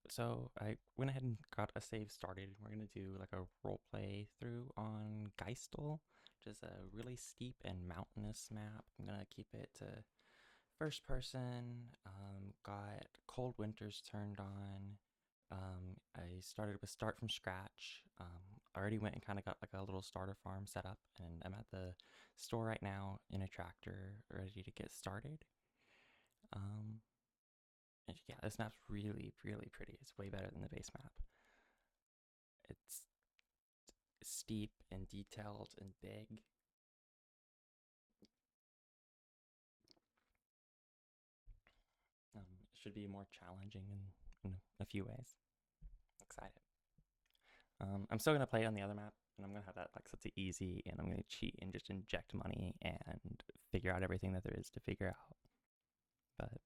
So I went ahead and got a save started. We're gonna do like a role play through on Geistal, which is a really steep and mountainous map. I'm gonna keep it to first person. Got cold winters turned on. I started with start from scratch. I already went and kind of got like a little starter farm set up, and I'm at the store right now in a tractor, ready to get started. Um, yeah, this map's really, really pretty. It's way better than the base map. It's steep and detailed and big. It should be more challenging in a few ways. Excited. I'm still gonna play on the other map, and I'm gonna have that like set to easy, and I'm gonna cheat and just inject money and figure out everything that there is to figure out. But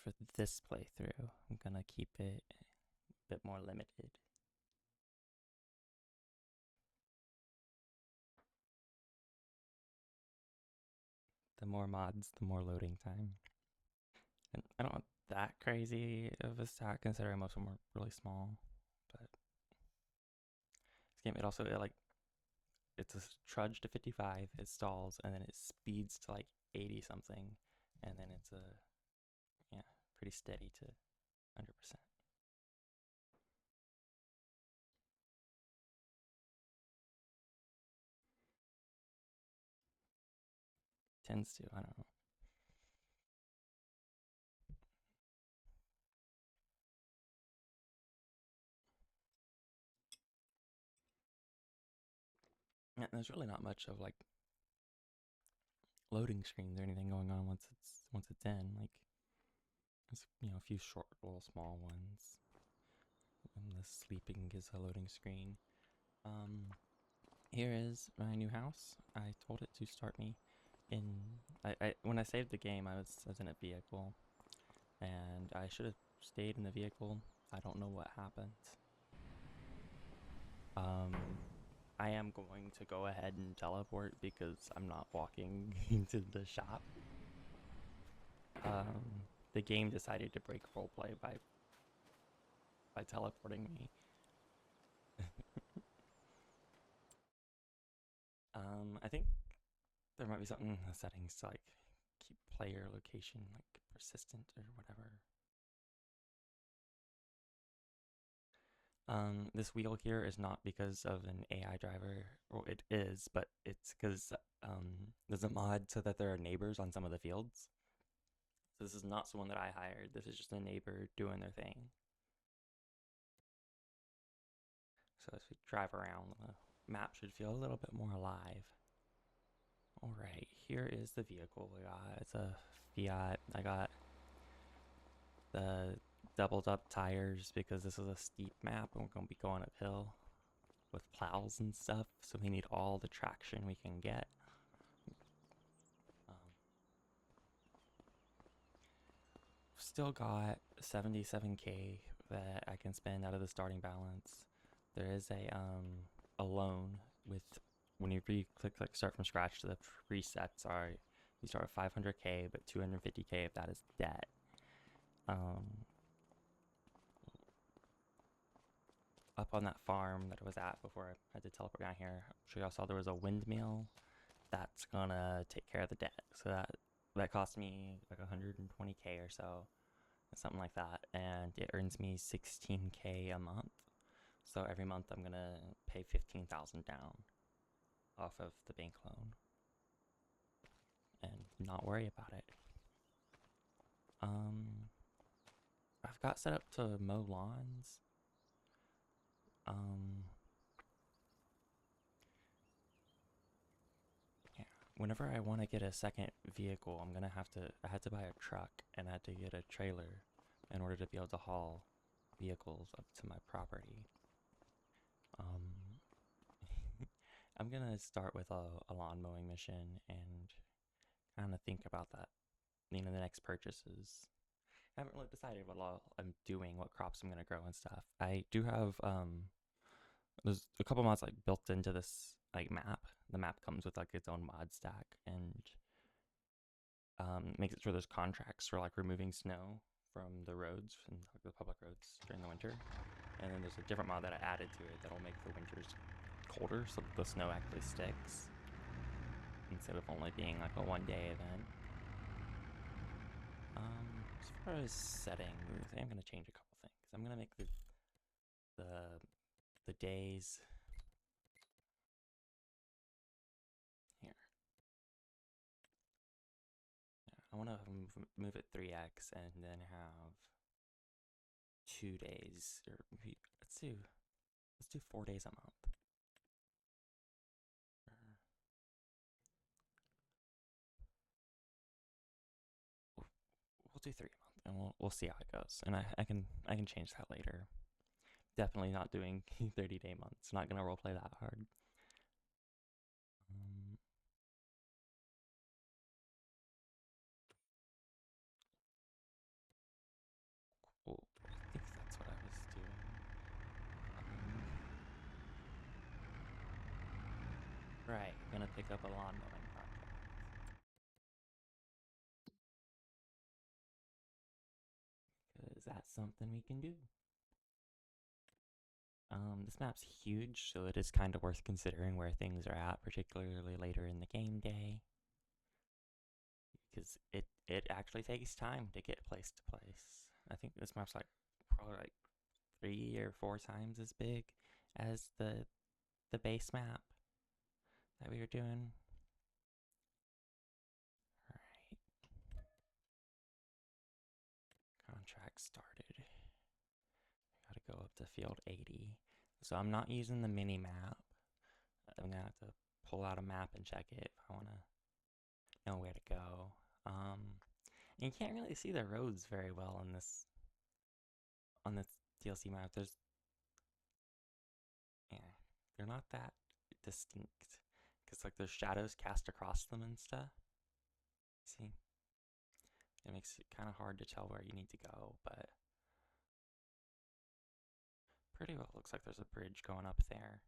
for this playthrough, I'm gonna keep it a bit more limited. The more mods, the more loading time. And I don't want that crazy of a stack considering most of them are really small. But this game, it's a trudge to 55, it stalls, and then it speeds to like 80 something, and then it's yeah, pretty steady to 100%. Tends to, I don't know. Yeah, there's really not much of like loading screens or anything going on once it's in. Like there's a few short little small ones. And the sleeping is a loading screen. Here is my new house. I told it to start me in. I when I saved the game, I was in a vehicle, and I should have stayed in the vehicle. I don't know what happened. Um, I am going to go ahead and teleport because I'm not walking into the shop. The game decided to break roleplay by teleporting me. I think there might be something in the settings to like keep player location like persistent or whatever. This wheel here is not because of an AI driver, or it is, but it's because there's a mod so that there are neighbors on some of the fields. So this is not someone that I hired. This is just a neighbor doing their thing. So as we drive around, the map should feel a little bit more alive. All right, here is the vehicle we got. It's a Fiat. I got the doubled up tires because this is a steep map and we're going to be going uphill with plows and stuff, so we need all the traction we can get. Um, Still got 77k that I can spend out of the starting balance. There is a loan with when you click like start from scratch, the presets are you start with 500k, but 250k of that is debt. Up on that farm that I was at before I had to teleport down here, I'm sure y'all saw there was a windmill that's gonna take care of the debt. So that cost me like 120k or so, something like that, and it earns me 16k a month. So every month I'm gonna pay 15,000 down off of the bank loan and not worry about it. I've got set up to mow lawns. Yeah. Whenever I want to get a second vehicle, I had to buy a truck and I had to get a trailer in order to be able to haul vehicles up to my property. Um, I'm gonna start with a lawn mowing mission and kind of think about that, the next purchases. I haven't really decided what I'm doing, what crops I'm gonna grow and stuff. I do have there's a couple mods like built into this like map. The map comes with like its own mod stack, and makes it so there's contracts for like removing snow from the roads, from the public roads during the winter. And then there's a different mod that I added to it that'll make the winters colder so that the snow actually sticks instead of only being like a one-day event. As far as settings, I'm gonna change a couple things. I'm gonna make the days here. I want to move it 3x and then have 2 days, or maybe, let's do 4 days a month. We'll do 3 a month, and we'll see how it goes. And I can change that later. Definitely not doing 30-day months. Not gonna roleplay that hard. Cool. I think that's what I was doing. Right, gonna pick up a lawn mowing contract. Because that's something we can do. This map's huge, so it is kind of worth considering where things are at, particularly later in the game day. Because it actually takes time to get place to place. I think this map's like probably like 3 or 4 times as big as the base map that we were doing. Alright. Contract started. I gotta go up to field 80. So I'm not using the mini map. I'm gonna have to pull out a map and check it if I wanna know where to go. And you can't really see the roads very well on this DLC map. They're not that distinct because like there's shadows cast across them and stuff. See, it makes it kind of hard to tell where you need to go, but pretty well looks like there's a bridge going up there.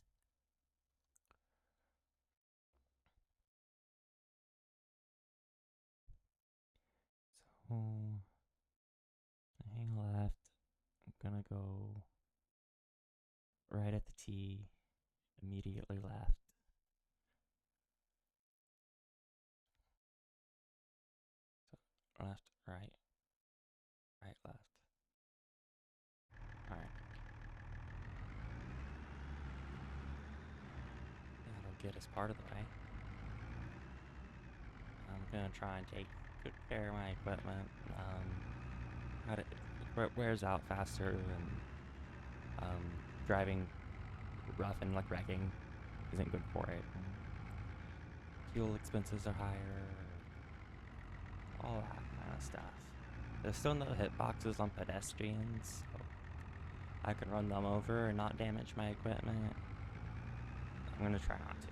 So hang left. I'm gonna go right at the T, immediately left. So left, right, left. All right. That'll get us part of the way. I'm gonna try and take good care of my equipment. It wears out faster, and driving rough and like wrecking isn't good for it. Fuel expenses are higher, all that kind of stuff. There's still no hitboxes on pedestrians, so I can run them over and not damage my equipment. I'm gonna try not to.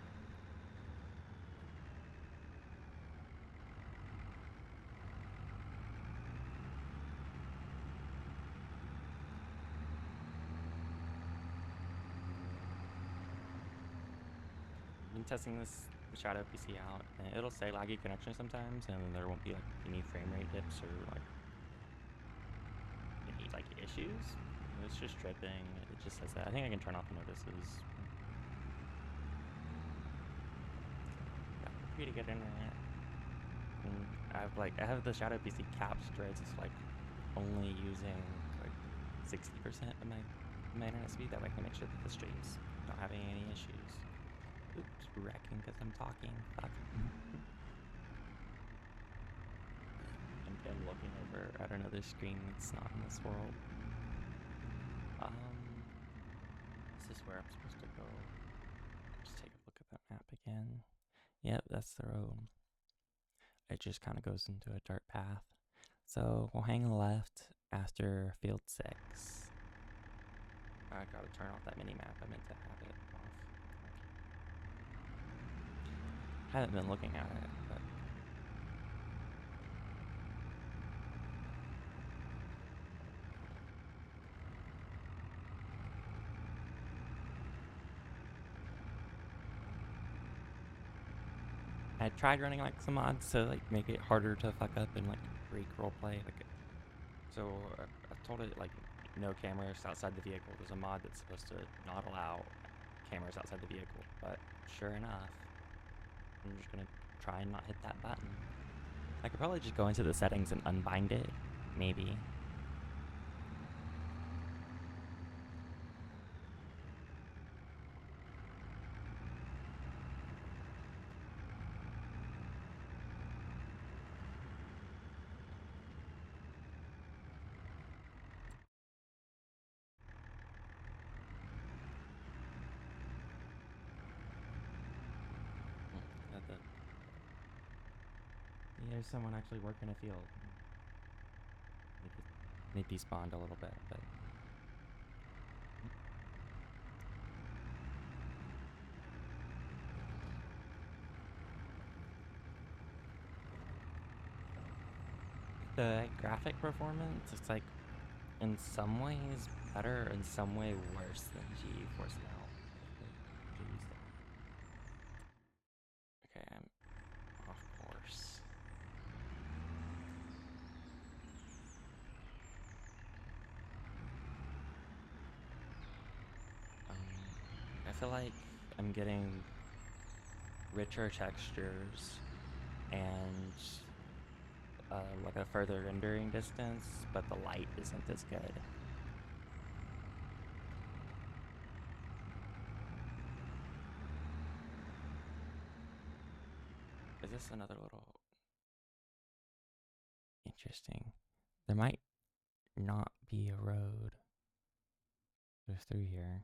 I've been testing the Shadow PC out, and it'll say laggy connection sometimes, and there won't be like any frame rate dips or like any like issues. It's just tripping. It just says that. I think I can turn off the notices. Got pretty good internet. And I have the Shadow PC capped where it's just like only using like 60% of my internet speed. That way I can make sure that the stream's not having any issues. Oops, wrecking because I'm talking. Fuck. I'm looking over at another screen that's not in this world. This is where I'm supposed to go. Just take a look at that map again. Yep, that's the road. It just kind of goes into a dirt path. So we'll hang left after field 6. I gotta turn off that mini map. I meant to have it off. I haven't been looking at it, but I tried running like some mods to like make it harder to fuck up and like Greek roleplay. So I told it like no cameras outside the vehicle. There's a mod that's supposed to not allow cameras outside the vehicle, but sure enough, I'm just gonna try and not hit that button. I could probably just go into the settings and unbind it, maybe. There's someone actually working a field. They despawned a little bit, but the graphic performance, it's like in some ways better, in some way worse than GeForce Now. Okay, I'm off course. I feel like I'm getting richer textures and like a further rendering distance, but the light isn't as good. Is this another little interesting? There might not be a road go through here.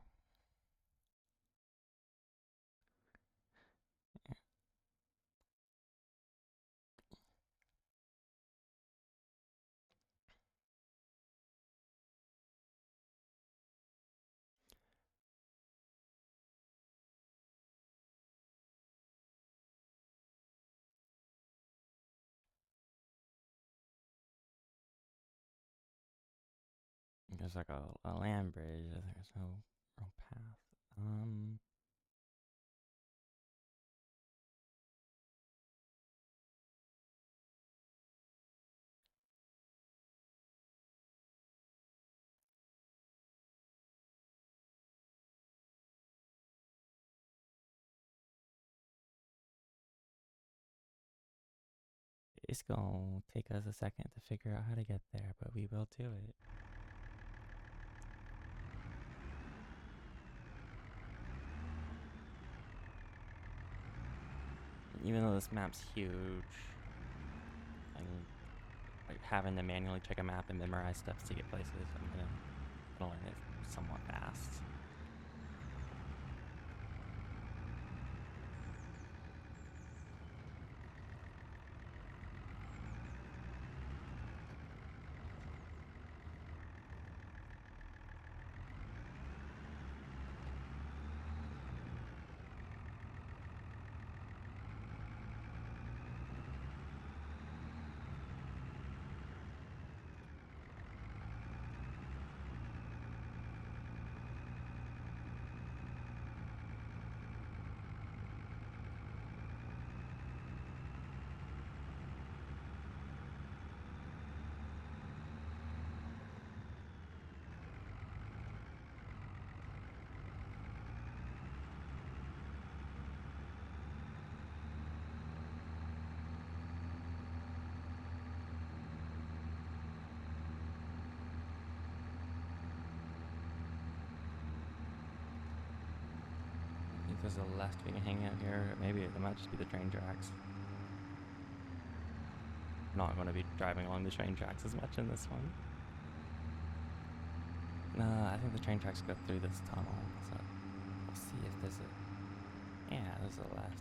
There's like a land bridge. There's no real path. It's gonna take us a second to figure out how to get there, but we will do it. Even though this map's huge, and like having to manually check a map and memorize steps to get places, I'm gonna learn it somewhat fast. There's a left we can hang out here. Maybe it might just be the train tracks. Not going to be driving along the train tracks as much in this one. No, I think the train tracks go through this tunnel. So we'll see if there's a... Yeah, there's a left.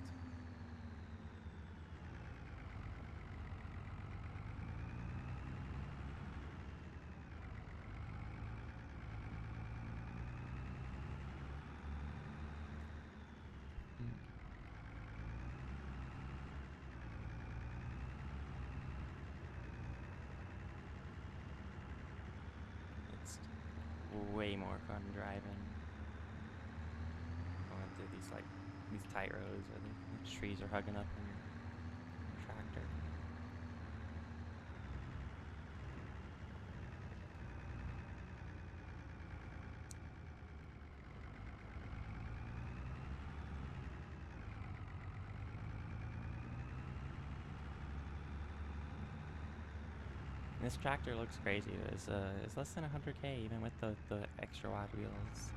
Way more fun driving. Going through these tight roads where the trees are hugging up on This tractor looks crazy. It's less than 100K even with the extra wide wheels.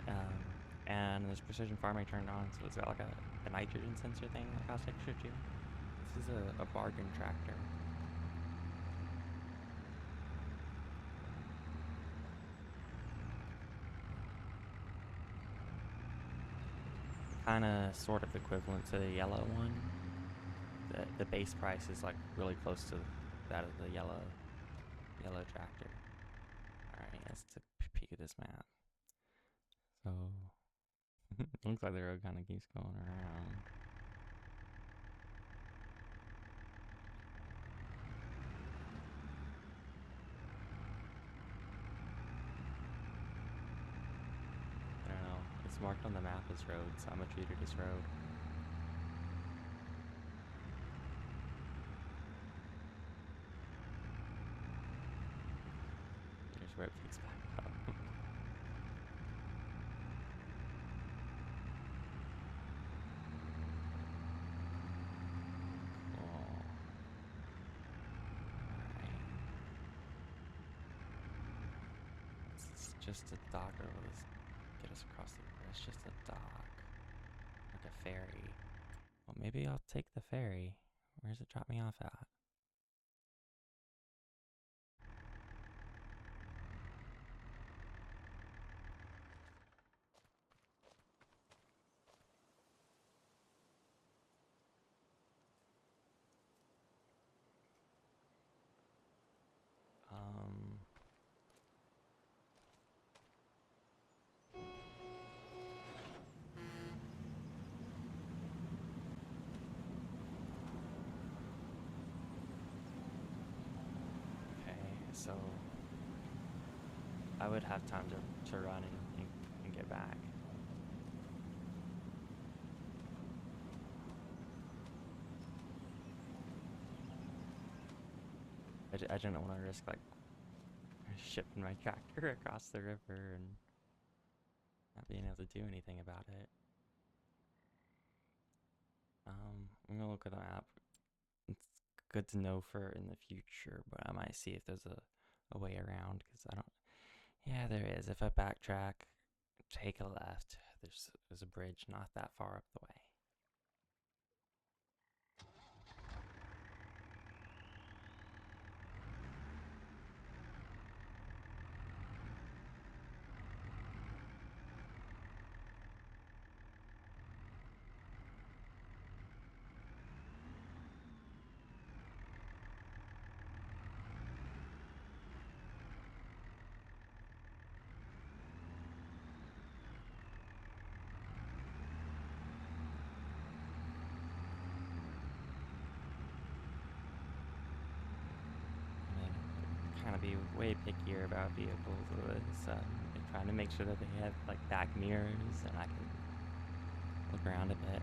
Um, and there's precision farming turned on, so it's got like a nitrogen sensor thing like I was pictured you. This is a bargain tractor. Kind of sort of equivalent to the yellow one. The base price is like really close to that of the yellow tractor. Alright, let's take a peek at this map. So looks like the road kind of keeps going around. I don't know. It's marked on the map as road, so I'm gonna treat it as road. There's where it picks back up. Cool. Alright. It's just a dock, or will this get us across the river? It's just a dock. Like a ferry. Well, maybe I'll take the ferry. Where does it drop me off at? Okay, so I would have time to run and get back. I didn't want to risk like shipping my tractor across the river and not being able to do anything about it. I'm gonna look at the map. It's good to know for in the future, but I might see if there's a way around, because I don't. Yeah, there is. If I backtrack, take a left, there's a bridge not that far up the way. Kind of be way pickier about vehicles with trying to make sure that they have like back mirrors and I can look around a bit.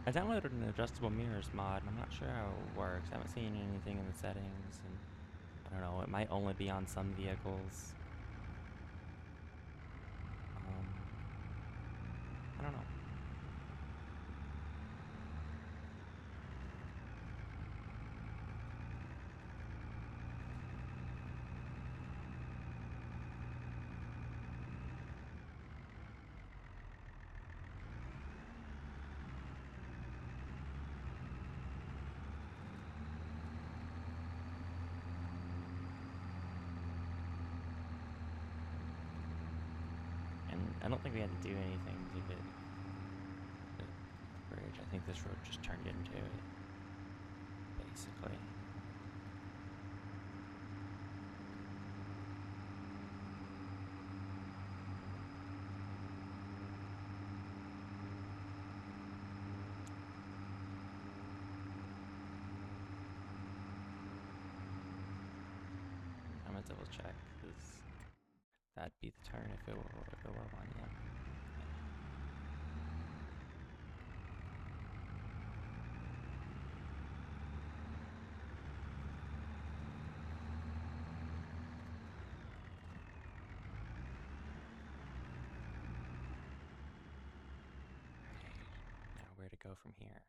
I downloaded an adjustable mirrors mod and I'm not sure how it works. I haven't seen anything in the settings, and I don't know, it might only be on some vehicles. I don't know. And I don't think we had to do anything to get the bridge. I think this road just turned into it, basically. I'm gonna double check, because that'd be the turn if there were one, yeah. Okay, now where to go from here?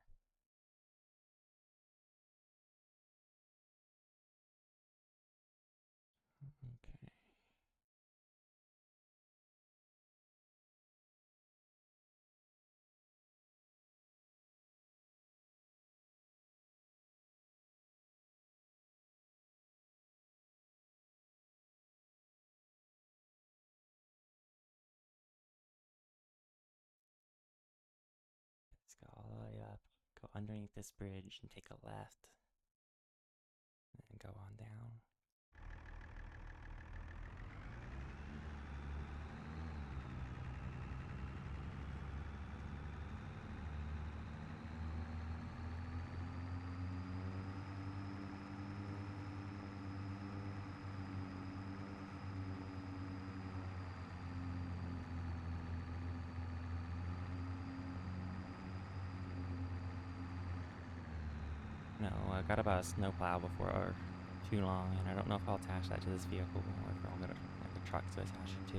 underneath this bridge and take a left and go on down. No, I got about a snowplow before too long, and I don't know if I'll attach that to this vehicle or if I'll get a truck to attach it to.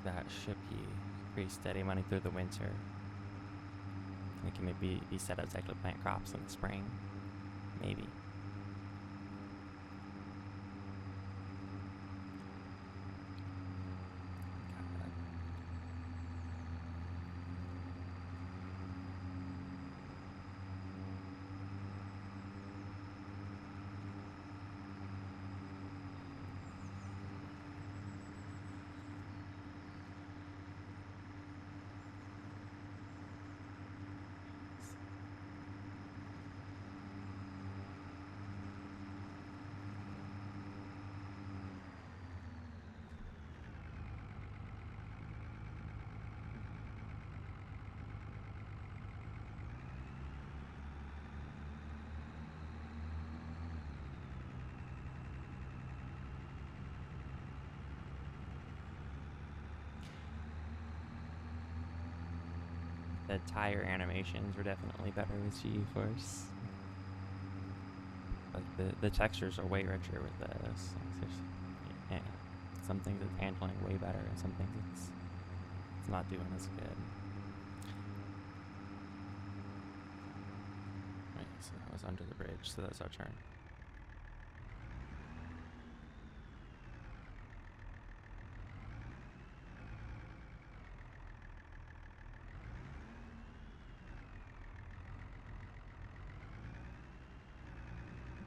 That should be pretty steady money through the winter. It can maybe be set up to actually plant crops in the spring, maybe. The tire animations were definitely better with G-Force. Like the textures are way richer with this. Yeah, some things it's handling way better, and some things it's not doing as good. Right, so that was under the bridge, so that's our turn.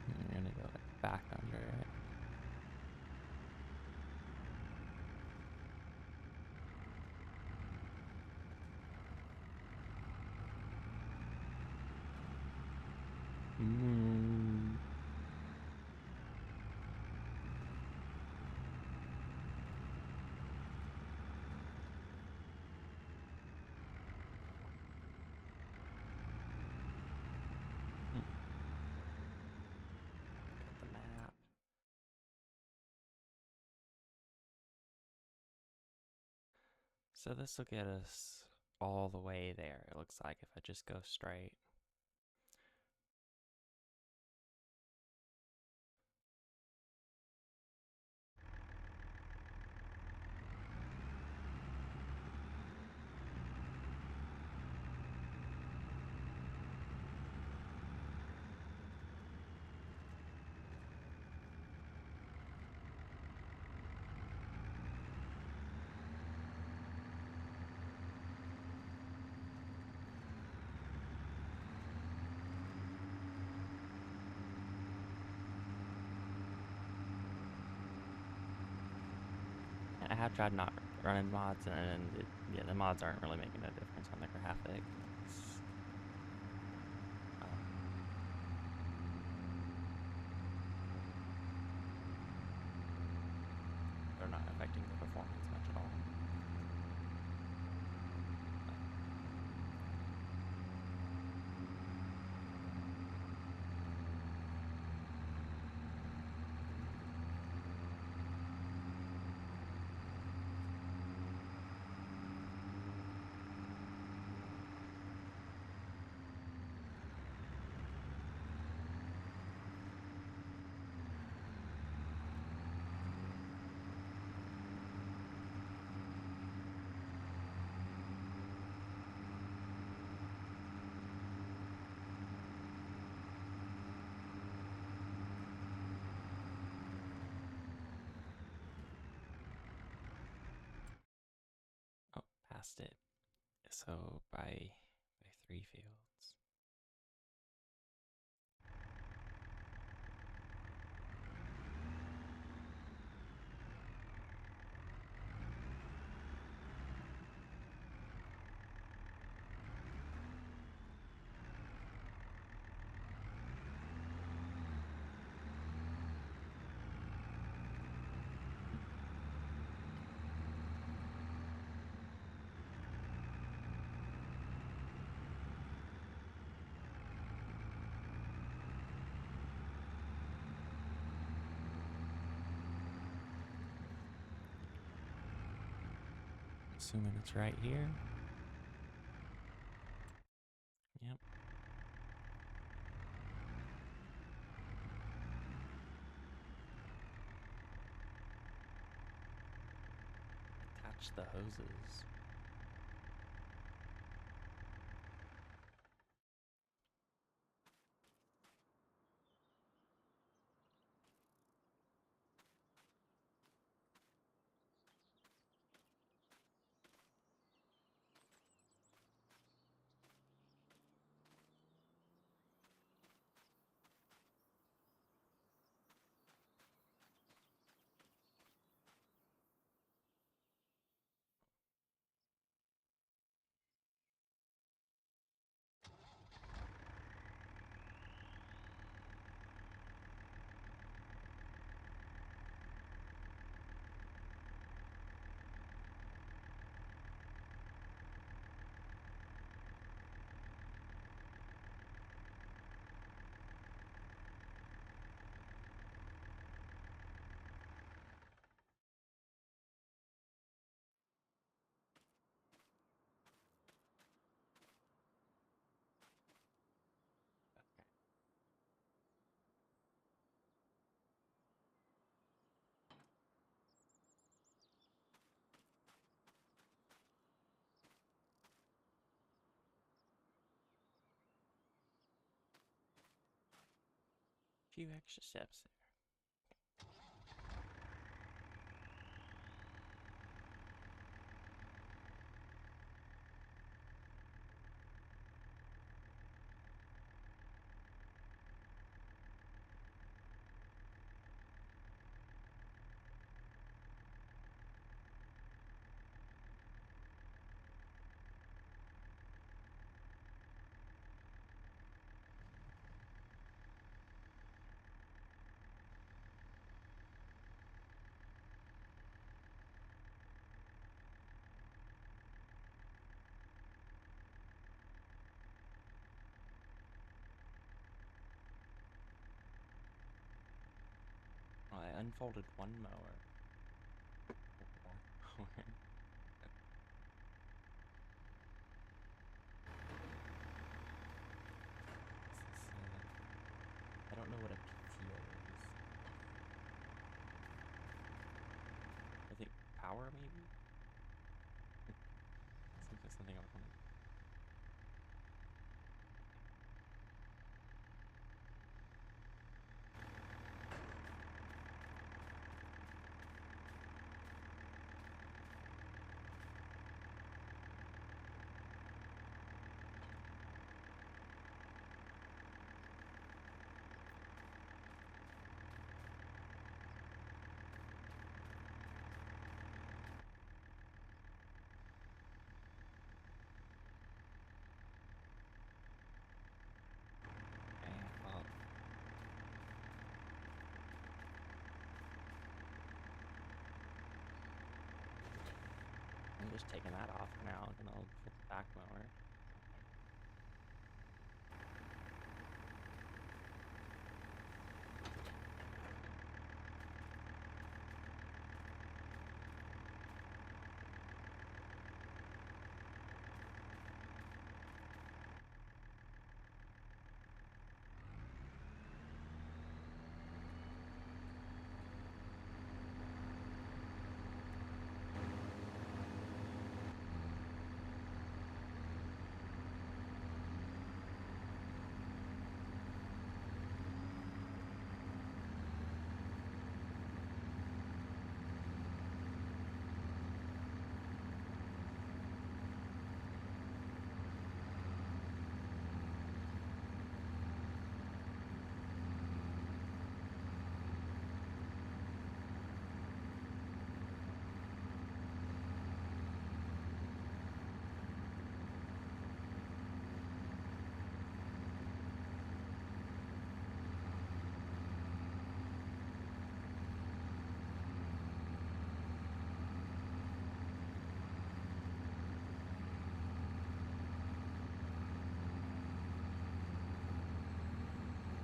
We're gonna go back under it. Got the map. So this will get us all the way there, it looks like, if I just go straight. I have tried not running mods, and yeah, the mods aren't really making a difference on the graphics. They're not affecting the performance much at all. Oh, passed it. So by 3 fields. Assuming it's right here. Yep. Attach the hoses. Few extra steps there. I unfolded one mower. I don't know what a PTO is. I think power, maybe? Seems like something I would want to. Okay, well, I'm just taking that off for now, and I'll flip the back mower.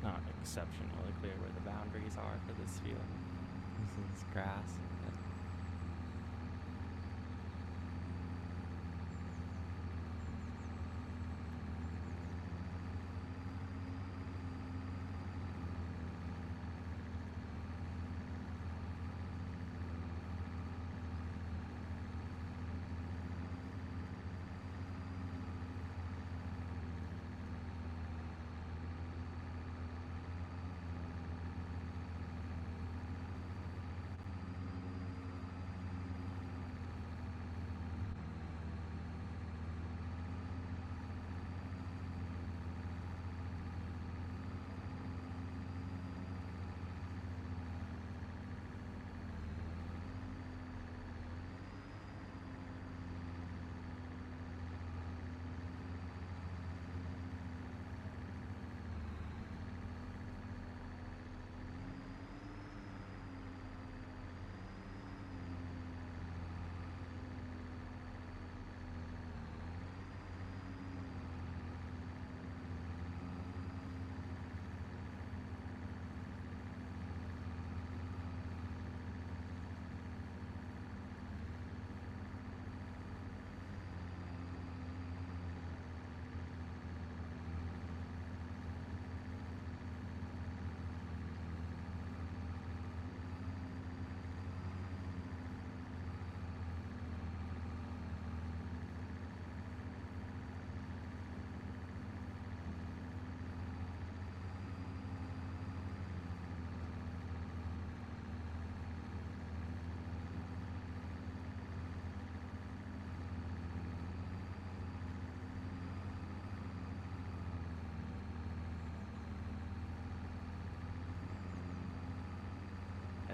Not exceptionally clear where the boundaries are for this field. This is grass.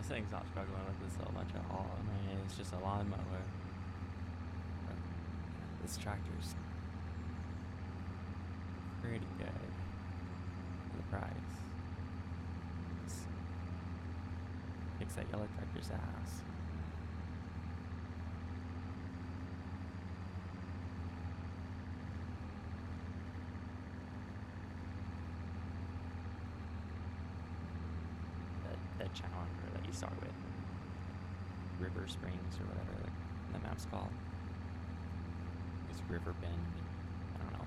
This thing's not struggling with this so much at all. I mean, it's just a lawnmower. But this tractor's pretty good for the price. Kicks that yellow tractor's ass. That challenger that you start with, River Springs or whatever the map's called. It's River Bend. I don't know.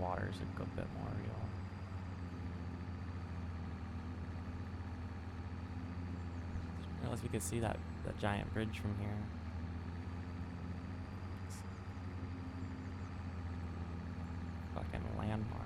Water's a good bit more real. I realize we could see that giant bridge from here. It's fucking landmark.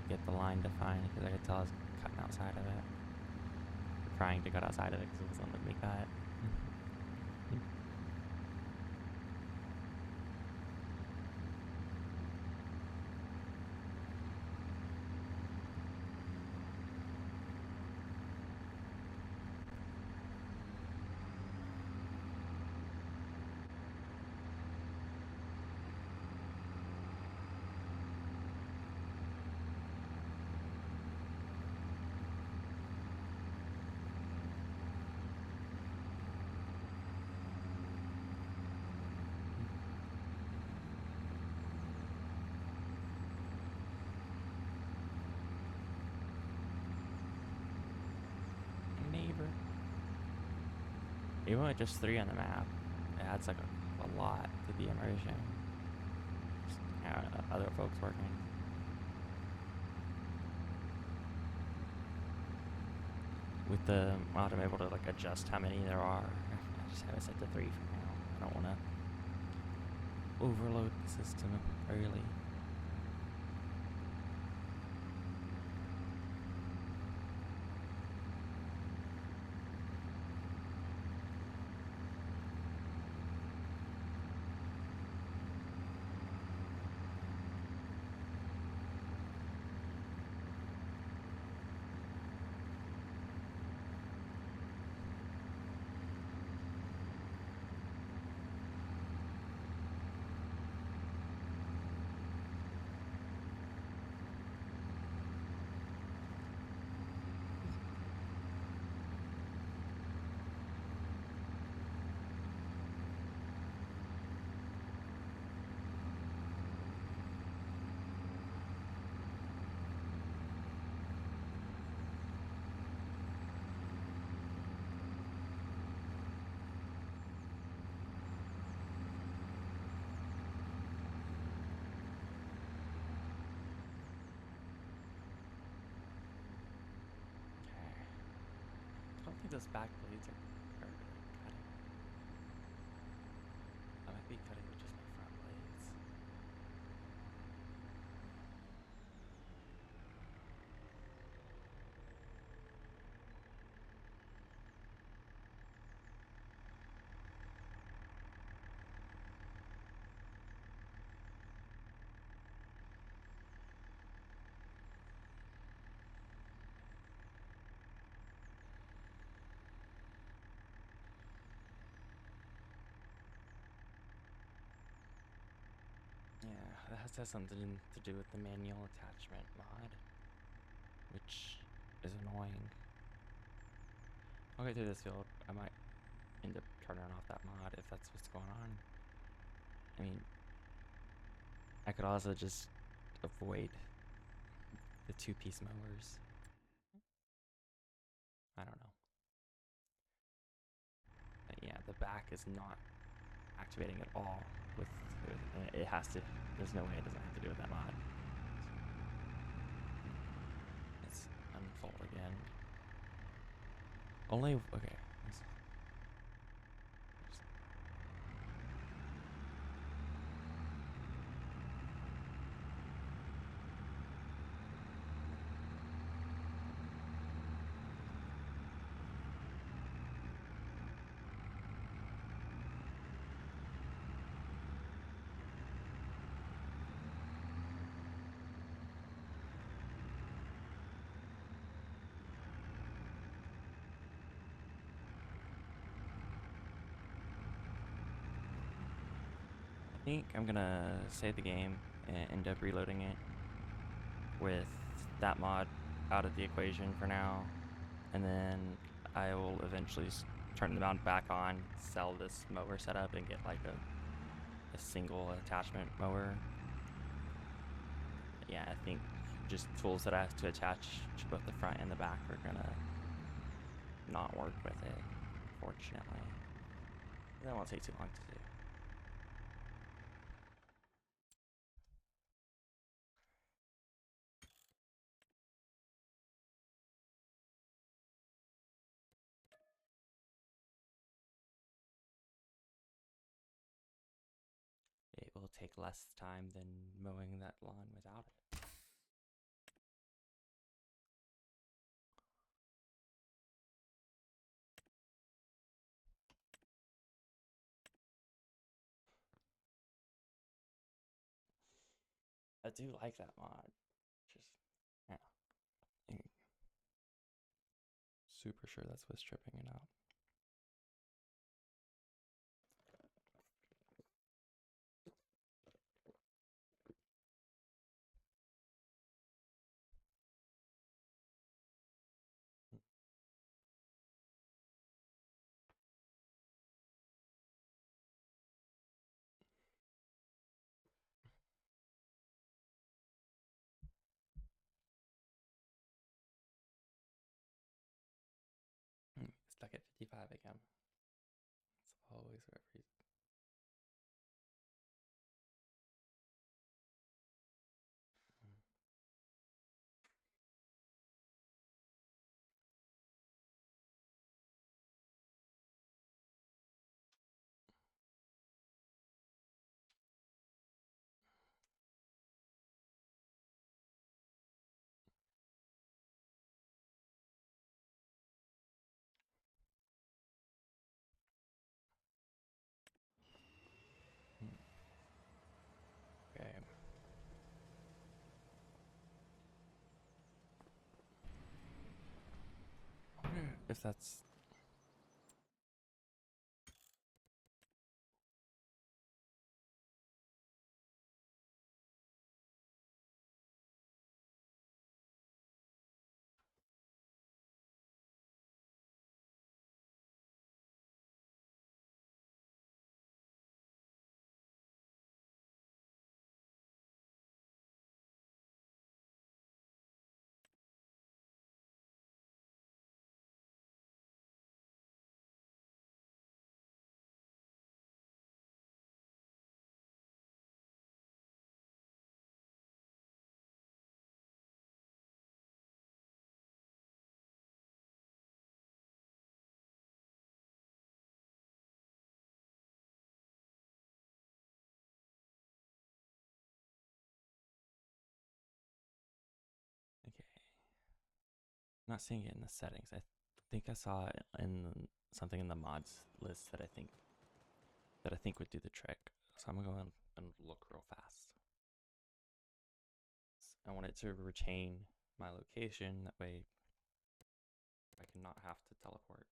Get the line defined because I could tell I was cutting outside of it. Or trying to cut outside of it because it wasn't letting me cut. Even with just 3 on the map, it adds like a lot to the immersion. Just, other folks working. With the mod, I'm able to like adjust how many there are. I just have it set to 3 for now. I don't want to overload the system early. I don't think those back blades are cutting. I might be cutting with just my front blades. has to have something to do with the manual attachment mod, which is annoying. I'll get through this field. I might end up turning off that mod if that's what's going on. I mean, I could also just avoid the two-piece mowers. I don't know. But yeah, the back is not activating at all with it has to. There's no way it doesn't have to do with that mod. Let's unfold again. Only okay. I think I'm gonna save the game and end up reloading it with that mod out of the equation for now, and then I will eventually turn the mount back on, sell this mower setup, and get like a single attachment mower. Yeah, I think just tools that I have to attach to both the front and the back are gonna not work with it, fortunately. That won't take too long to do. It will take less time than mowing that lawn without it. I do like that mod. Just, yeah. Super sure that's what's tripping it out. Stuck at 55 again. It's always for a reason. Okay. I wonder if that's. Okay. I'm not seeing it in the settings. I think I saw it in something in the mods list that I think would do the trick. So I'm gonna go and look real fast. I want it to retain my location. That way I cannot have to teleport.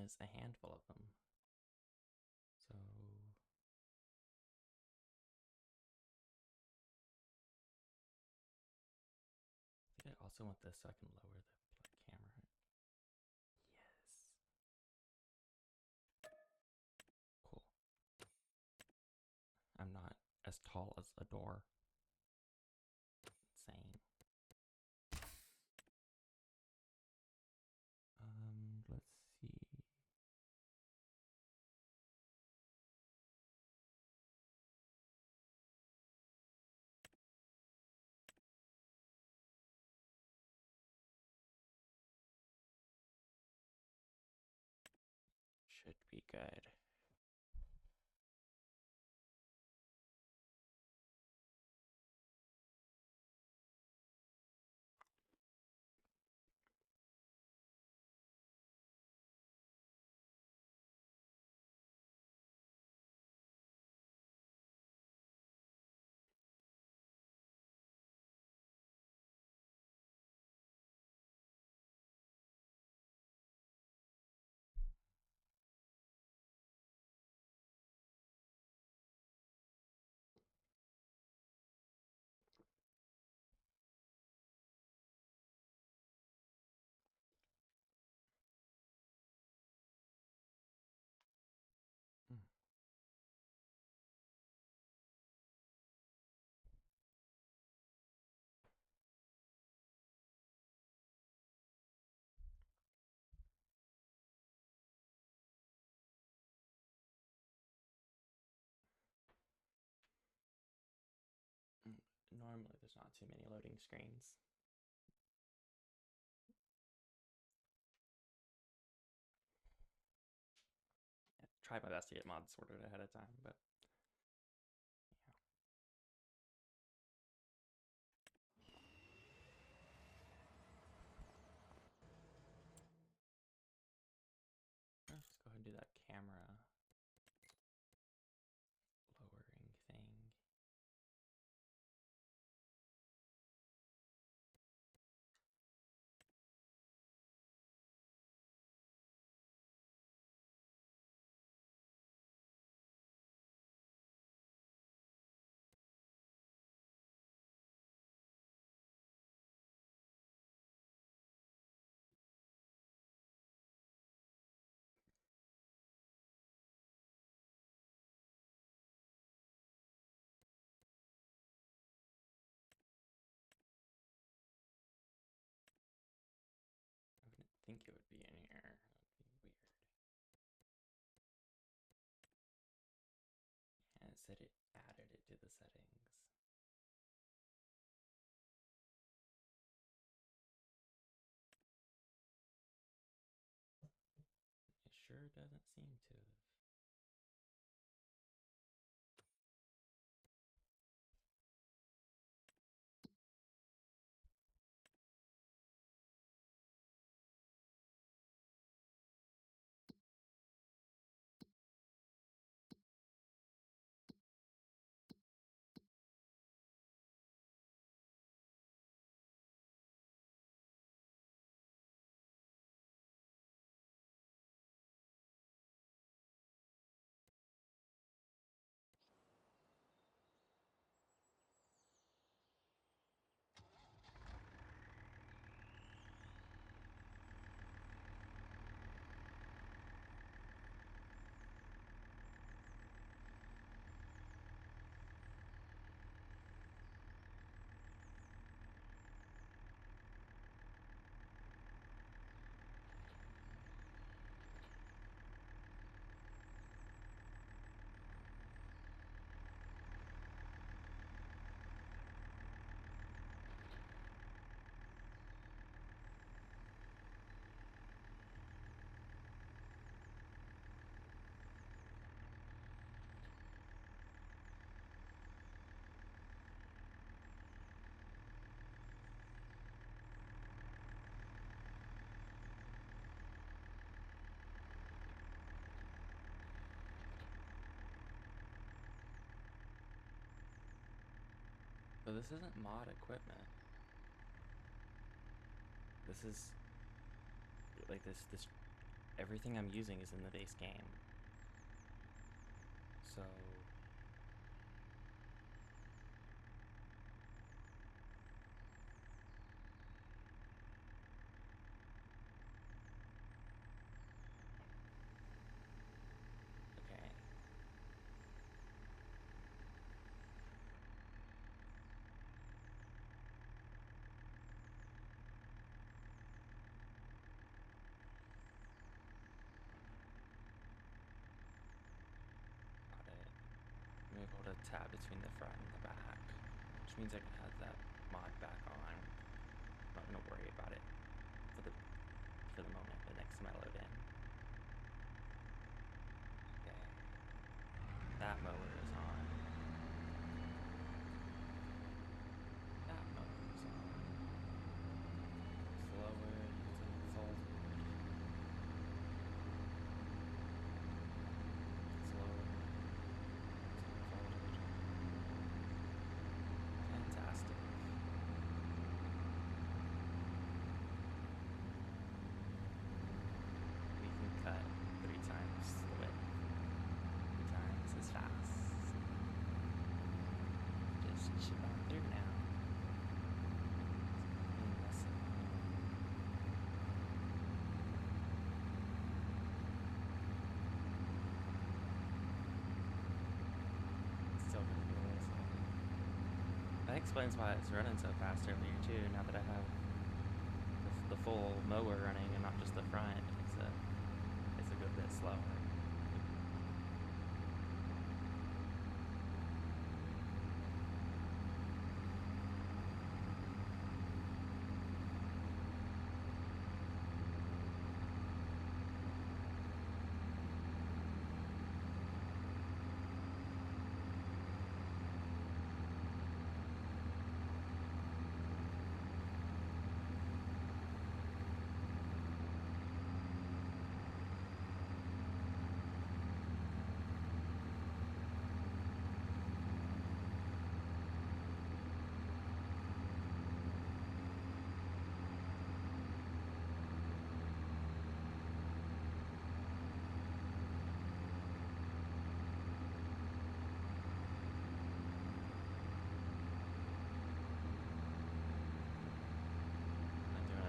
has a handful of them. So I think I also want this so I can lower the camera. Yes. Cool. I'm not as tall as a door. Insane. Let's see. Should be good. Mm. Normally there's not too many loading screens. I tried my best to get mods sorted ahead of time, but yeah. Let's go ahead and do that camera lowering thing. I wouldn't think it would be in here. That would be weird. And it said it added it to the settings. It sure doesn't seem to have. So this isn't mod equipment. This is like this everything I'm using is in the base game. So okay. Got it. I'm able to tab between the front and the back, which means I can have that mod back on. I'm not gonna worry about it for the moment, but next time I load in. Okay. That mower is on. That mower is on. Slower using the souls board. Slower using the souls board. Fantastic. We can cut 3 times the width. 3 times as fast. Just chip on through now. Still gonna be a little slow. That explains why it's running so fast earlier too. Now that I have the full mower running and not just the front, it's a good bit slower.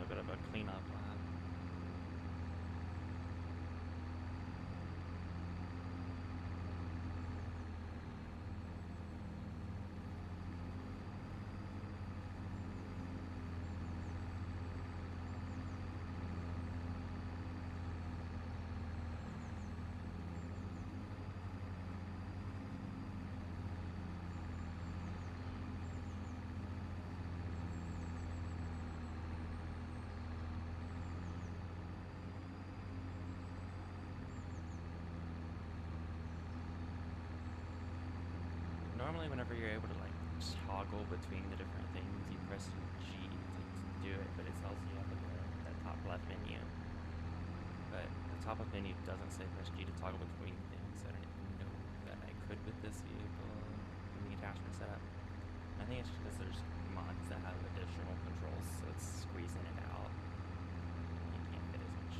Bit of a cleanup lap. Normally whenever you're able to like toggle between the different things, you press G to do it, but it tells you up at that top left menu. But the top left menu doesn't say press G to toggle between things, so I didn't know that I could with this vehicle in the attachment setup. I think it's just because there's mods that have additional controls, so it's squeezing it out. You can't fit as much.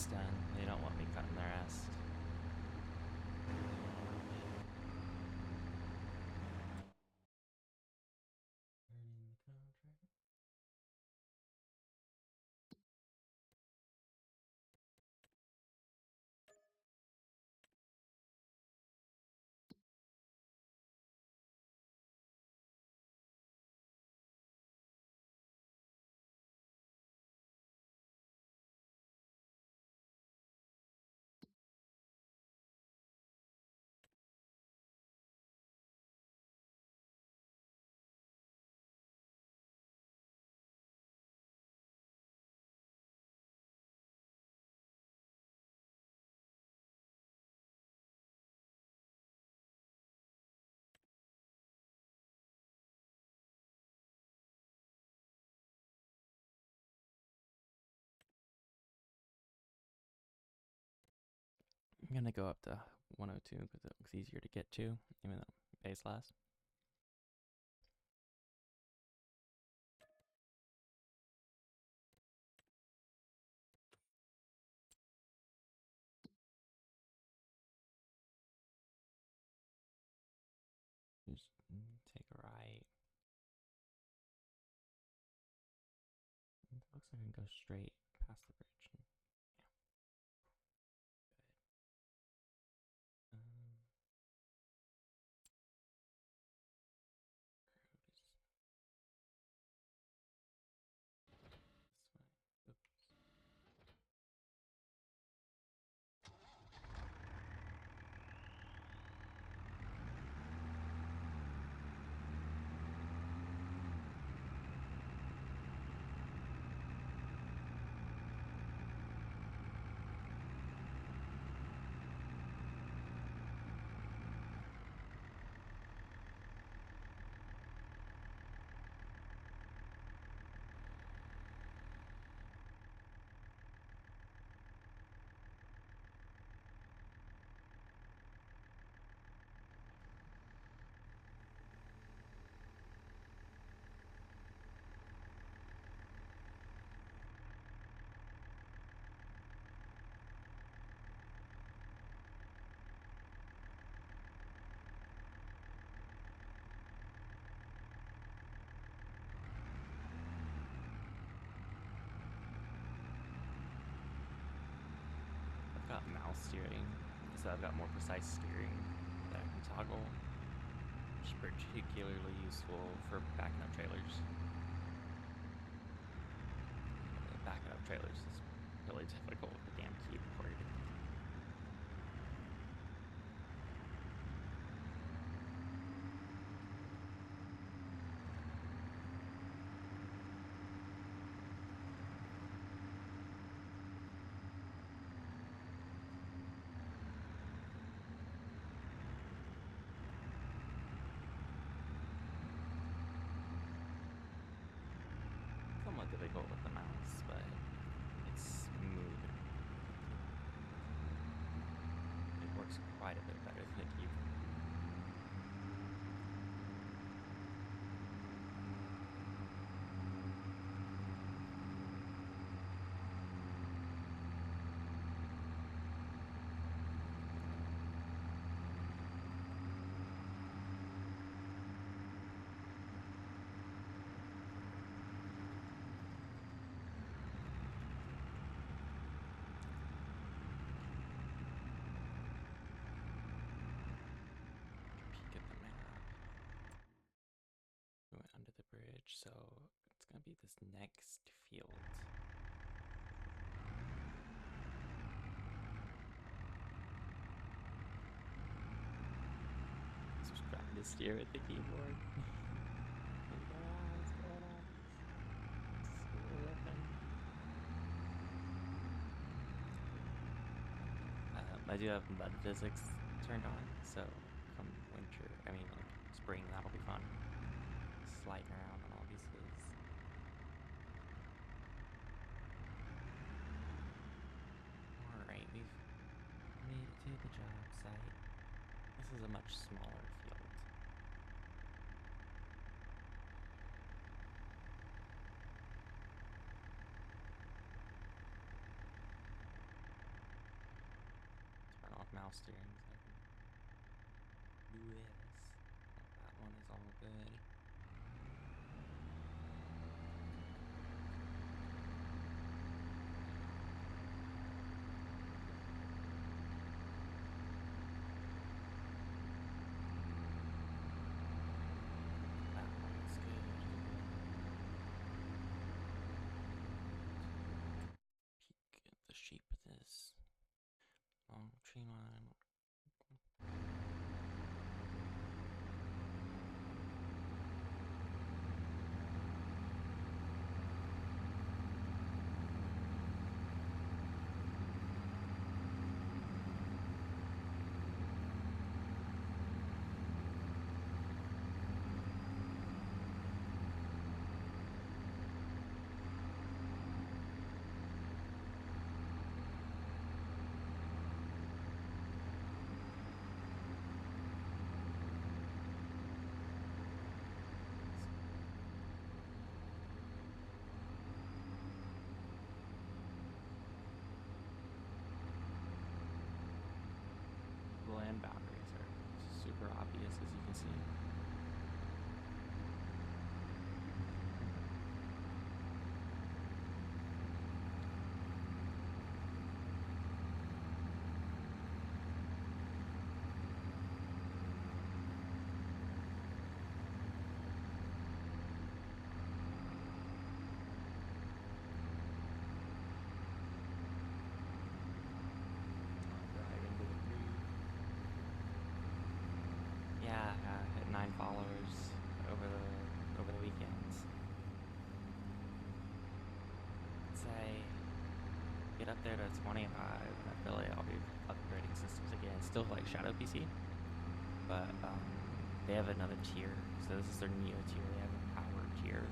almost done. They don't want me cutting the rest. I'm gonna go up to 102 because it looks easier to get to, even though base last. Just take a right. It looks like I can go straight past the bridge. Yeah. Good. This way. Oops. I've got mouse steering, so I've got more precise steering that I can toggle, which is particularly useful for backing up trailers. Backing up trailers is really difficult with the damn keyboard. Somewhat difficult with the mouse, but it's smooth. It works quite a bit better than the keyboard. Peek at the map. We went under the bridge, so it's gonna be this next field. Just trying to steer with the keyboard. I do have mud physics turned on, so come winter, like spring, that'll be fun. Sliding around on all these hills. Alright, we've made it to the job site. This is a much smaller field. mouse steering so I can do this. That one is all good. That one's good. Peek at the shape of this long tree line. The land boundaries are super obvious, as you can see. Yeah, hit 9 followers over the weekends. Say get up there to 25, and I feel like I'll be upgrading systems again. Still like Shadow PC, but they have another tier. So this is their Neo tier. They have a power tier.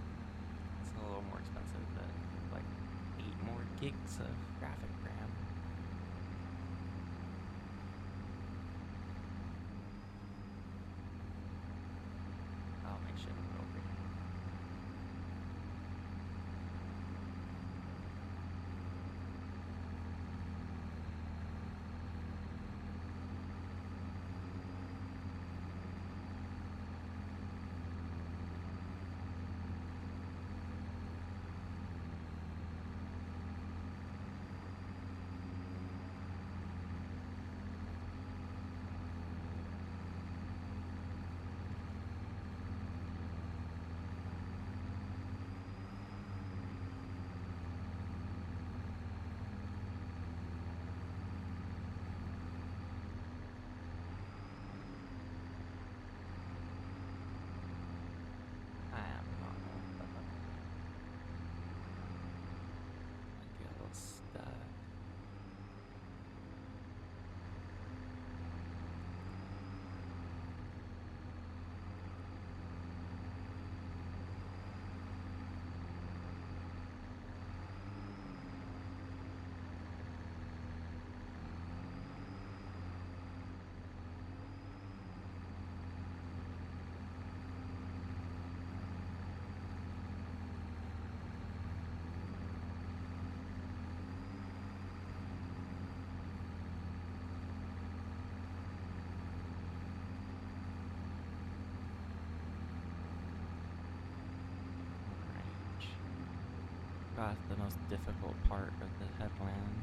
It's a little more expensive, but like 8 more gigs of graphic RAM. I'll make sure I'm over here. I am not get a little stuck. Got the most difficult part of the headland.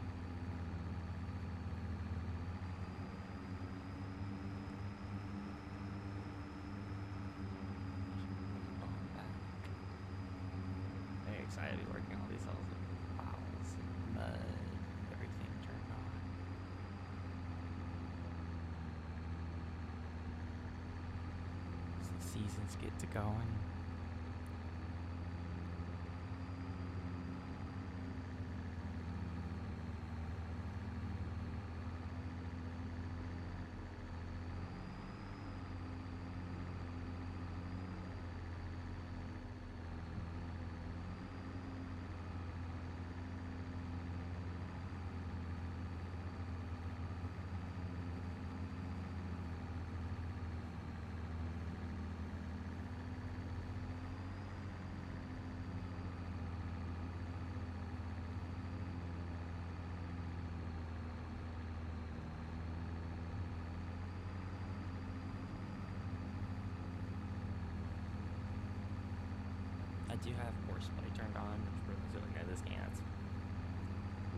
Very excited to be working all these hills with clouds and mud, everything turned on. As the seasons get to going. do have horseplay turned on, which for those who don't know this game, it's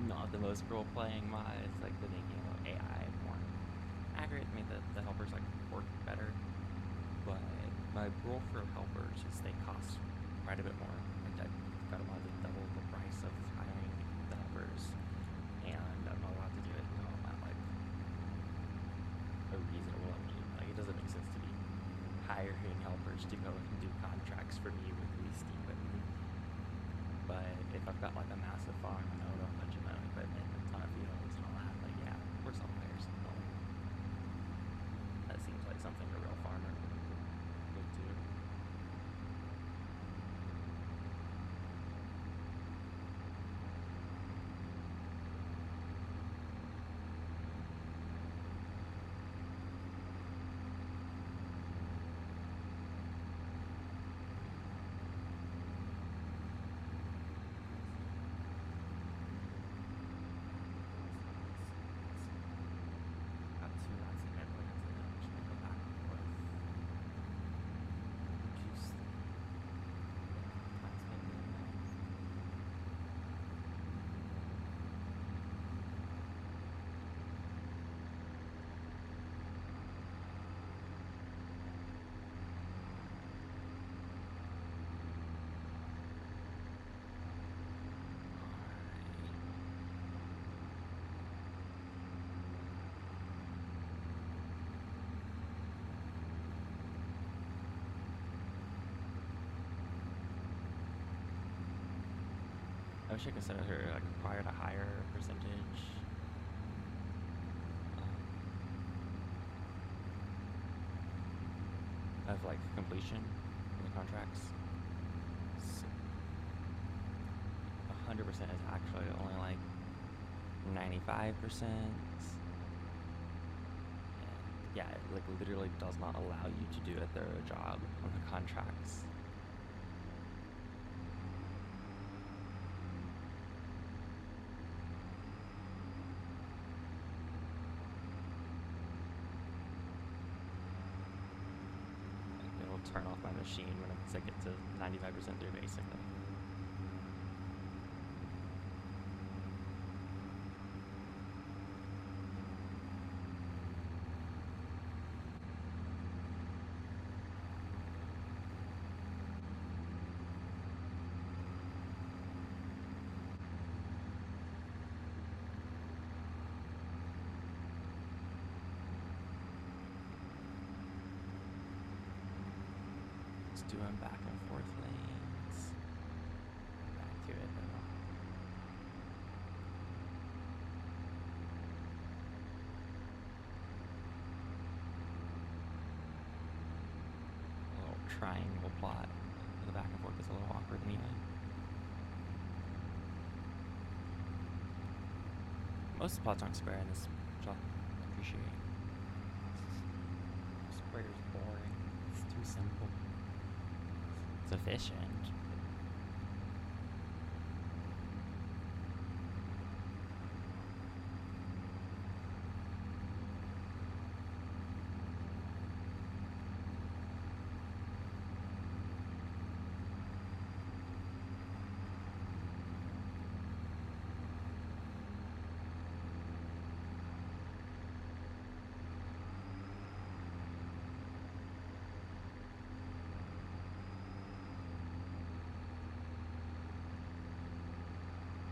not the most role-playing mod. It's like the making of AI more accurate, made the helpers like work better. But my rule for helpers is they cost quite a bit more. Like I got a mod to double the price of hiring the helpers, and I'm not allowed to do it until I'm at like a reasonable amount. Like it doesn't make sense to be hiring helpers to go and do contracts for me with leased equipment. But if I've got like a massive farm and I own a bunch of my own equipment and a ton of fields and all that, like yeah, we're suppliers. That seems like something a real farmer would do. Got two lots of Netherlands and then I'm just gonna go back and forth. Reduce the time spent doing that. I wish I could set it like required a higher percentage of like completion in the contracts. 100% is actually only like 95%. And yeah, it like literally does not allow you to do a thorough job on the contracts. It'll turn off my machine when I get to 95% through, basically. Just doing back and forth lanes. Back to it though. A little triangle plot. The back and forth is a little awkward anyway. Most plots aren't square in this, which I'll appreciate. Square is boring. It's too simple. It's efficient.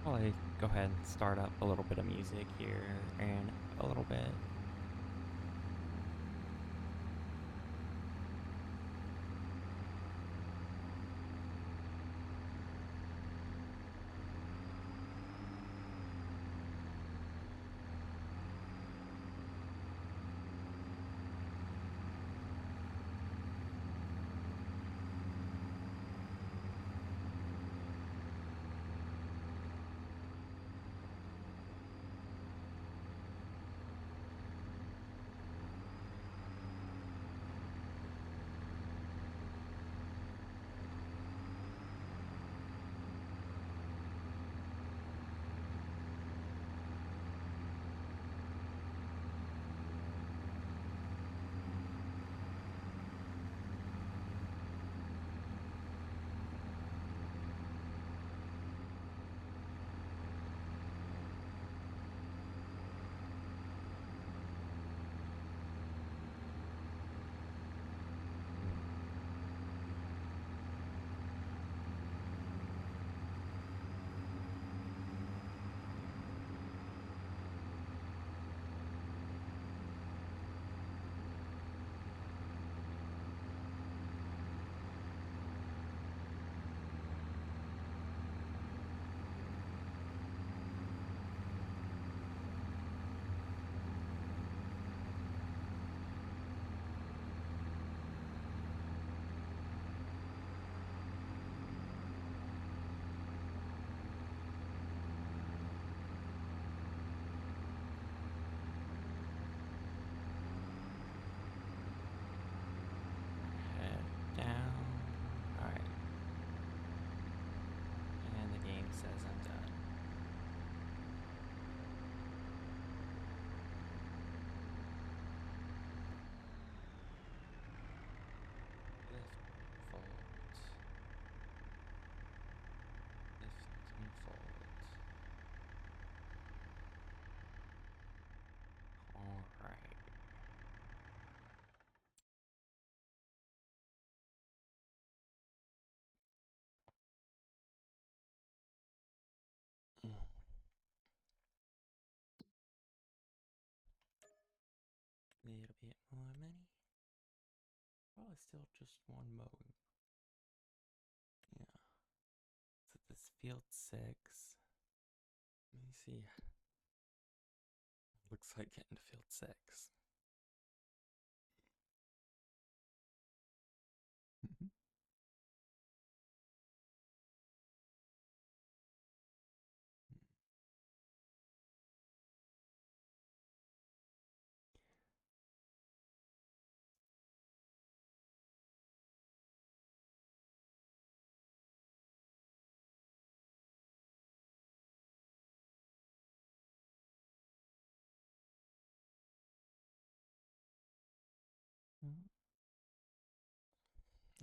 I'll go ahead and start up a little bit of music here in a little bit. many? Probably still just one mode. Yeah. So this field 6. Let me see. Looks like getting to field 6.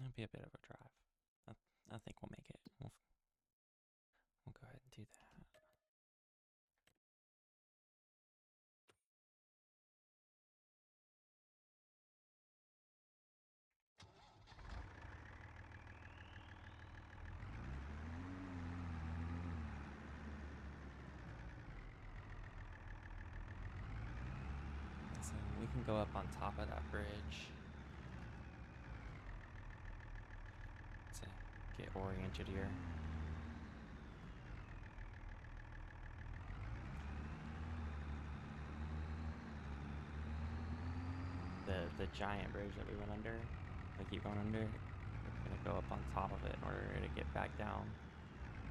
It'll be a bit of a drive. I think we'll make it. We'll go ahead and do that. So we can go up on top of that bridge to get oriented here. The giant bridge that we went under, we keep going under, we're gonna go up on top of it in order to get back down.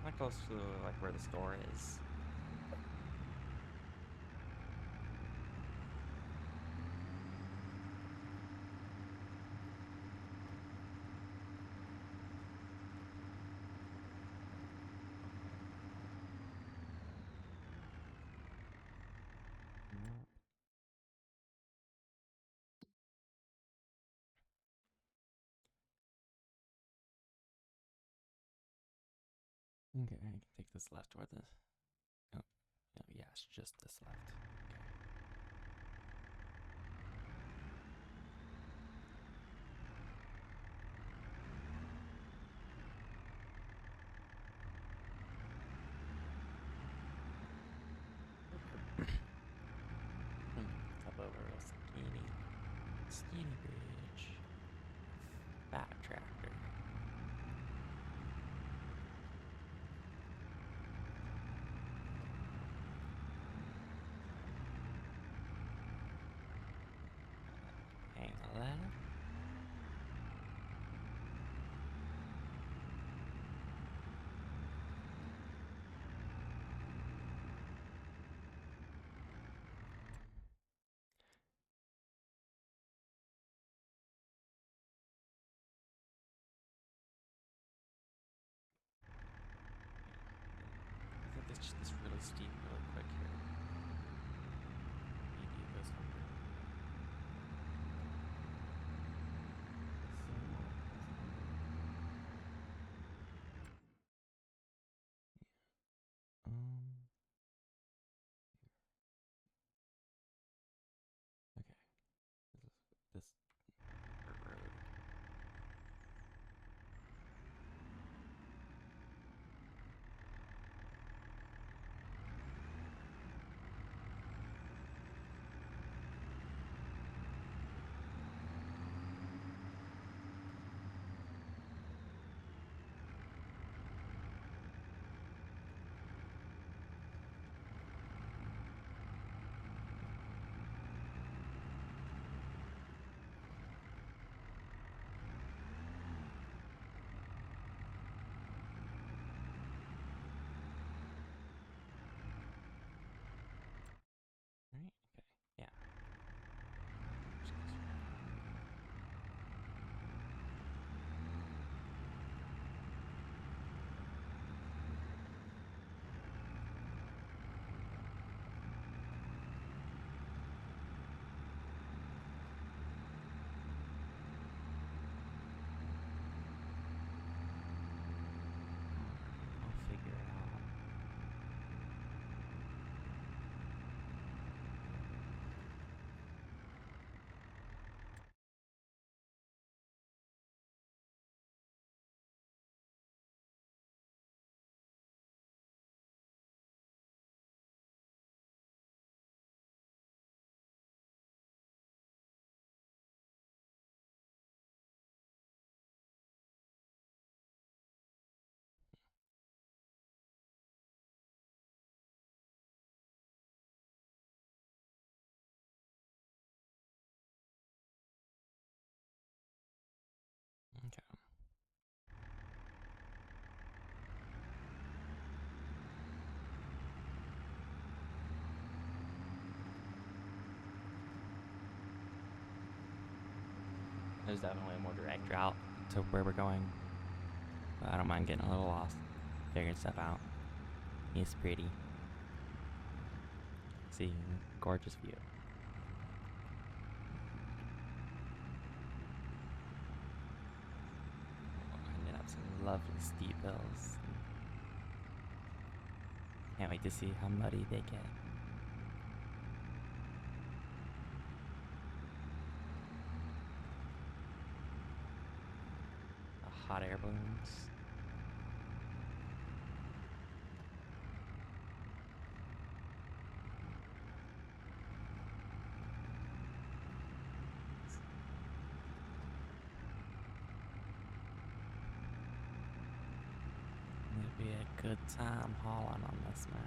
Not close to like where the store is. Okay, I can take this left or this. Oh, no, yeah, it's just this left. Okay. Up over a skinny bridge. Fat tractor. Hang left. I think it's just this really steep, really quick here. Maybe it goes over. Okay. This road. there's definitely a more direct route to where we're going. But I don't mind getting a little lost, figuring stuff out. It's pretty. See, gorgeous view. Ended up some lovely steep hills. Can't wait to see how muddy they get. The hot air balloons. It'd be a good time hauling on this man.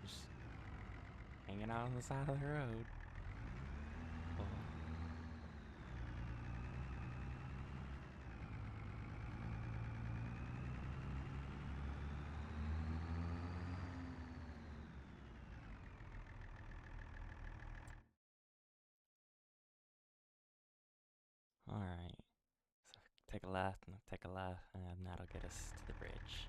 Just hanging out on the side of the road. Cool. Alright. So take a left and take a left, and that'll get us to the bridge.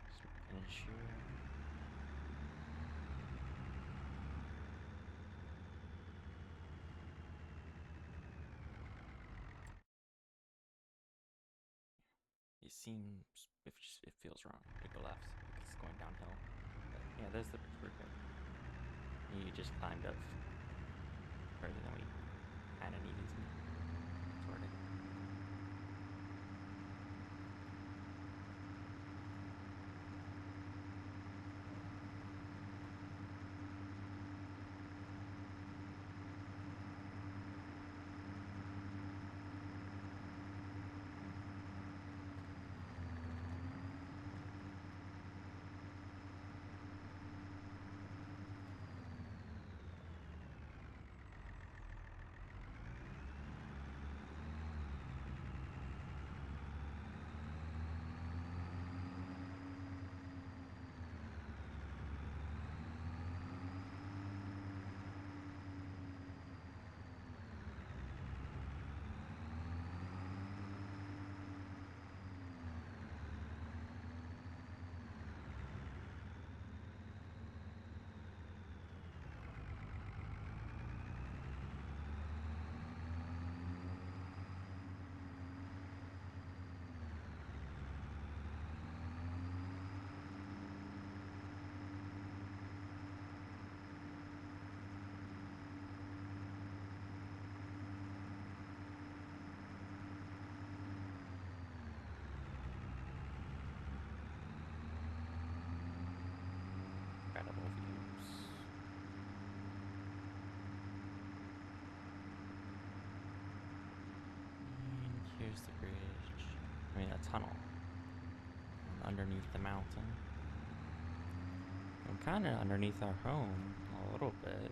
Just making sure. It seems, if it feels wrong to go left, because it's going downhill. But yeah, there's the bridge. We're good. You just climbed up further than we kind of needed to. Sort of. Incredible views. And here's the bridge. I mean, a tunnel underneath the mountain. And kind of underneath our home a little bit.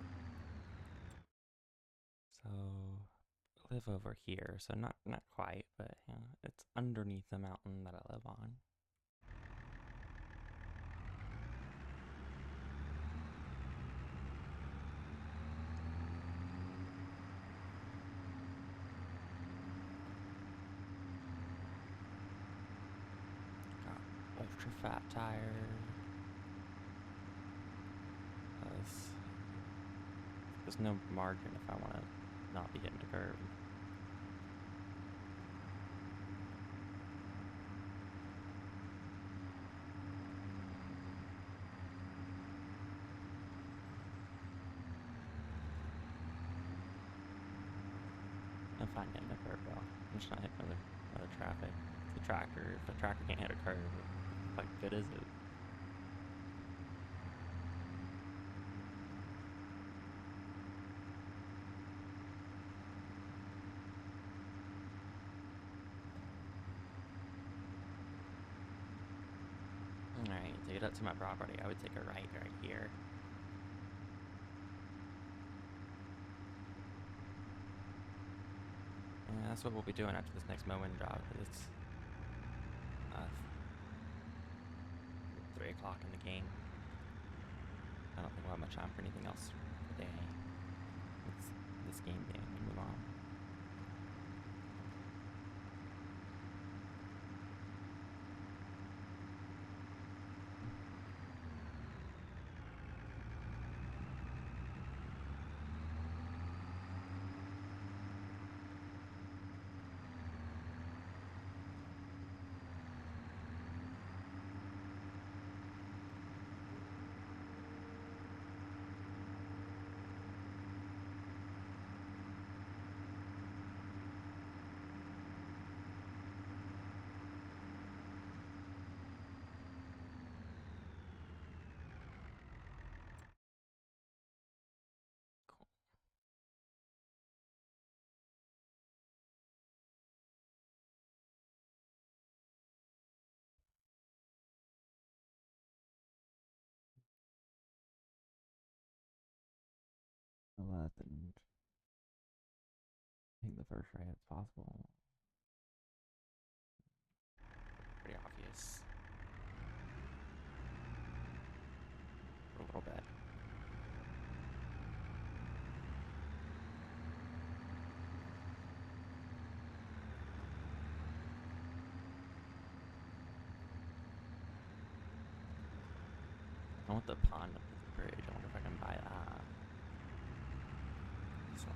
So I live over here, so not quite, but yeah, it's underneath the mountain that I live on. Ultra fat tire. There's no margin if I want to not be hitting the curb. I'm fine hitting the curb though. I'm just not hitting other traffic. If the tractor can't hit a curb, what good is it? up to my property, I would take a right here. And that's what we'll be doing after this next mowing job. It's 3 o'clock in the game. I don't think we'll have much time for anything else today. It's this game day and move on. Left and take the first right as possible. Pretty obvious. For a little bit. I want the pond up to the bridge. I wonder if I can buy that. So.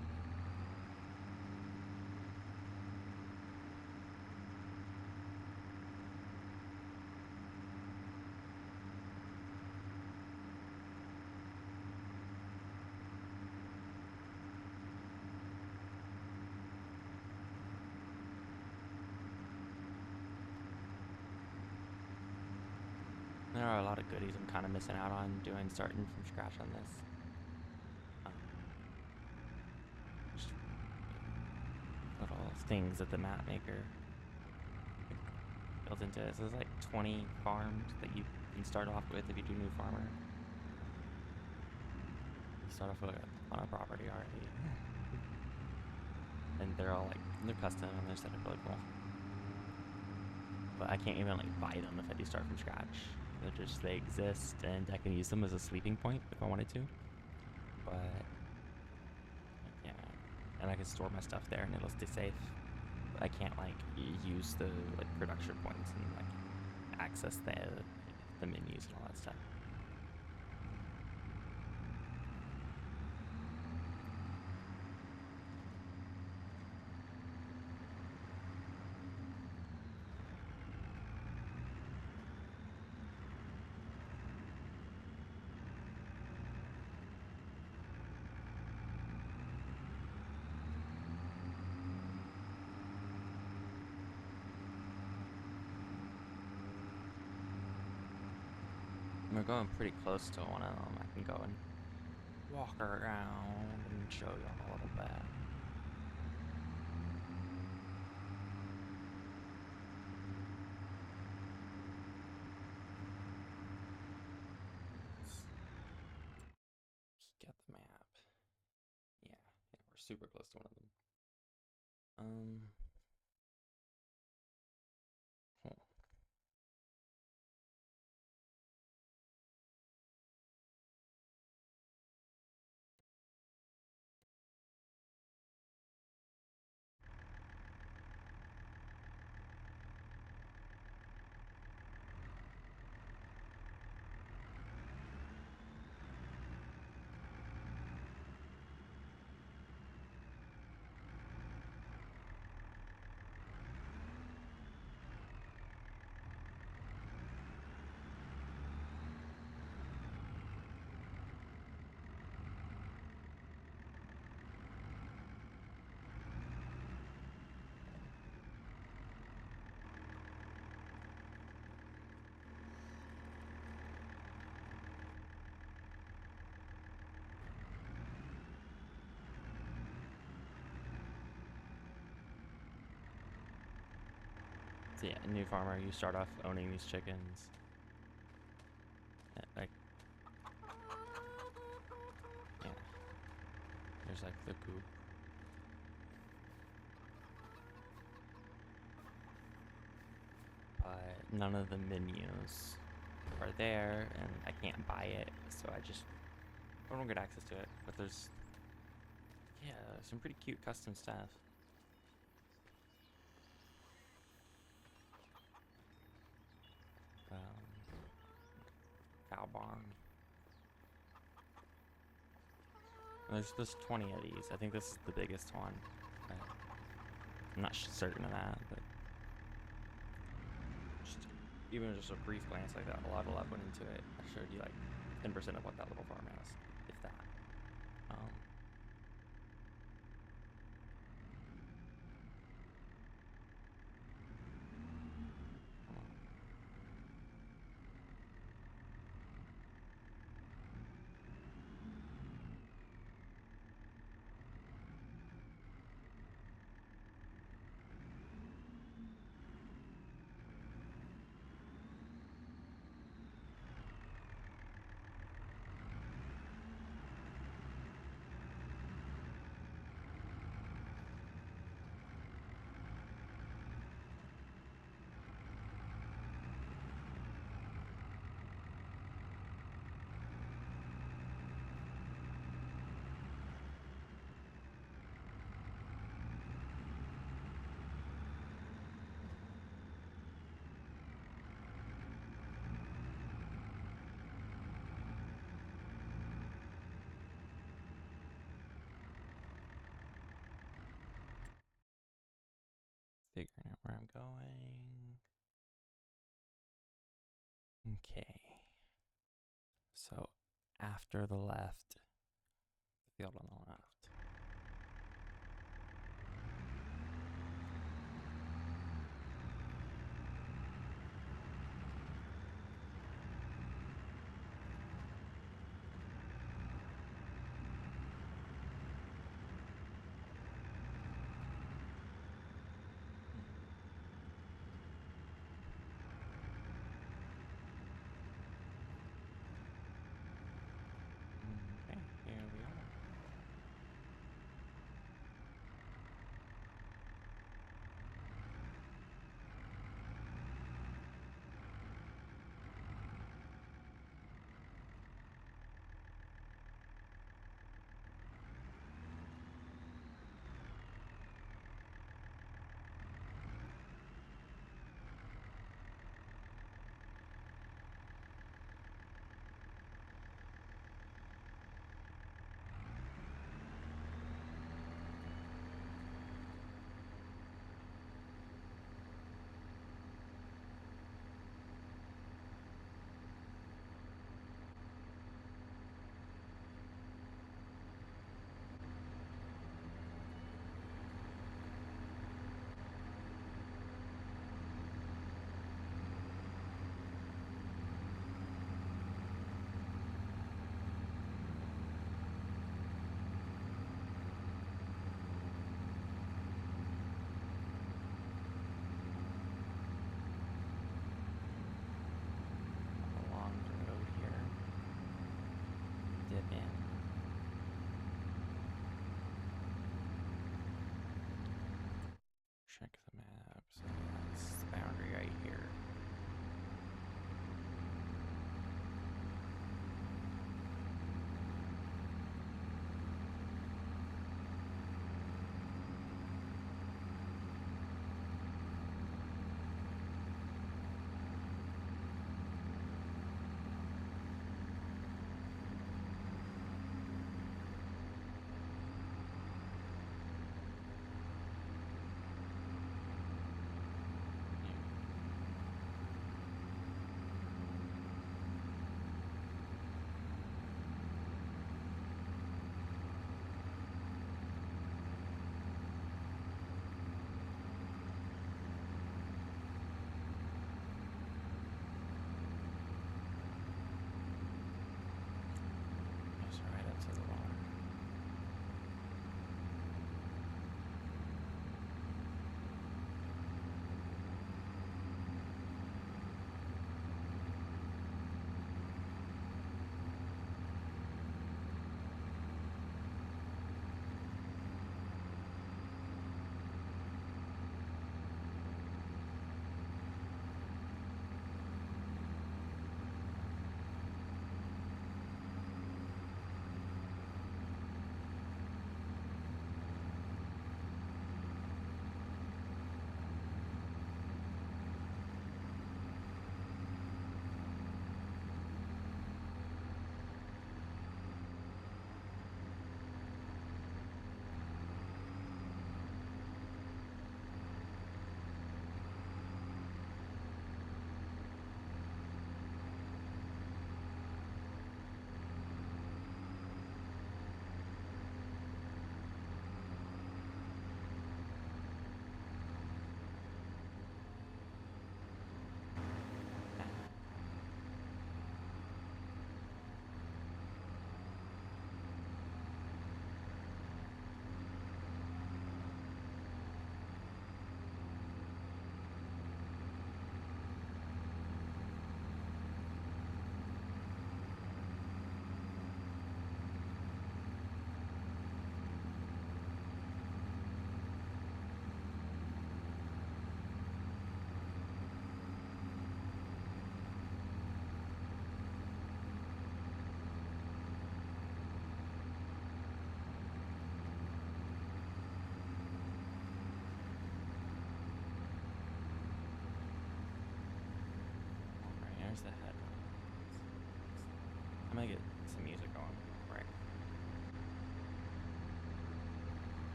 There are a lot of goodies I'm kind of missing out on starting from scratch on this. Just little things that the map maker built into it. So there's like 20 farms that you can start off with if you do new farmer. You start off with a ton of property already. And they're all like, they're custom and they're set up really cool. But I can't even like buy them if I do start from scratch. They exist, and I can use them as a sleeping point if I wanted to. But yeah, and I can store my stuff there, and it'll stay safe. But I can't like use the like production points and like access the menus and all that stuff. We're going pretty close to one of them. I can go and walk around and show y'all a little bit. Let's get the map. Yeah, we're super close to one of them. So yeah, new farmer, you start off owning these chickens. There's like the goop. But none of the menus are there, and I can't buy it, so I don't get access to it. But there's, yeah, some pretty cute custom stuff. Cow barn. There's 20 of these. I think this is the biggest one. But I'm not certain of that, but just even just a brief glance like that, a lot of love went into it. I showed you like 10% of what that little farm has, if that. Figuring out where I'm going. Okay. So after the left, the field on the left. Okay, here we are. Along the road here. Dip in. Check the map. So that's the boundary right here.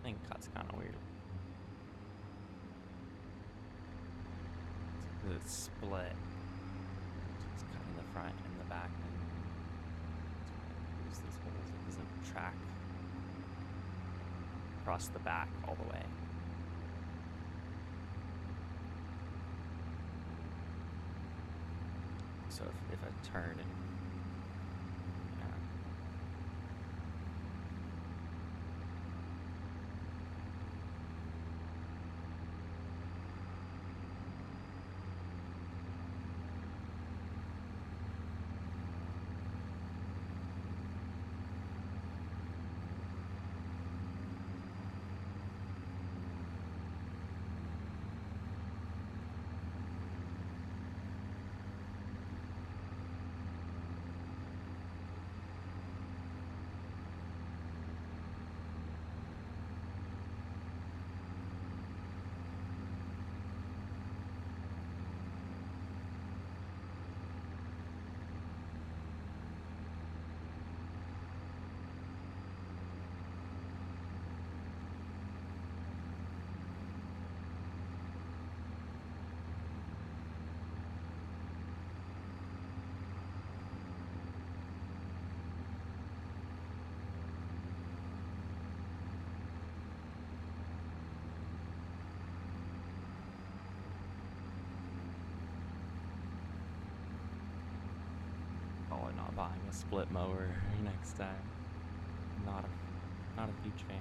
I think cut's kind of weird. It's split. It's cutting the front and the back, and use these holes. It doesn't track across the back all the way. So if I turn it, probably not buying a split mower next time. Not a huge fan.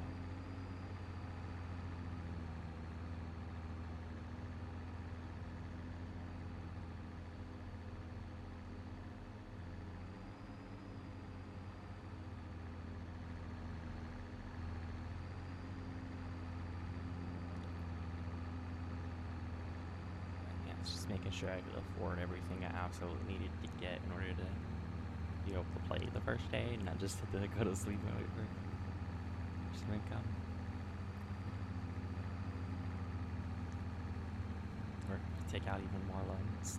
Yeah, it's just making sure I could afford everything I absolutely needed to get in order to be able to play the first day, and not just to go to sleep and wait for some income. Or take out even more loans.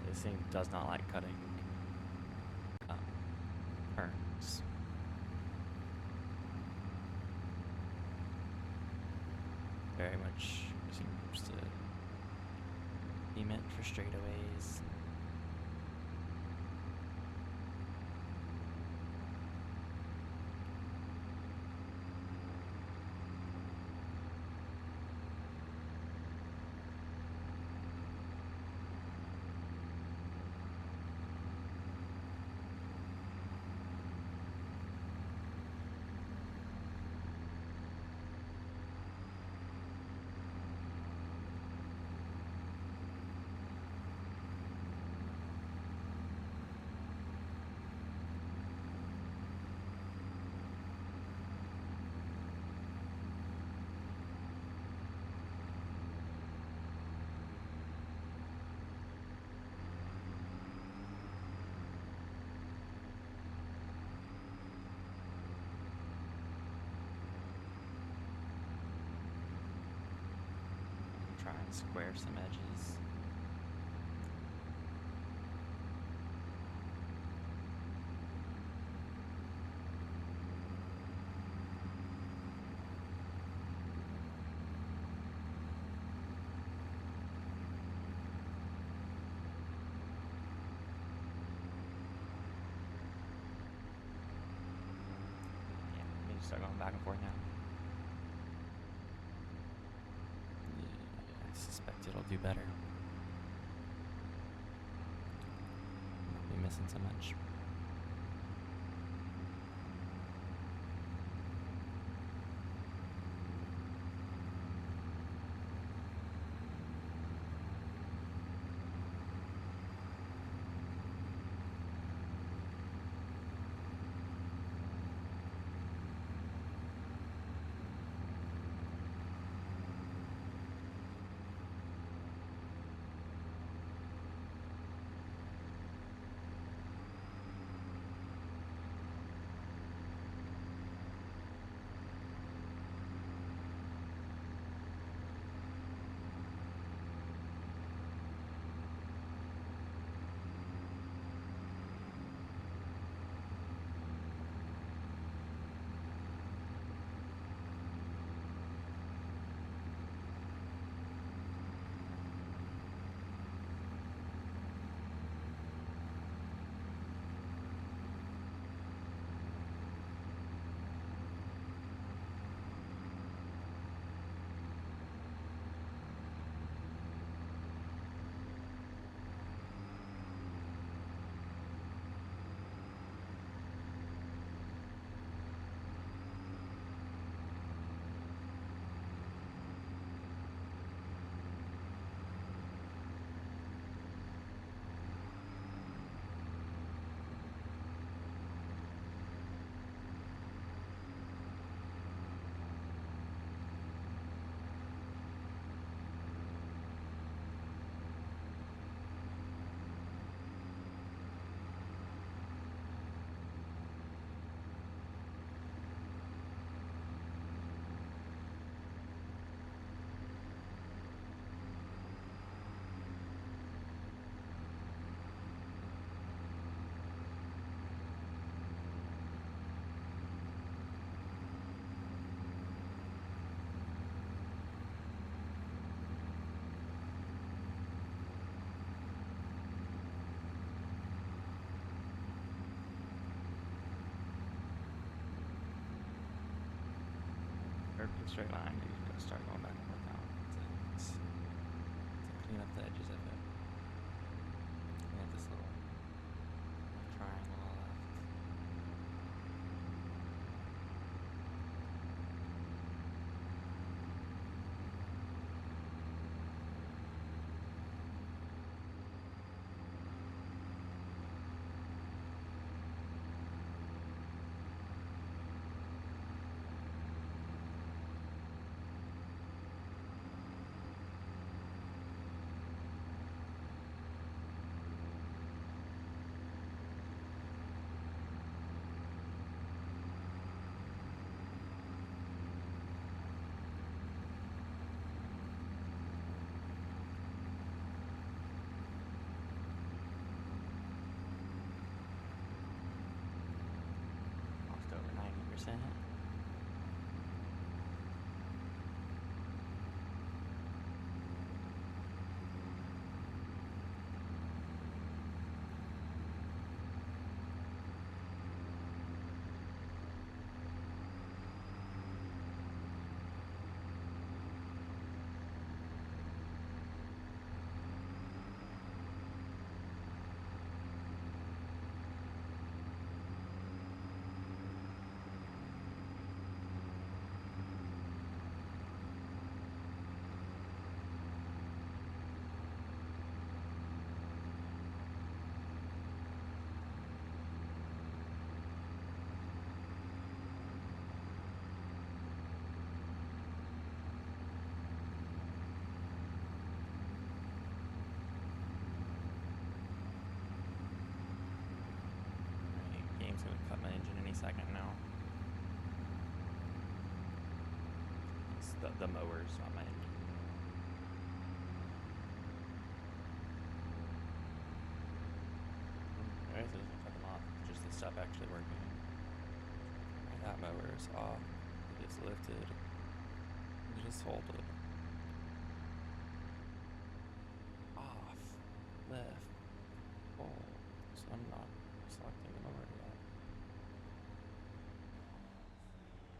This thing does not like cutting turns. Very much seems to be meant for straightaways. try and square some edges. Yeah, let me just start going back and forth now. Yeah, I suspect it'll do better. Won't be missing so much. Perfect straight line. You just gotta start going back and forth now. To clean up the edges of it. We have this little triangle on the left. Off to over 90%. Game's gonna cut my engine any second now. It's the mower's not my engine. stop actually working. Alright, that mower is off. It is lifted. It is folded. Off. Left. Hold. So I'm not selecting the mower yet.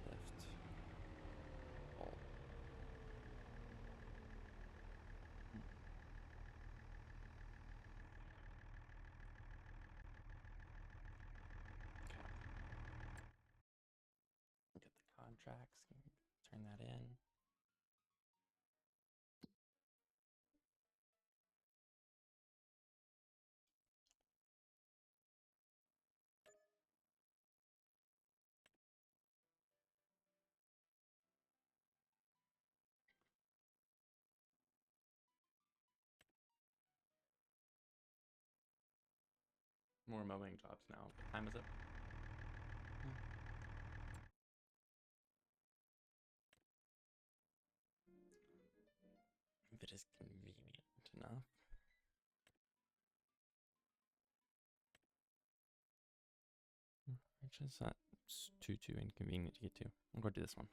Lift. Hold. Okay. Get the contracts. Turn that in. More mowing jobs now. What time is it? If it is convenient enough. Which is not too inconvenient to get to. I'll go do this one.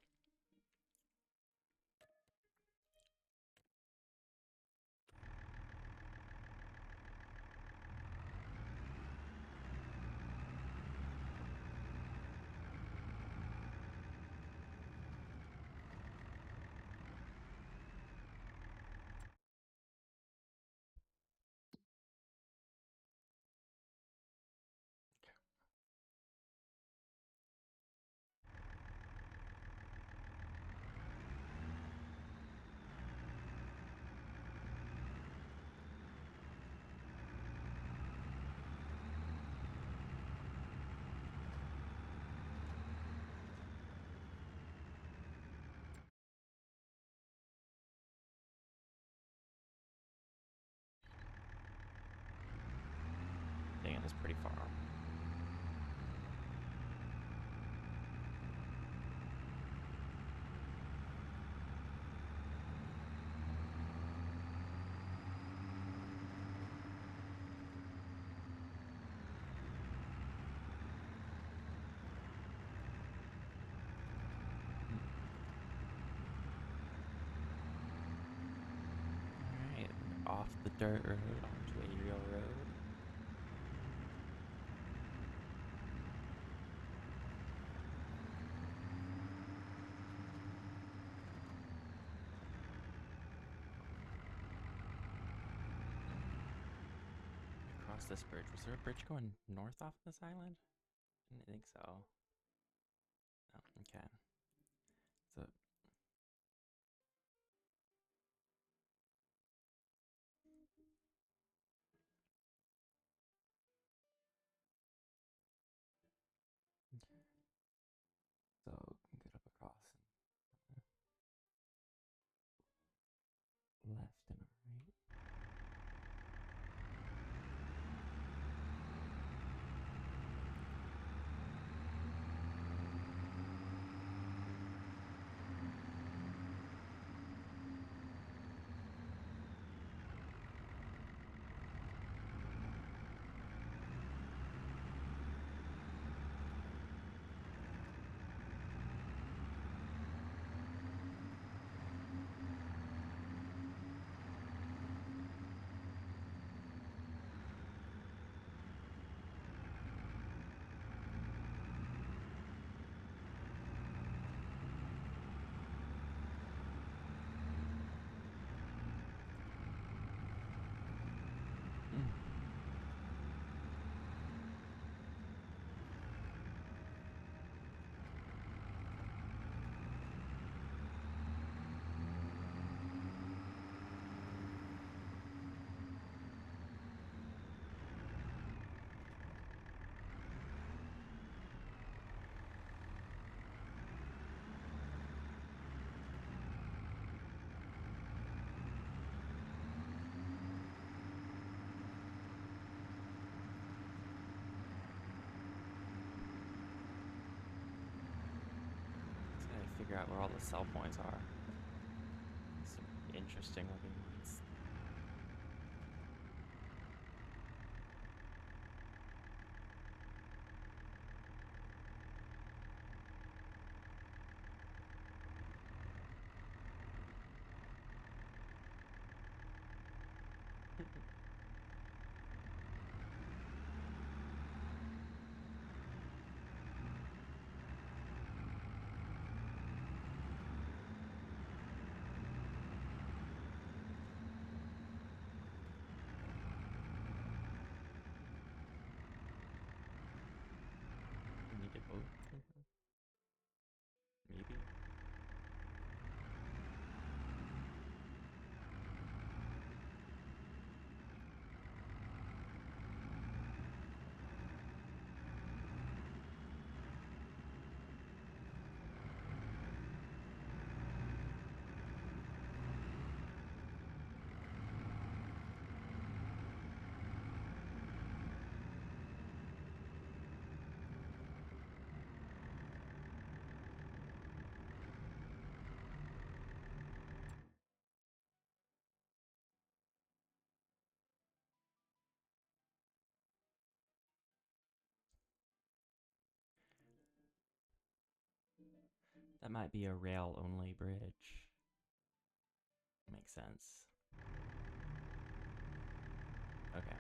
Dang, it is pretty far. Alright, off the dirt road onto a real road. Across this bridge. Was there a bridge going north off this island? I didn't think so. Oh, okay. So so we can get up across and left and right. Figure out where all the sell points are. Some interesting looking ones. That might be a rail-only bridge. Makes sense. Okay.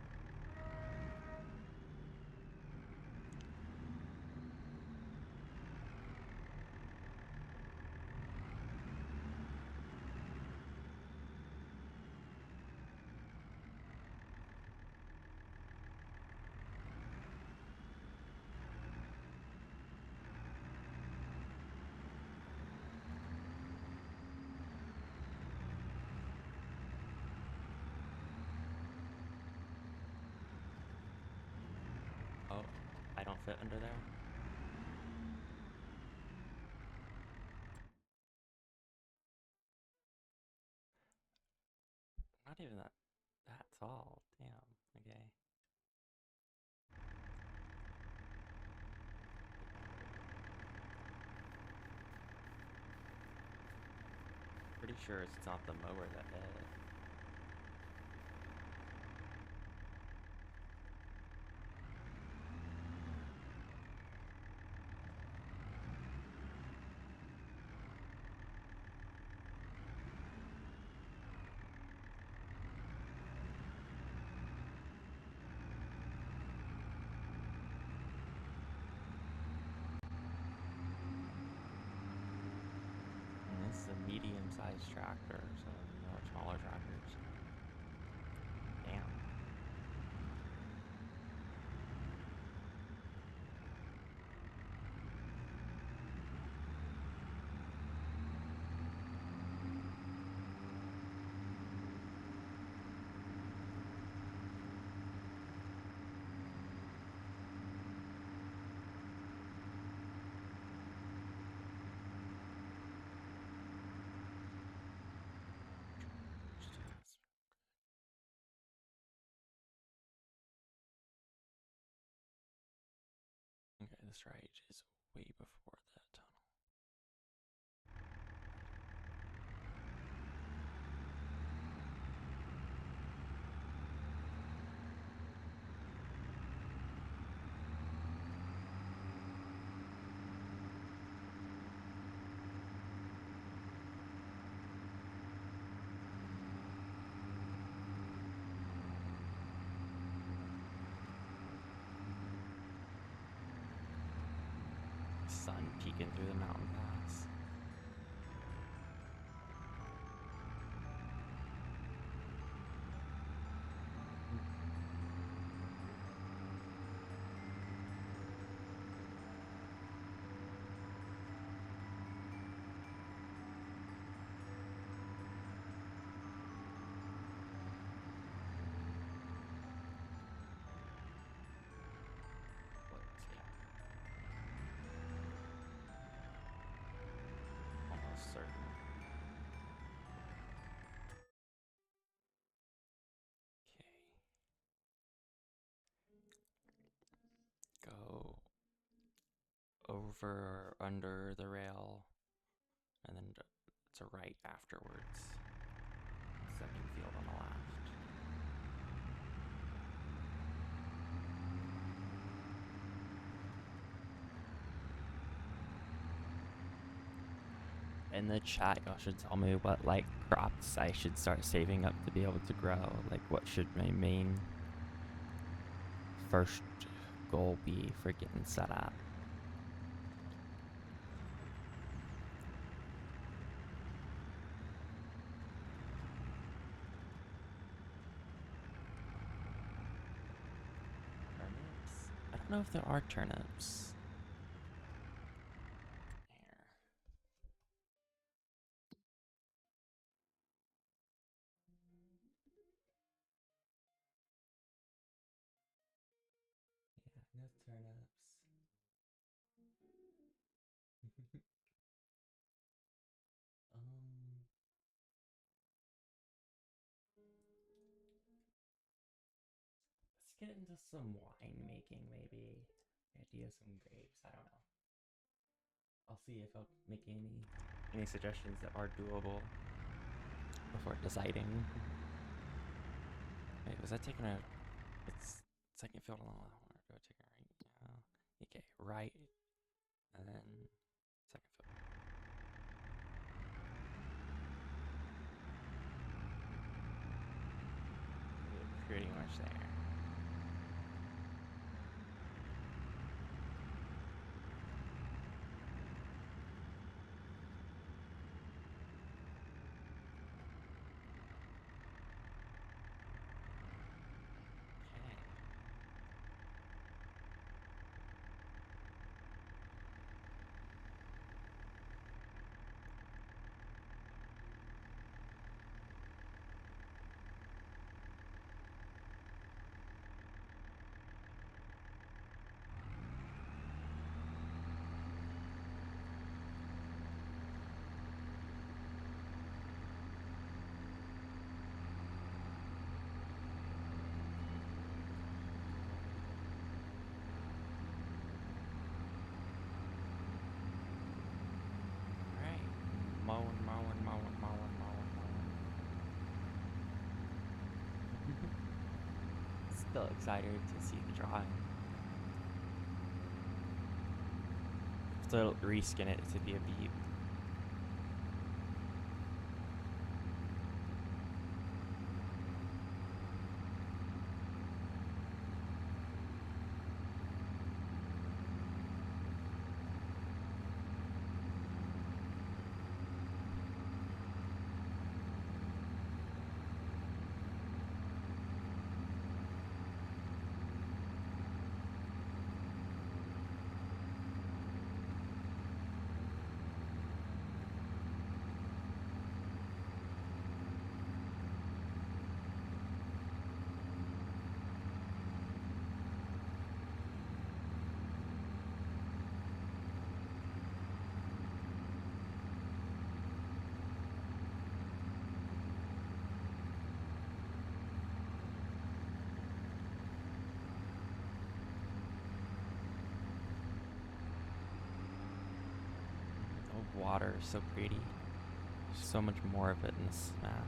Oh, I don't fit under there? Not even that tall. Damn. Okay. Pretty sure it's not the mower that hit. And this is a medium-sized tractor, so there are smaller tractors. Damn. Just do this. Okay, this right is way before that tunnel. Sun peeking through the mountain pass. Floats, yeah. Almost certain. Okay. Go over or under the rail, and then to right afterwards. Second field on the left. In the chat, y'all should tell me what like crops I should start saving up to be able to grow. Like, what should my main first goal be for getting set up? Turnips? I don't know if there are turnips. Here. Yeah, no turnips. um, let's get into some wine making, maybe. Idea some grapes. I don't know. I'll see if I'll make any suggestions that are doable before deciding. Wait, was that taking a second field on the left? Or go take a right? Yeah. Okay, right, and then second field. much there. Okay. Alright. Mowing, mowing, mowing, mowing, mowing, mowing. Still excited to see the drawing. Still reskin it to be a beep. The water is so pretty. There's so much more of it in this map.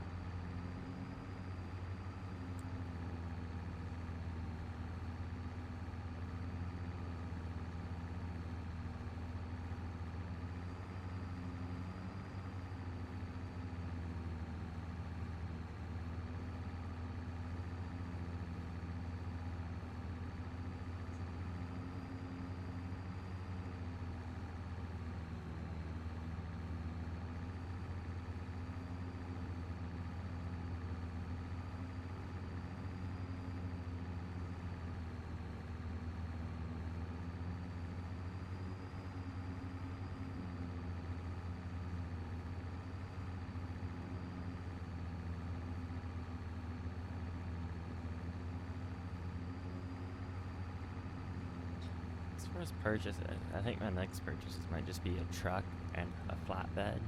As far as purchases, I think my next purchases might just be a truck and a flatbed,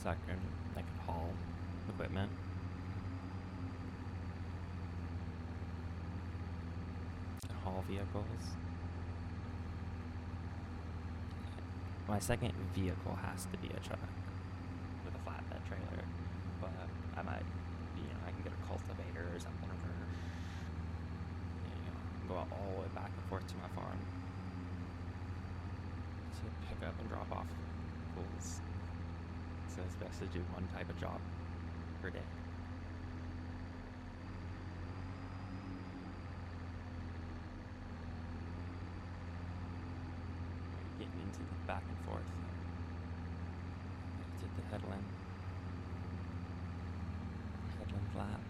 so I can haul equipment. Haul vehicles. My second vehicle has to be a truck with a flatbed trailer, but I might, I can get a cultivator or something for, go all the way back and forth to my farm to pick up and drop off tools. So it's best to do one type of job per day. Getting into the back and forth to the headland flat.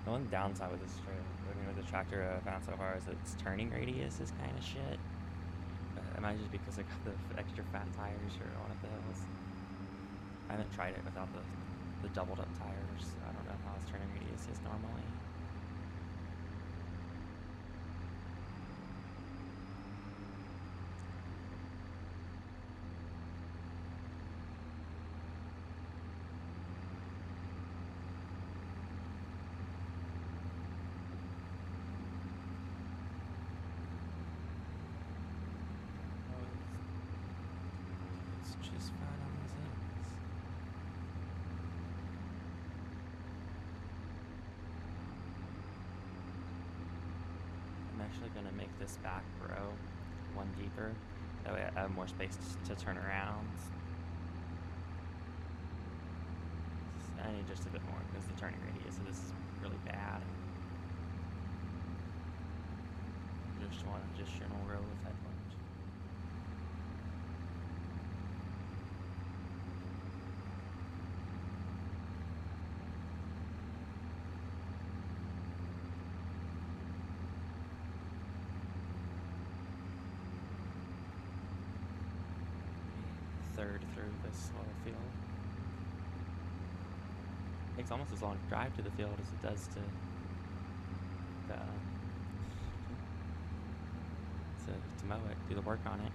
The one downside with this with the tractor I found so far is its turning radius is kind of shit. It might just because I got the extra fat tires for one of the hills. I haven't tried it without the doubled up tires. I don't know how its turning radius is normally. just fine on these ends. I'm actually going to make this back row one deeper. That way I have more space to turn around. I need just a bit more because the turning radius of this is really bad. Just want an additional row of headlights. Third through this little field. Takes almost as long to drive to the field as it does to mow it, do the work on it.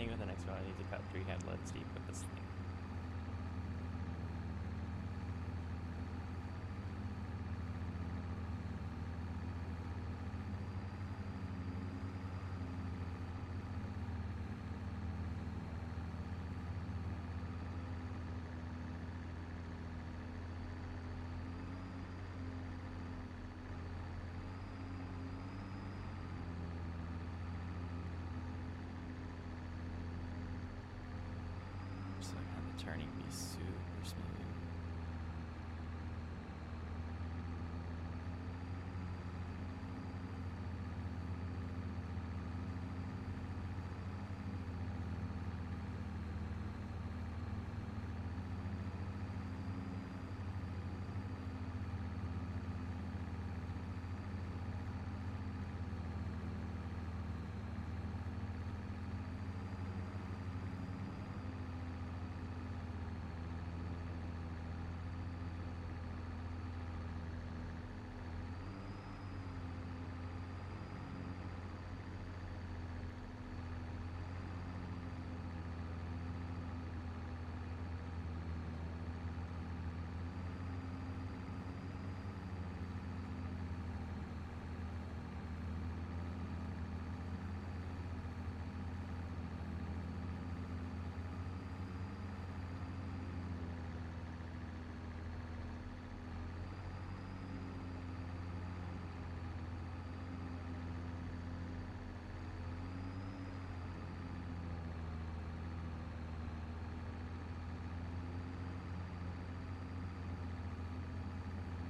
maybe with the next one I need to cut 3 headlands deep with this thing. So I have the turning be super smooth.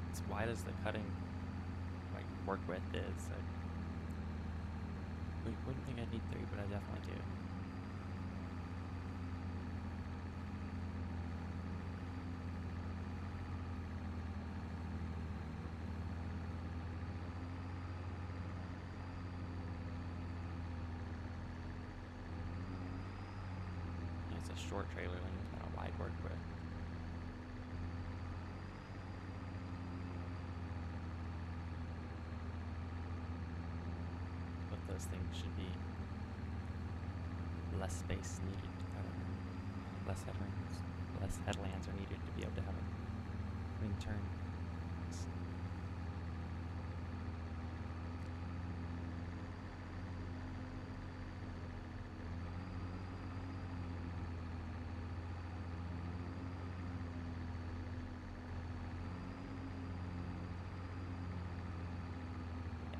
As wide as the cutting like work width is, I wouldn't think I'd need 3, but I definitely do. It's a short trailer length and a wide work width. Those things should be less space needed, less headlands are needed to be able to have a wing turn.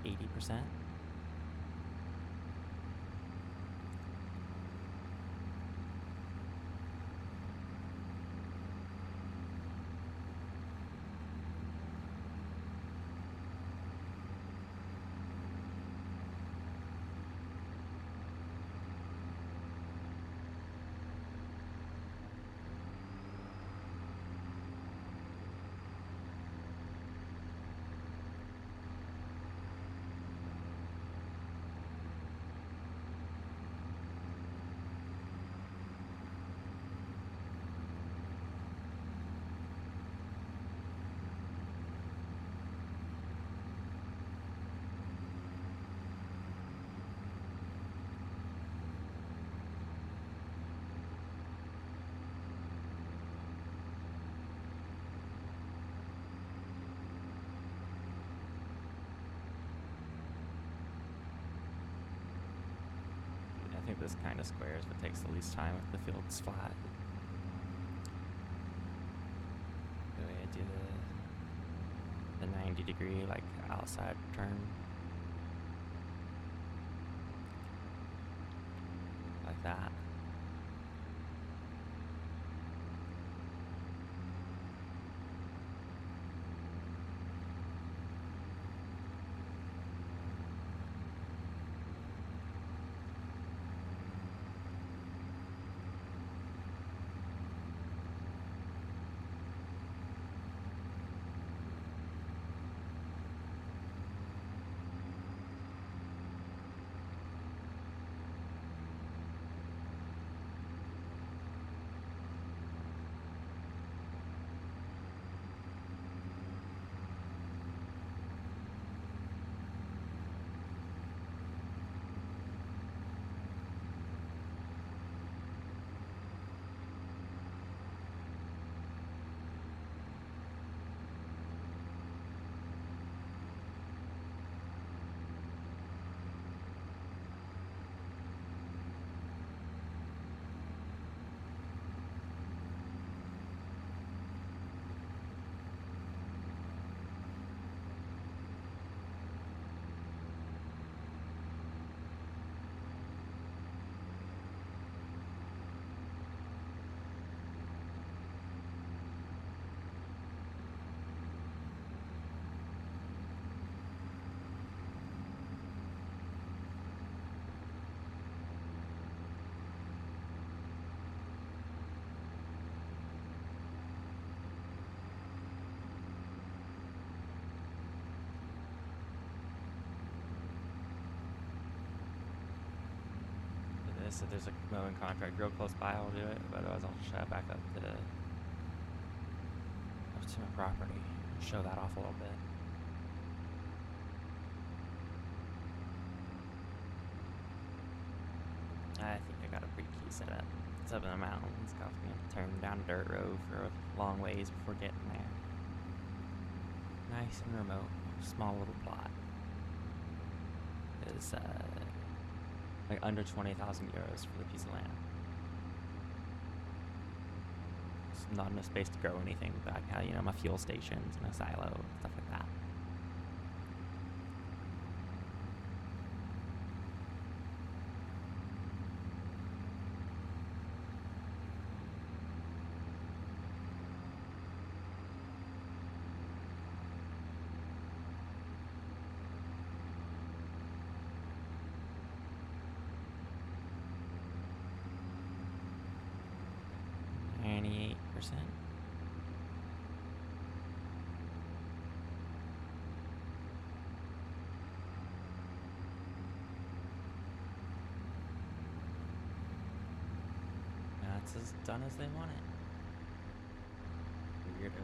80%. I think this kind of squares, but takes the least time if the field's flat. The way I do the 90-degree like outside turn, like that. case if there's a mowing contract real close by, I'll do it. But otherwise, I'll just back up to my property and show that off a little bit. I think I got a pretty key set up. It's up in the mountains. Got to be able to turn down a dirt road for a long ways before getting there. Nice and remote, small little plot. It's like under 20,000 euros for the piece of land. It's not enough space to grow anything, but I can have, you know, my fuel stations and a silo and stuff like that. That's as done as they want it. Weirdos.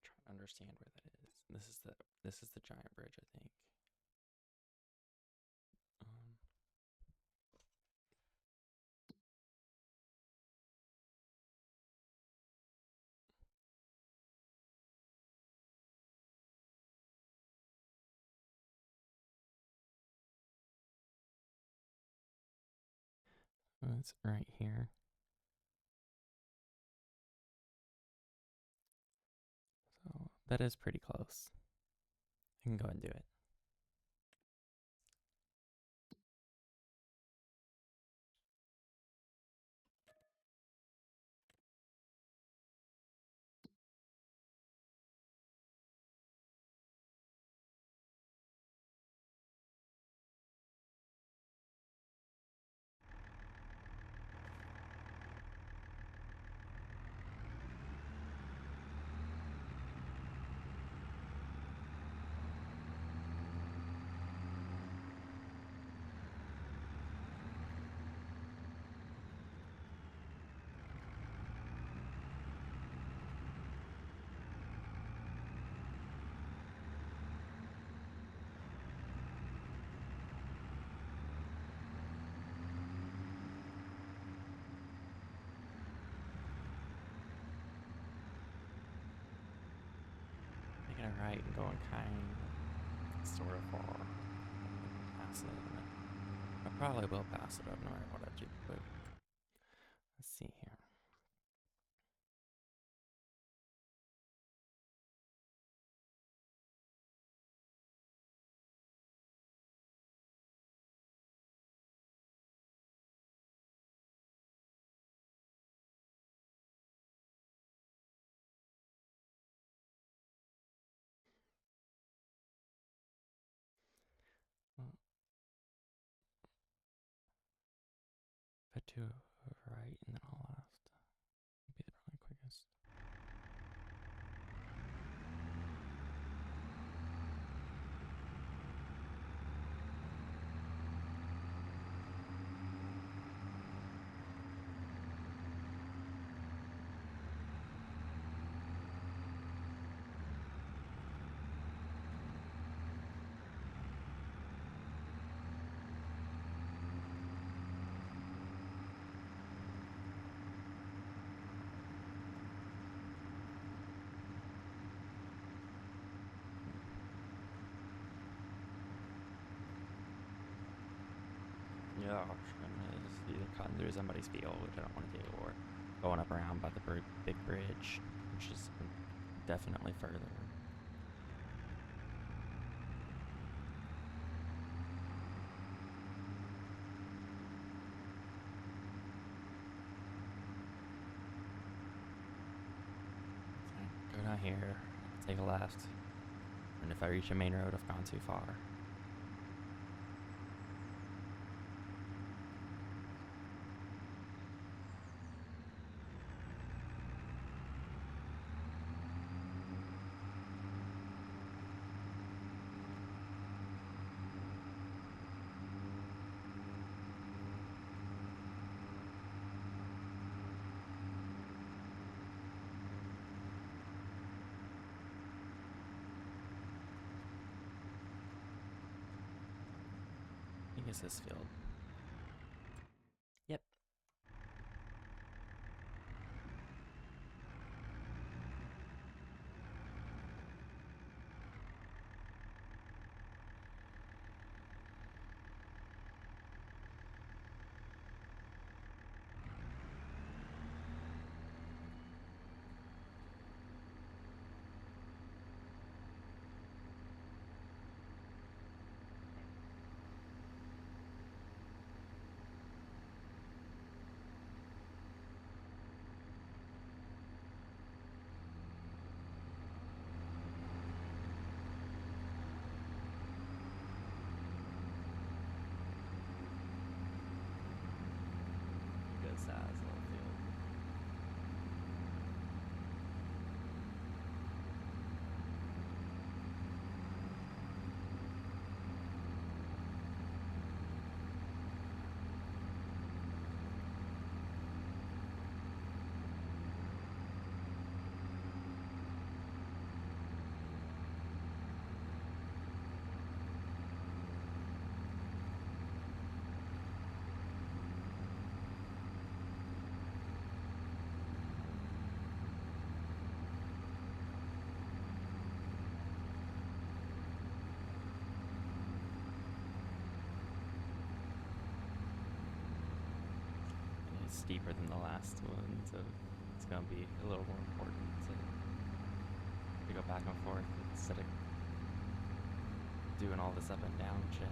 Trying to understand where that is. This is the giant bridge, I think. It's right here. So that is pretty close. I can go and do it. Making it right and going kind sort of far past it. I probably will pass it up no matter what I do, but let's see here. Well, put two right and then all left. Would be the probably quickest. Yeah, option is either cutting through somebody's field, which I don't want to do, or going up around by the big bridge, which is definitely further. So go down here, take a left, and if I reach a main road, I've gone too far. I think it's this field. Yep. Good size little field. It's steeper than the last one, so it's gonna be a little more important to go back and forth instead of doing all this up and down shit.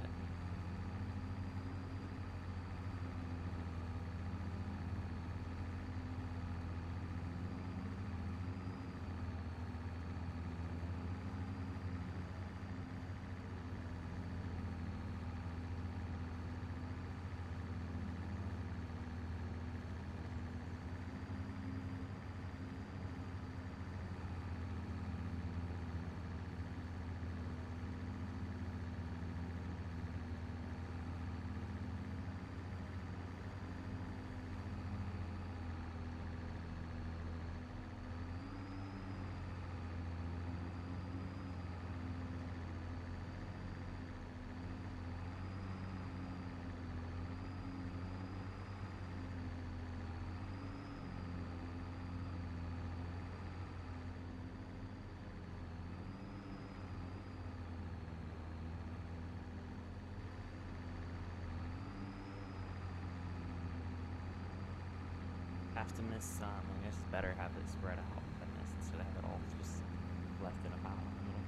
Have to miss some. I guess it's better have it spread out than this instead of have it all just left in a pile in the middle.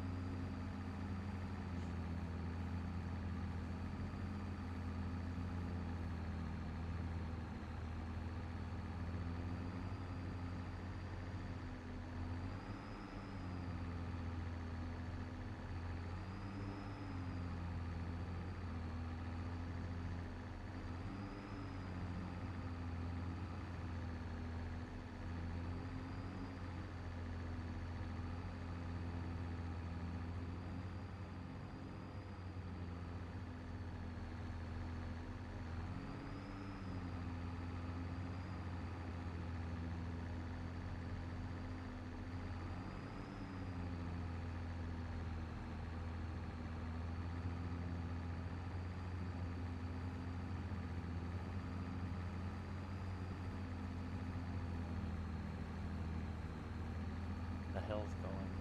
The hill's going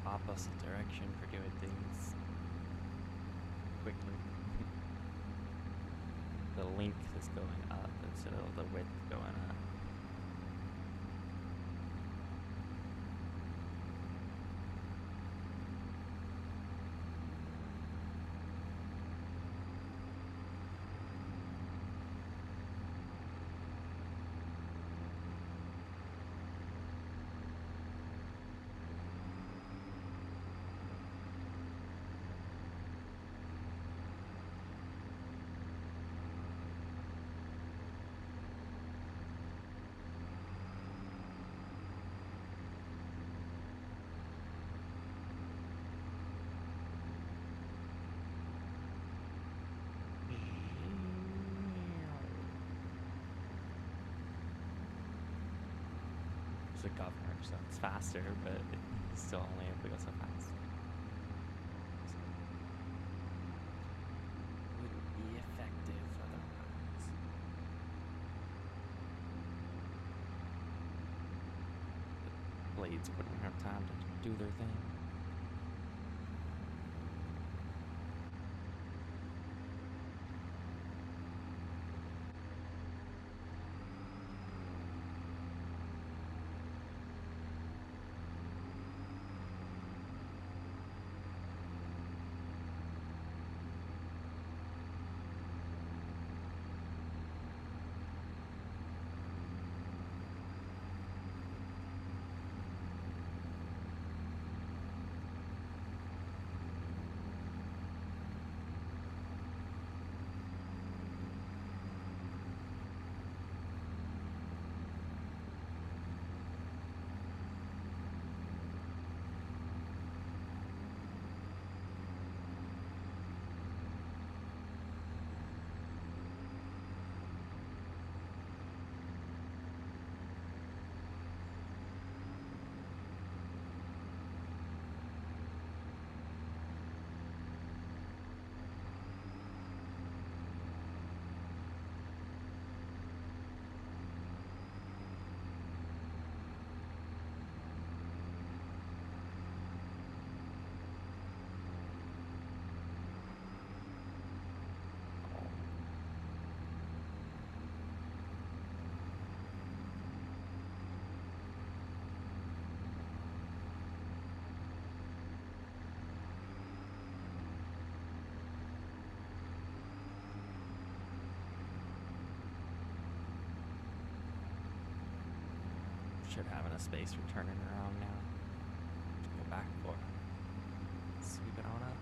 opposite direction for doing things quickly. The length is going up instead of the width going up. the governor, so it's faster, but it's still only able to go so fast. So, wouldn't be effective otherwise. The blades wouldn't have time to do their thing. Should have enough space for turning around now. Just go back for it. Sweep it on up.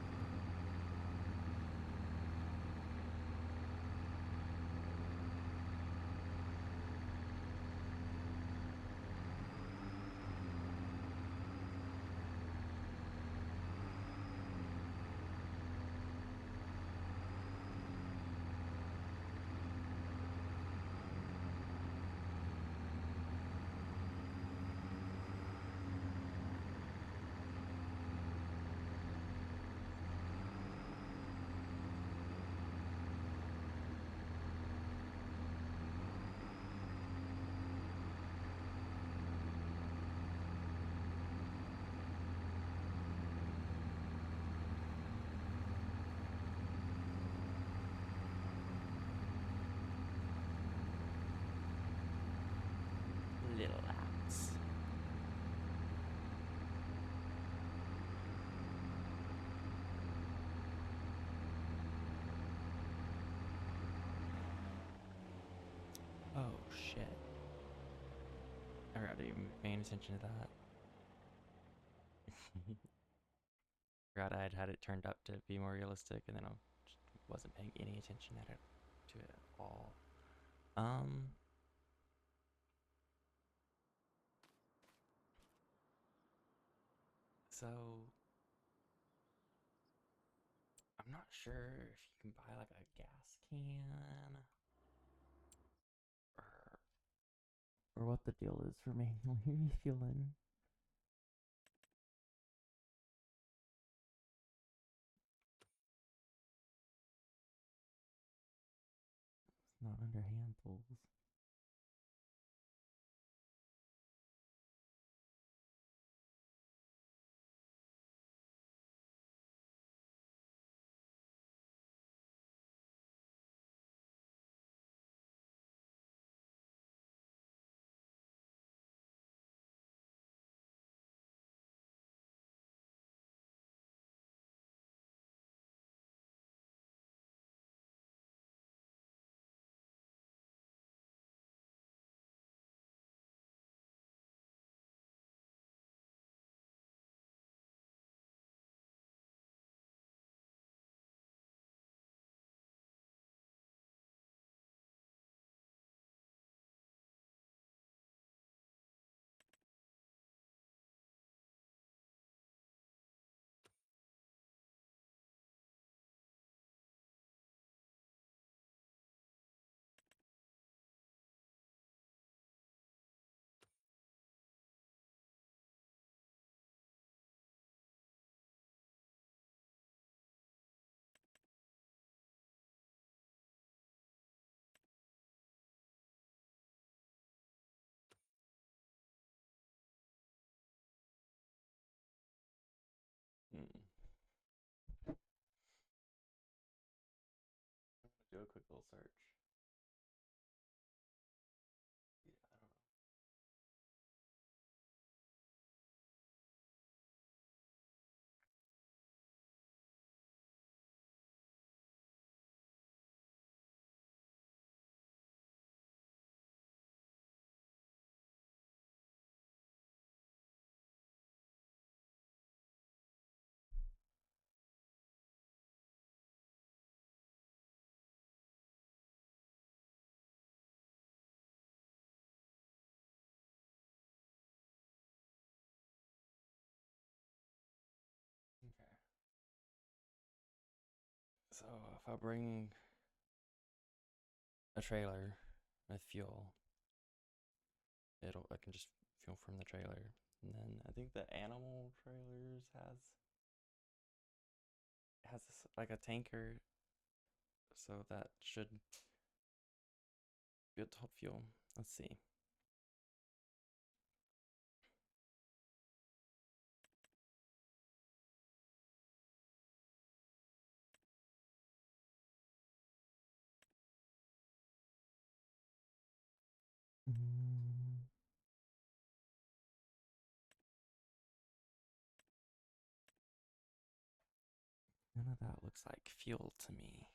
Little laps. Oh shit. I forgot to even paying attention to that. Forgot I had it turned up to be more realistic, and then I just wasn't paying any attention to it at all. So I'm not sure if you can buy like a gas can or what the deal is for manually refueling. It's not under hand tools. do a quick little search. Yeah, I don't know. Okay. So if I bring a trailer with fuel, I can just fuel from the trailer. And then I think the animal trailers has this, like a tanker, so that should be able to hold fuel. Let's see. Mm, None of that looks like fuel to me.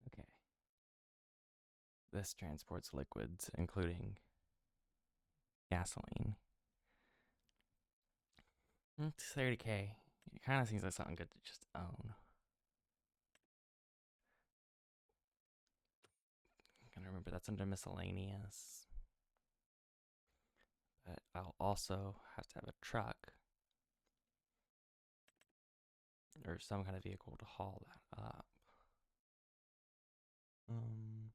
Okay. This transports liquids, including gasoline. It's 30K. It kind of seems like something good to just own. I'm gonna remember that's under miscellaneous. But I'll also have to have a truck or some kind of vehicle to haul that up. Um,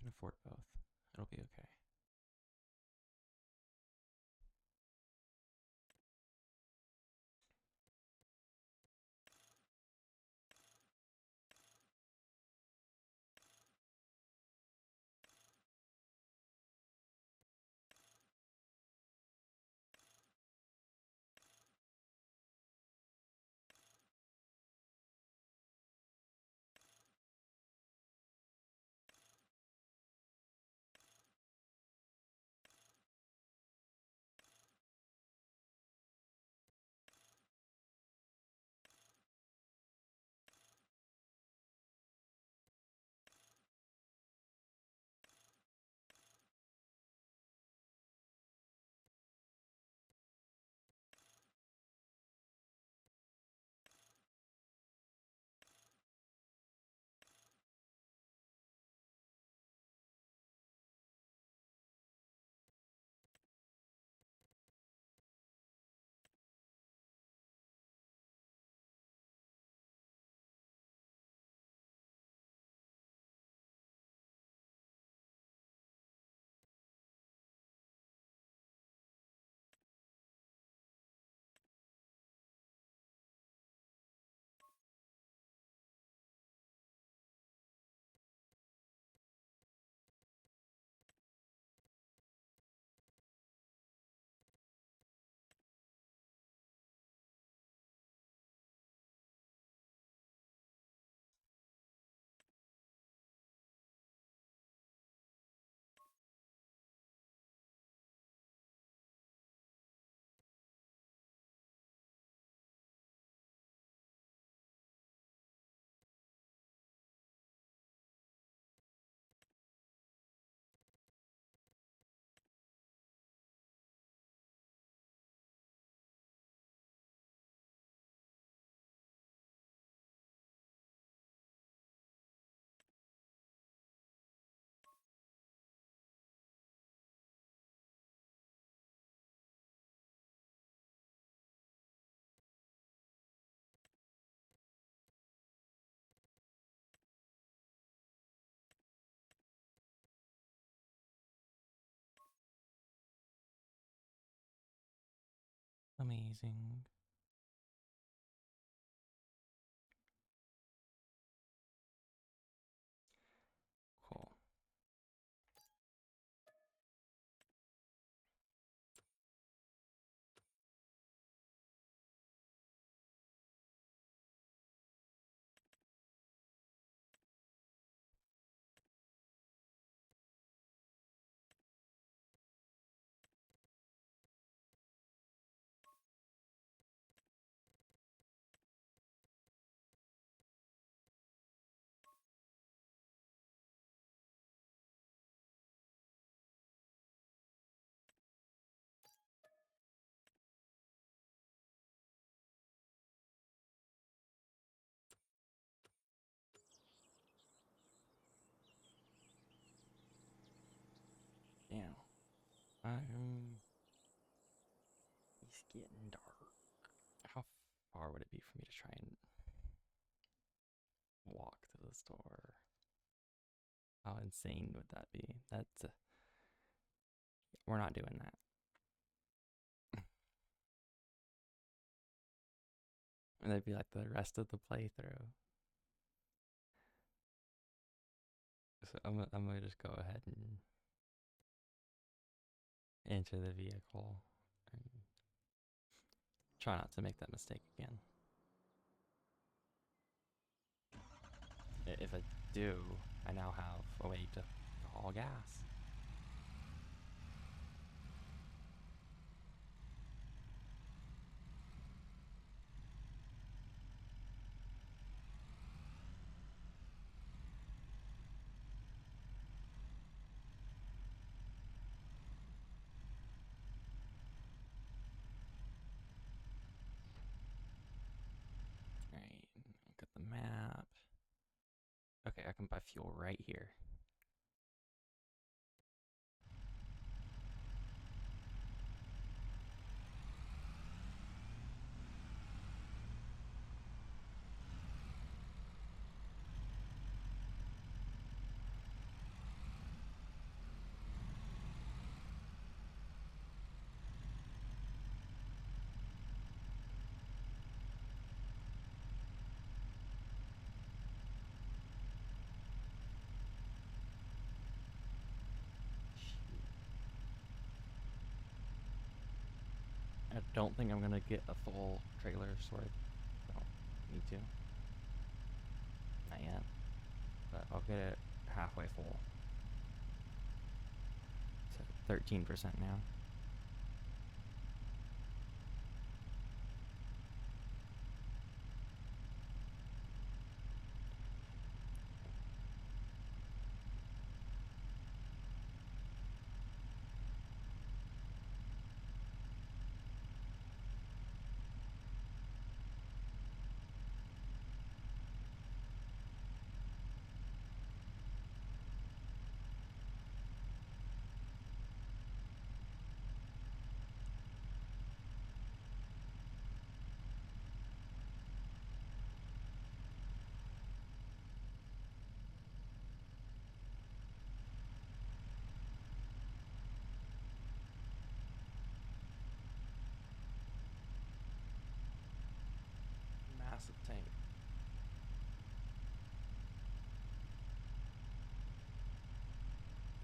can afford both. It'll be okay. Amazing. Cool. Damn. It's getting dark. How far would it be for me to try and walk to the store? How insane would that be? We're not doing that. And that'd be like the rest of the playthrough. So I'm gonna just go ahead and enter the vehicle and try not to make that mistake again. If I do, I now have a way to haul gas. Alright, look at the map. Okay, I can buy fuel right here. I don't think I'm gonna get a full trailer sword. Don't need to. Not yet. But I'll get it halfway full. It's at 13% now. Massive tank.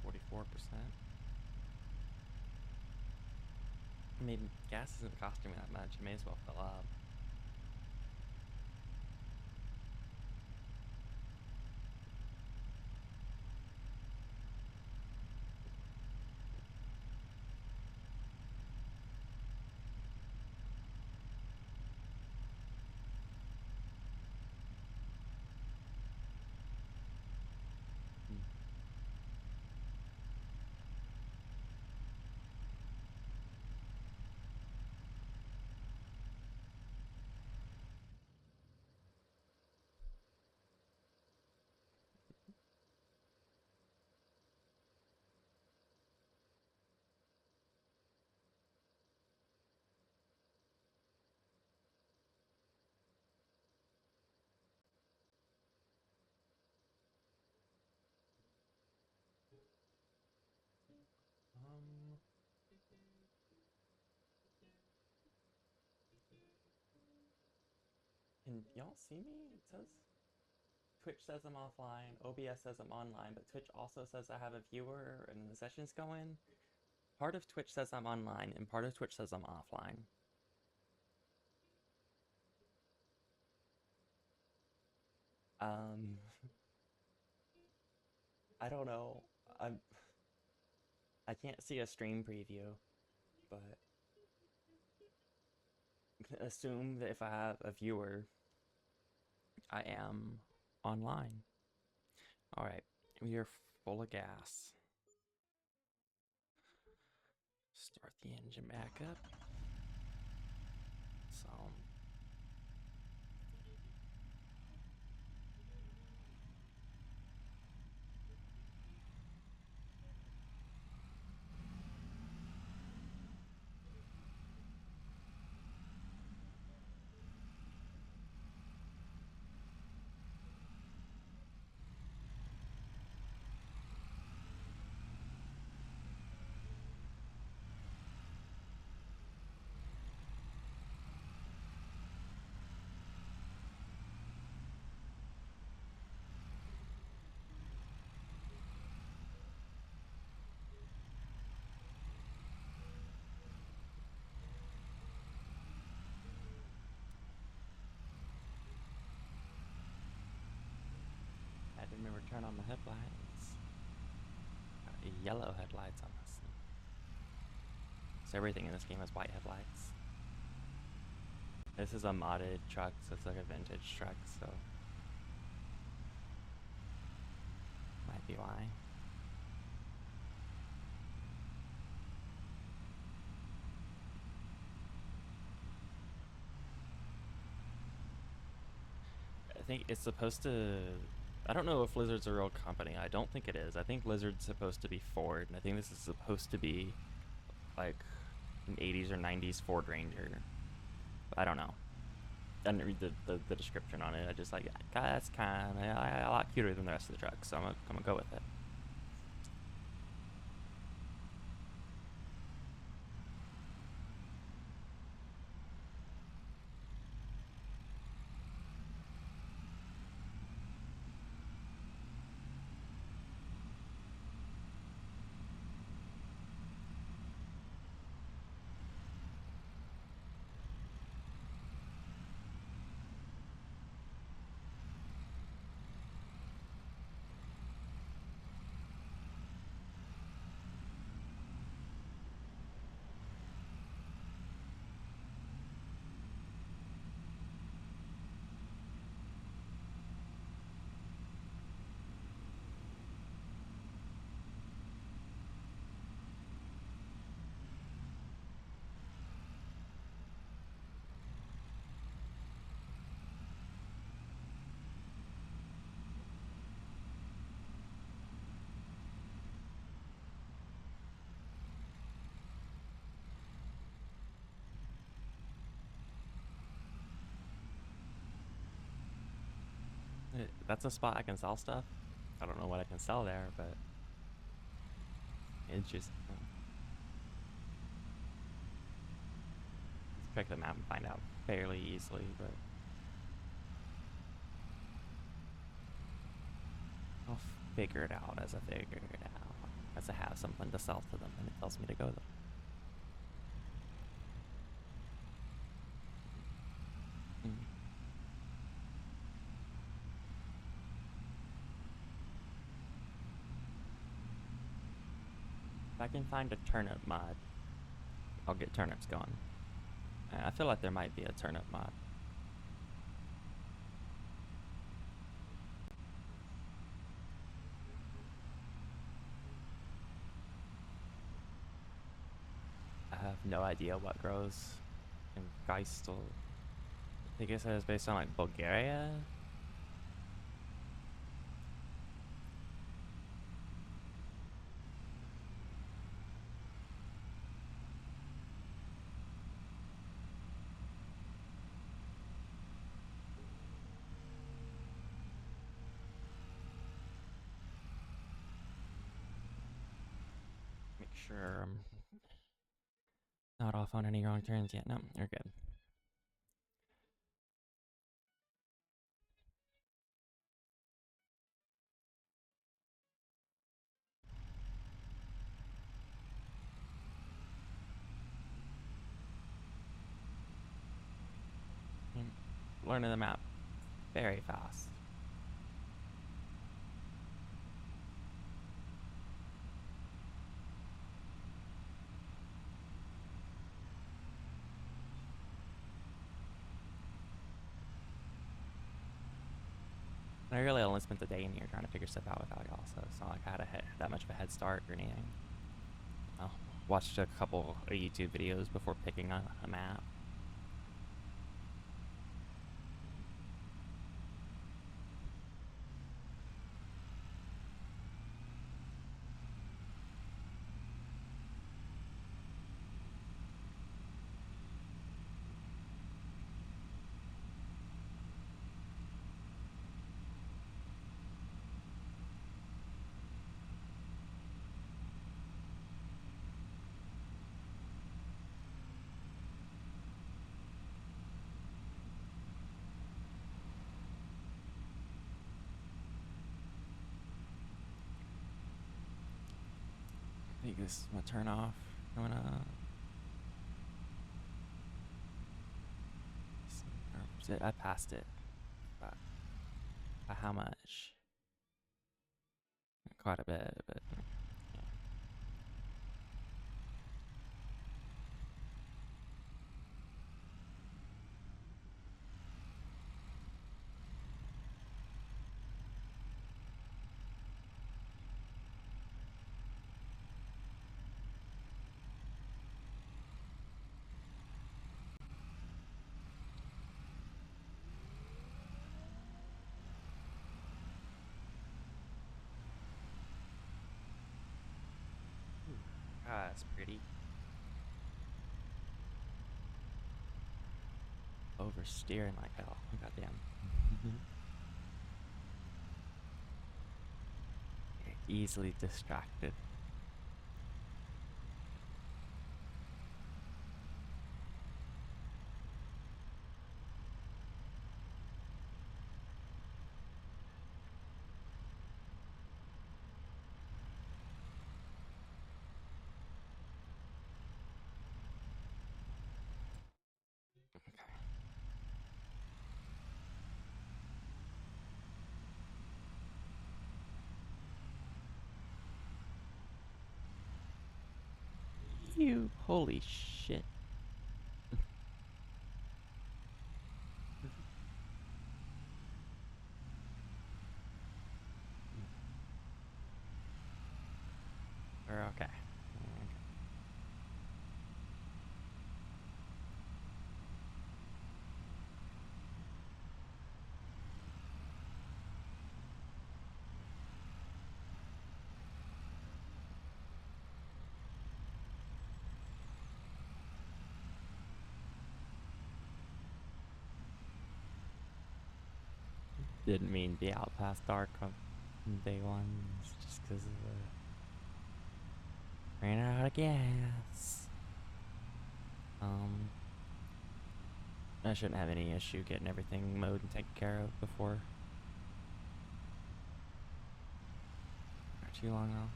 44%. I mean, gas isn't costing me that much. I may as well fill up. Hmm. Um, can y'all see me? It says Twitch says I'm offline, OBS says I'm online, but Twitch also says I have a viewer and the session's going. Part of Twitch says I'm online, and part of Twitch says I'm offline. Um, I don't know. I'm I can't see a stream preview, but assume that if I have a viewer, I am online. All right, we are full of gas. Start the engine back up. So I had to remember to turn on my headlights. Got yellow headlights on this thing. So everything in this game has white headlights. This is a modded truck, so it's like a vintage truck, so might be why. I think it's supposed to. I don't know if Lizard's a real company. I don't think it is. I think Lizard's supposed to be Ford, and I think this is supposed to be like an 80s or 90s Ford Ranger. I don't know. I didn't read the description on it. I just like, God, that's kind of a lot cuter than the rest of the truck, so I'm gonna go with it. That's a spot I can sell stuff. I don't know what I can sell there, but interesting. Let's check the map and find out fairly easily, but I'll figure it out as I figure it out. As I have something to sell to them and it tells me to go there. Mm. If I can find a turnip mod, I'll get turnips going. I feel like there might be a turnip mod. I have no idea what grows in Geistal. I think it says based on like Bulgaria. Make sure I'm not off on any wrong turns yet. No, you're good. Learning the map very fast. I really only spent the day in here trying to figure stuff out without y'all, so it's not like I had that much of a head start or anything. I watched a couple of YouTube videos before picking a map. I think this is my turn off. Coming up. I passed it. But by how much? Quite a bit, but yeah. Ah, that's pretty. Oversteering like hell. Goddamn. Easily distracted. You holy shit. We're okay. Didn't mean to be out past dark on day one. It's just because of the ran out of gas. I shouldn't have any issue getting everything mowed and taken care of before not too long though.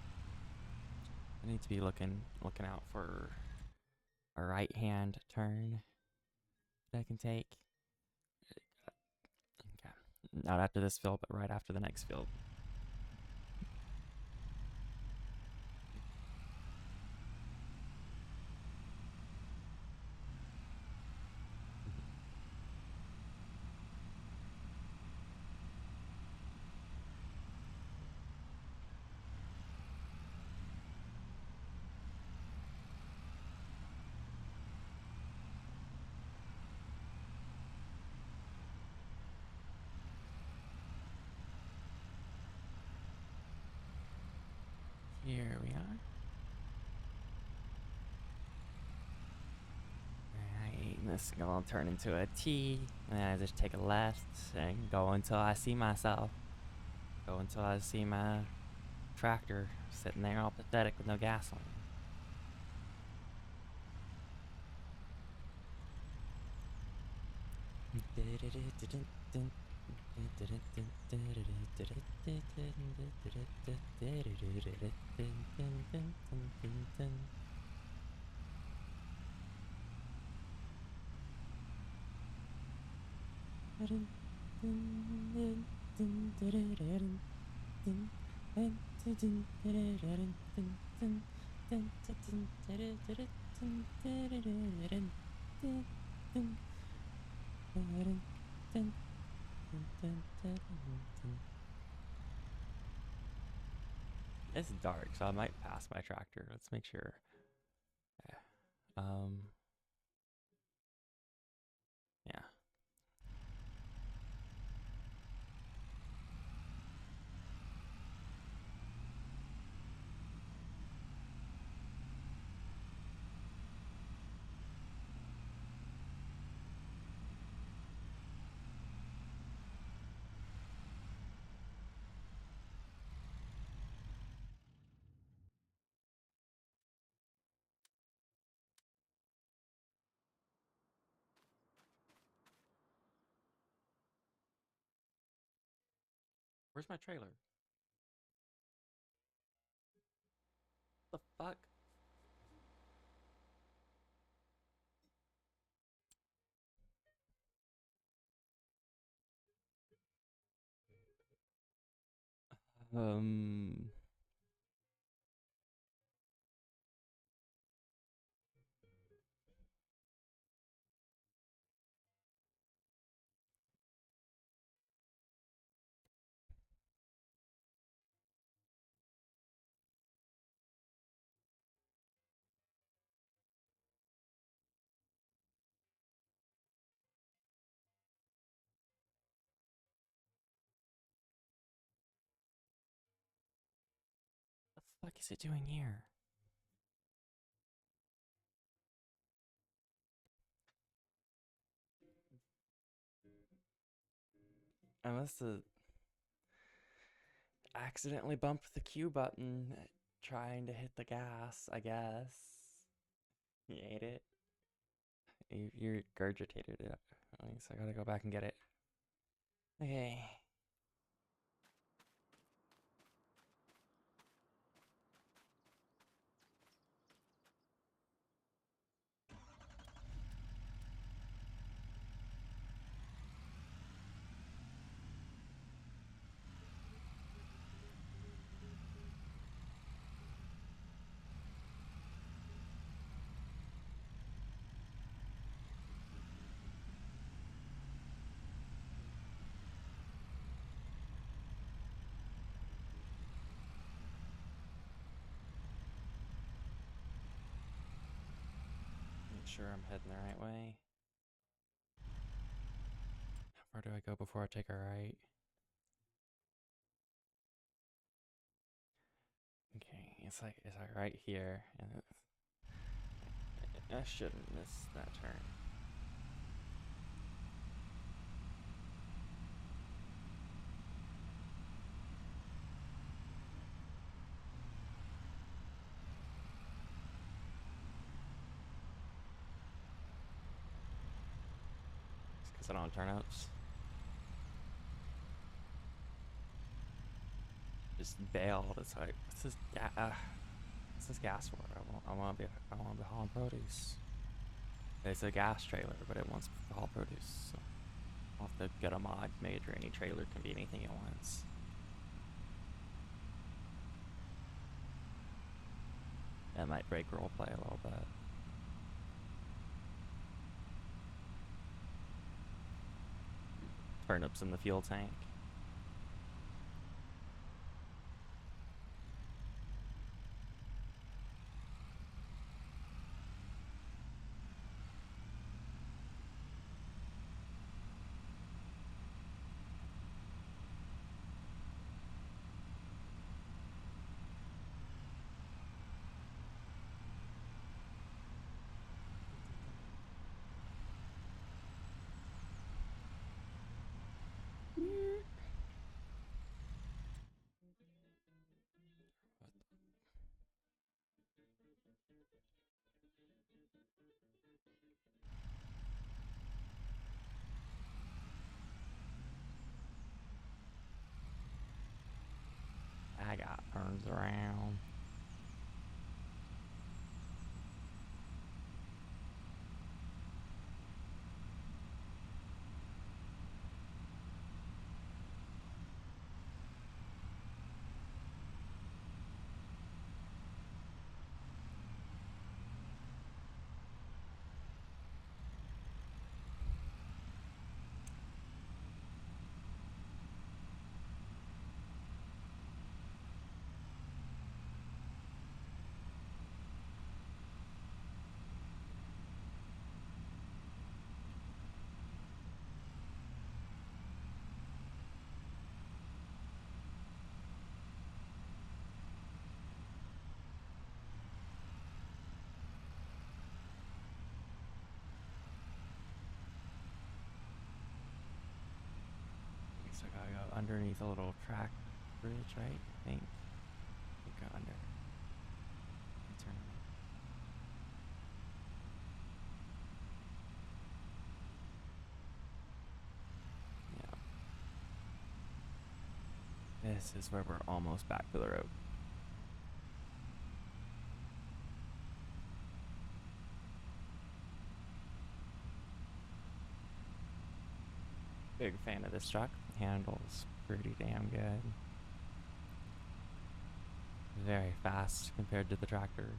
I need to be looking out for a right hand turn that I can take. Okay. Not after this field, but right after the next field. Here we are. Alright, this is gonna turn into a T, and I just take a left and go until I see myself. Go until I see my tractor sitting there all pathetic with no gas on it. It's dark, so I might pass my tractor. Let's make sure. Yeah. Yeah. Where's my trailer? What the fuck? Um. What the fuck is it doing here? I must have accidentally bumped the Q button trying to hit the gas, I guess. You ate it? You regurgitated it. So I gotta go back and get it. Okay. Make sure I'm heading the right way. How far do I go before I take a right? Okay, it's like right here, and I shouldn't miss that turn. sit on turnips. Just bailed. It's like, what's this gas for? I want to be hauling produce. It's a gas trailer, but it wants to haul produce. So I'll have to get a mod made or any trailer can be anything it wants. That might break roleplay a little bit. Turnips in the fuel tank. I got turns around. So I gotta go underneath a little track bridge, right? I think. Go under. Turn right. Yeah. This is where we're almost back to the road. Big fan of this truck. Handles pretty damn good. Very fast compared to the tractor.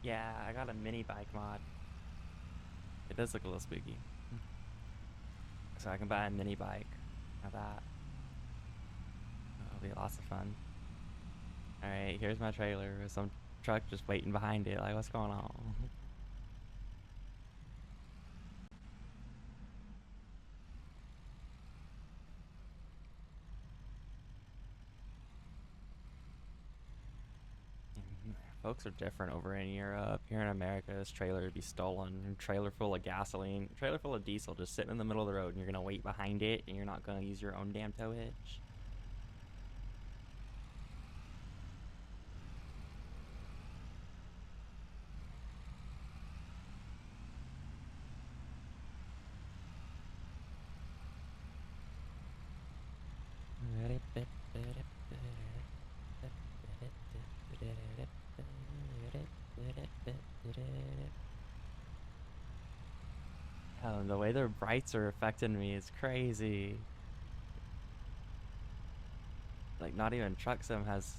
Yeah, I got a mini bike mod. It does look a little spooky. So I can buy a mini bike. How that? That'll be lots of fun. Alright, here's my trailer with some truck just waiting behind it. Like, what's going on? Folks are different over in Europe. Here in America, this trailer would be stolen. Trailer full of gasoline. Trailer full of diesel just sitting in the middle of the road, and you're gonna wait behind it, and you're not gonna use your own damn tow hitch. Oh, the way their brights are affecting me is crazy. Like, not even truck sim has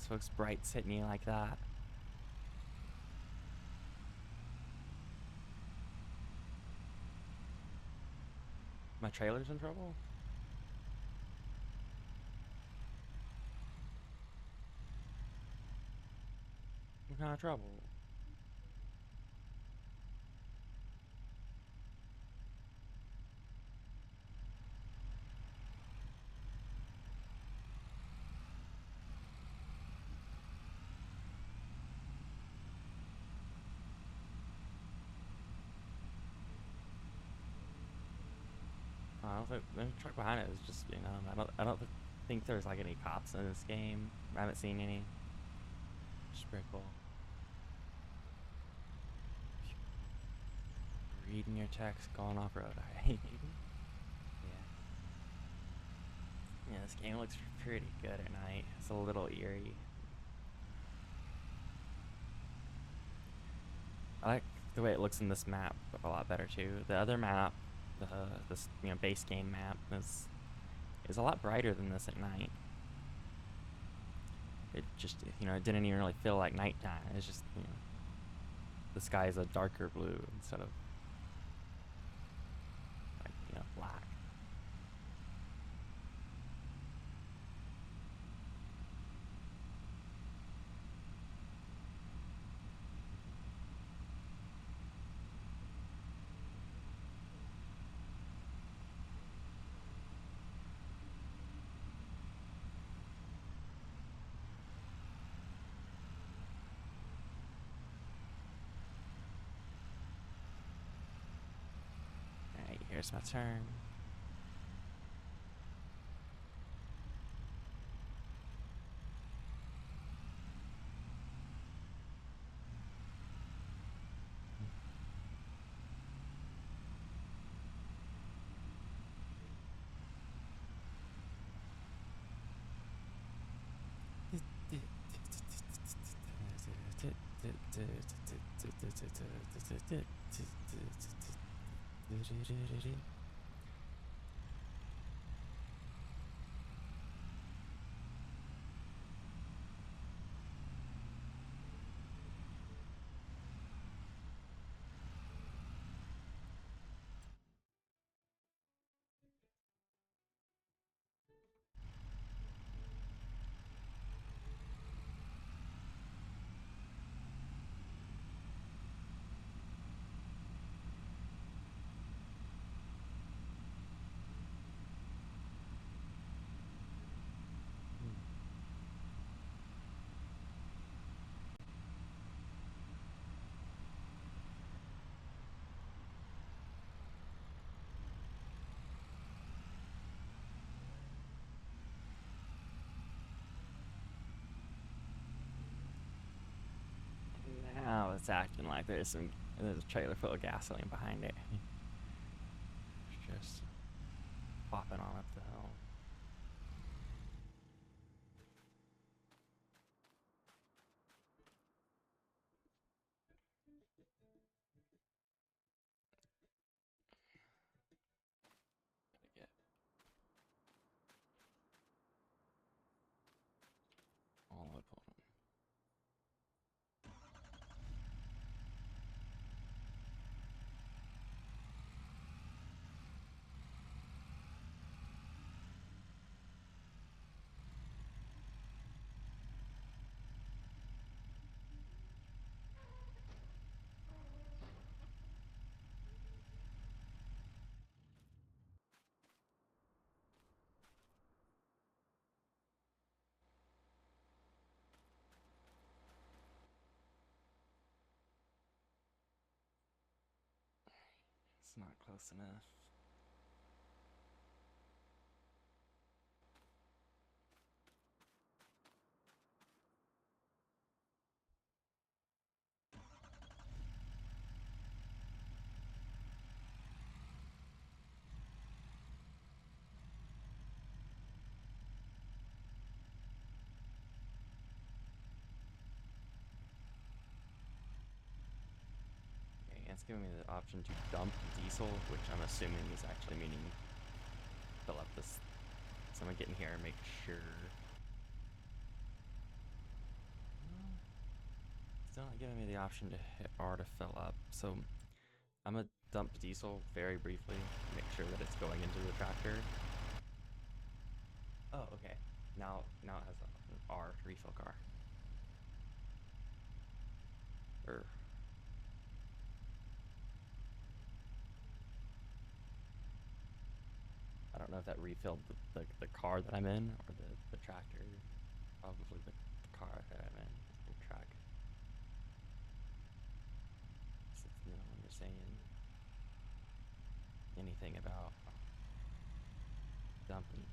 folks brights hit me like that. My trailer's in trouble? What kind of trouble? Also, the truck behind it is just, I don't think there's like any cops in this game. I haven't seen any. Just pretty cool. Reading your text, going off road. Yeah. Yeah, this game looks pretty good at night. It's a little eerie. I like the way it looks in this map a lot better too. The other map, this base game map is a lot brighter than this at night. It just it didn't even really feel like nighttime. It's just the sky is a darker blue instead of like black. All right, here's my turn. Now it's acting like there's a trailer full of gasoline behind it. It's just popping on up the hill. Gotta get all the way pulled. It's not close enough. Okay, it's giving me the option to dump diesel, which I'm assuming is actually meaning fill up this. So I'm gonna get in here and make sure. Still not giving me the option to hit R to fill up. So I'm gonna dump diesel very briefly, make sure that it's going into the tractor. Oh, okay. Now it has an R refill car. Or I don't know if that refilled the car that I'm in or the tractor. Probably the car that I'm in. The truck. So it's no longer saying anything about dumping.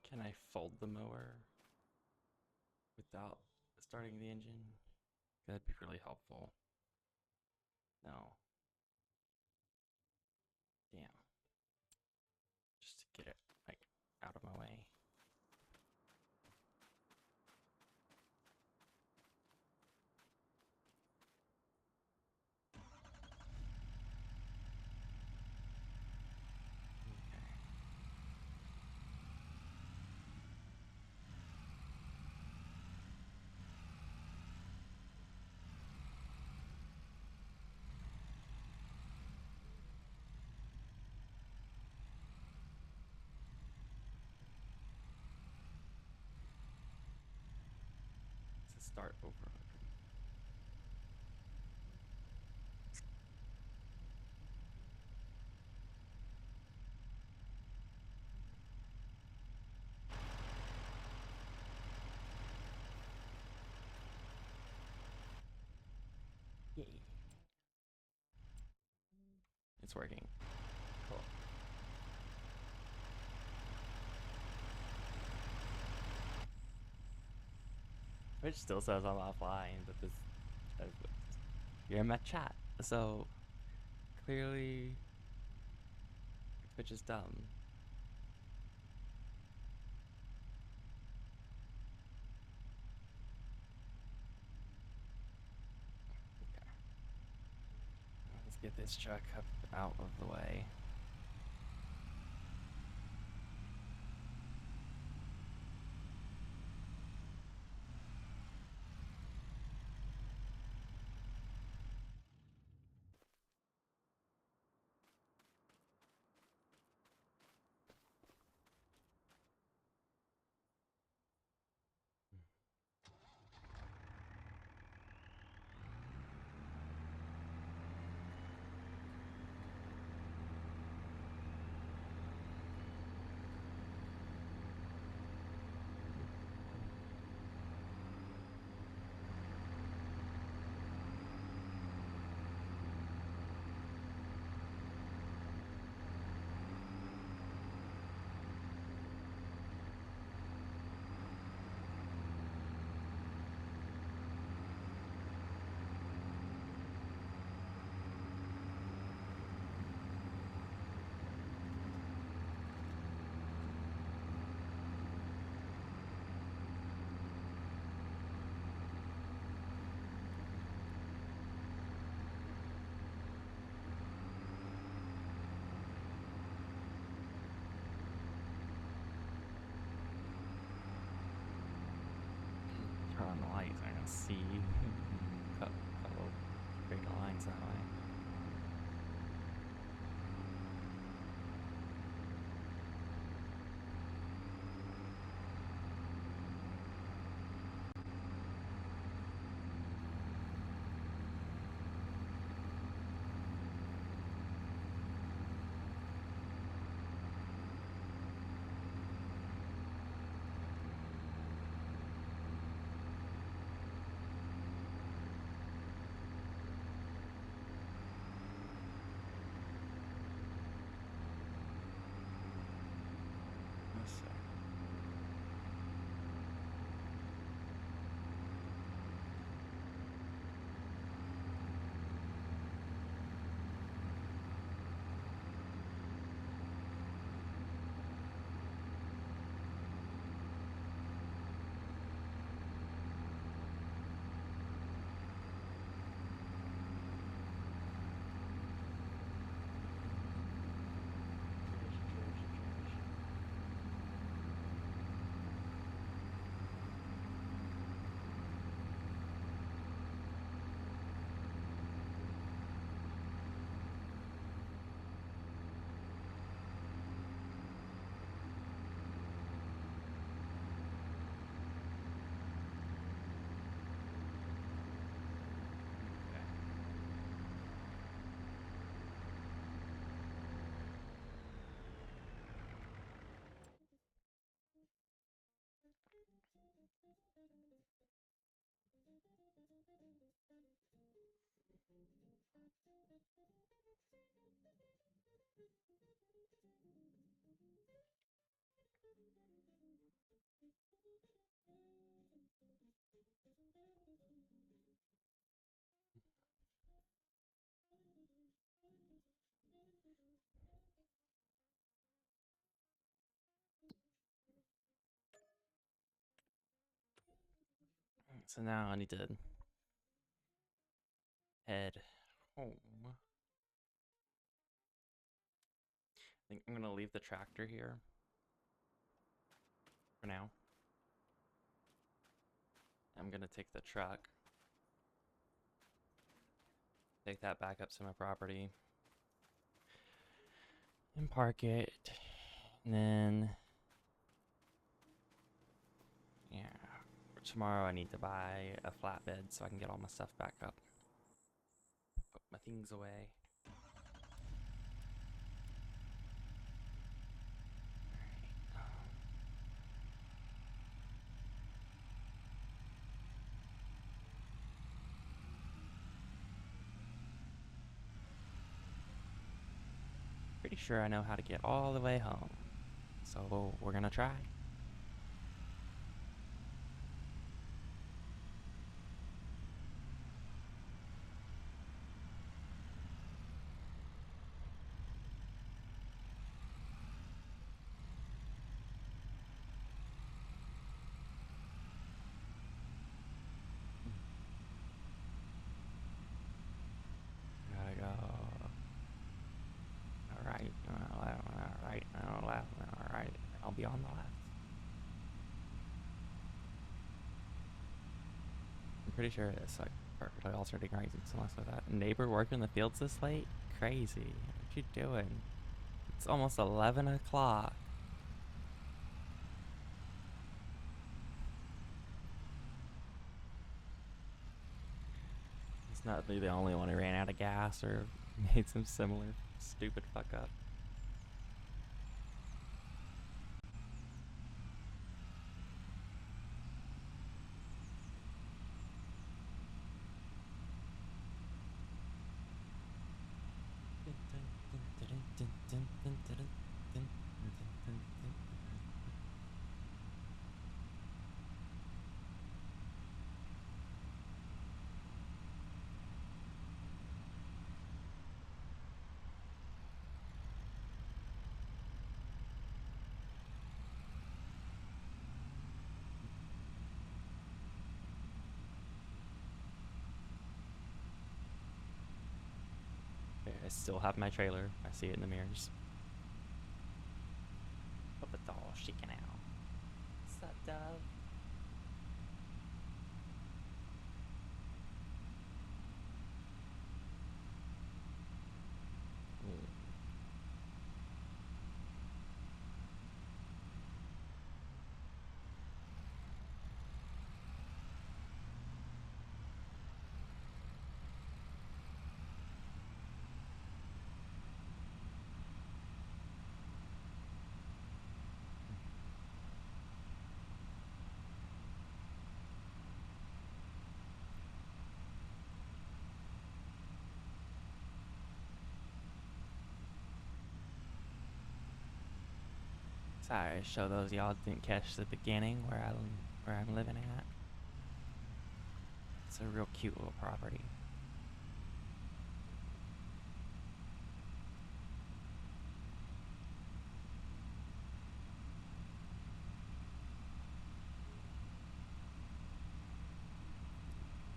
Can I fold the mower without starting the engine? That'd be really helpful. No. Damn. Just to get it like out of my way. Okay. Let's start over. Yay. It's working. Cool. Which still says I'm offline, but this you're in my chat, so clearly Twitch is dumb. Okay. Let's get this truck up out of the way. Turn on the lights. I can see cut little big lines that way. So now I need to head home. I think I'm gonna leave the tractor here for now. I'm gonna take the truck, take that back up to my property, and park it. And then, yeah, for tomorrow I need to buy a flatbed so I can get all my stuff back up. Put my things away. Pretty sure I know how to get all the way home, so we're gonna try. Gotta go. Alright, alright, alright. I'll be on the left. I'm pretty sure it's like perfectly alternating right unless with that. Neighbor working the fields this late? Crazy. What you doing? It's almost 11 o'clock. It's not the only one who ran out of gas or made some similar stupid fuck up. I still have my trailer. I see it in the mirrors. Hope it's all shaking out. What's up, Dove? Sorry, show those y'all didn't catch the beginning where I'm living at. It's a real cute little property.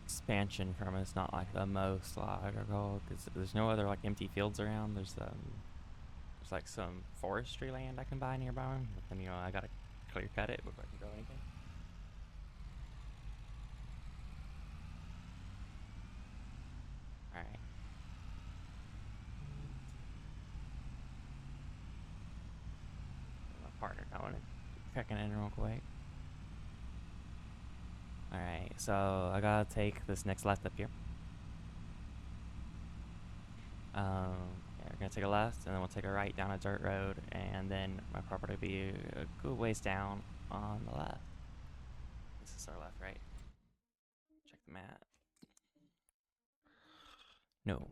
Expansion from it's not like the most logical because there's no other like empty fields around. There's like some forestry land I can buy nearby, but then I gotta clear cut it before I can grow anything. All right. My partner going and checking in real quick. All right, so I gotta take this next left up here. Yeah, we're gonna take a left, and then we'll take a right down a dirt road, and then my property will be a good ways down on the left. This is our left, right? Check the map. No.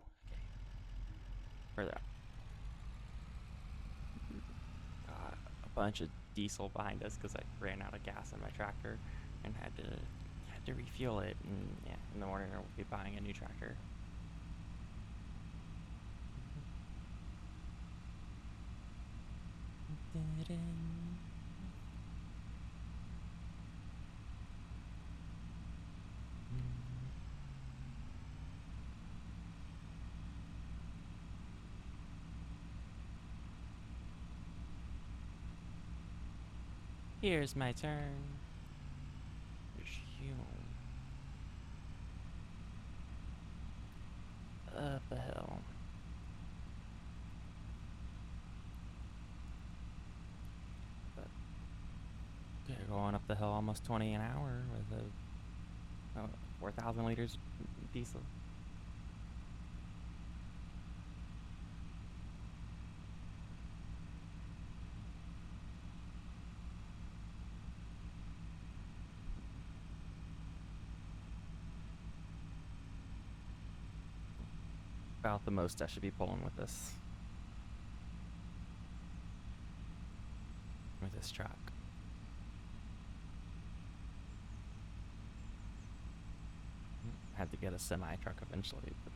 Further up. Got a bunch of diesel behind us because I ran out of gas in my tractor and had to refuel it. And yeah, in the morning I'll be buying a new tractor. Here's my turn. Up a hill. But yeah, going up the hill almost 20 an hour with a 4,000 liters diesel. About the most I should be pulling with this truck. Had to get a semi truck eventually, but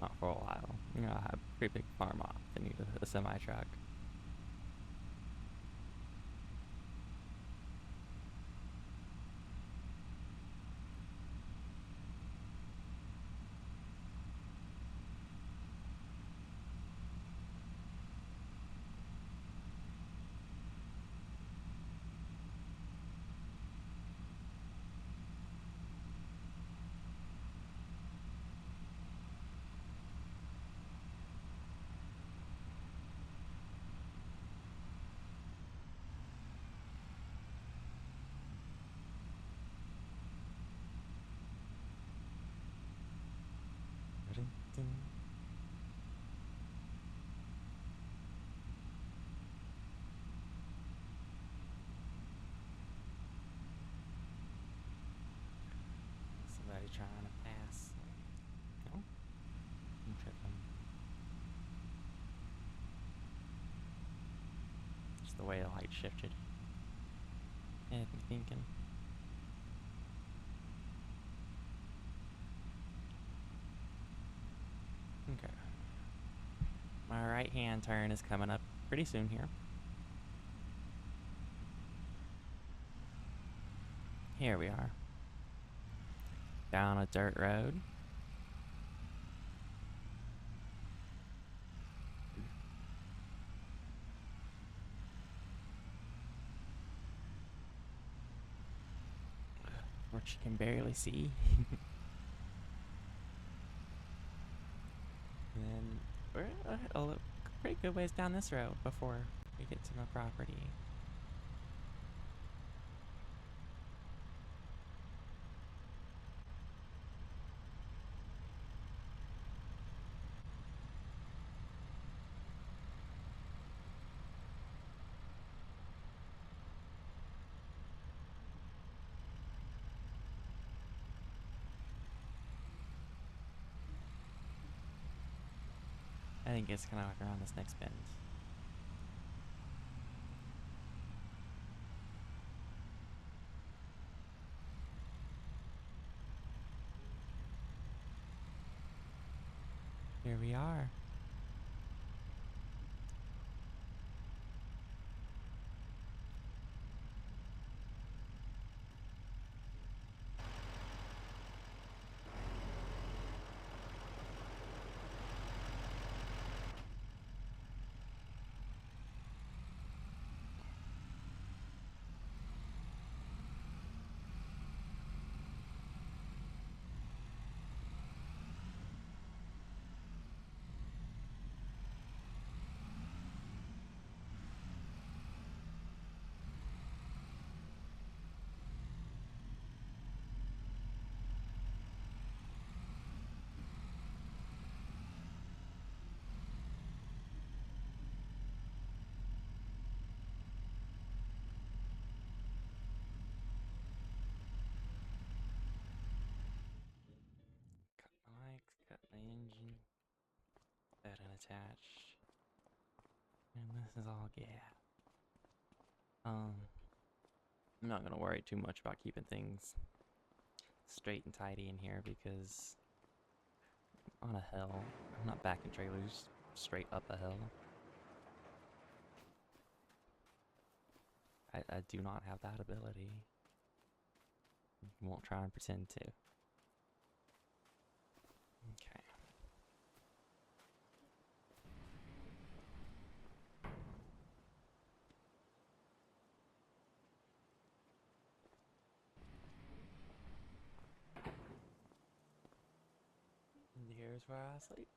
not for a while. You know, I have a pretty big farm off. I need a semi truck. Somebody trying to pass. No? I'm tripping. Just the way the light shifted. Had me thinking. Okay. My right hand turn is coming up pretty soon here. Here we are. Down a dirt road. Which you can barely see. And then we're a pretty good ways down this road before we get to my property. I think it's kind of like around this next bend. Here we are. Cut my engine. good and attached. And this is all gap. I'm not gonna worry too much about keeping things straight and tidy in here because I'm on a hill. I'm not backing trailers straight up a hill. I do not have that ability. Won't try and pretend to. Okay. And here's where I sleep.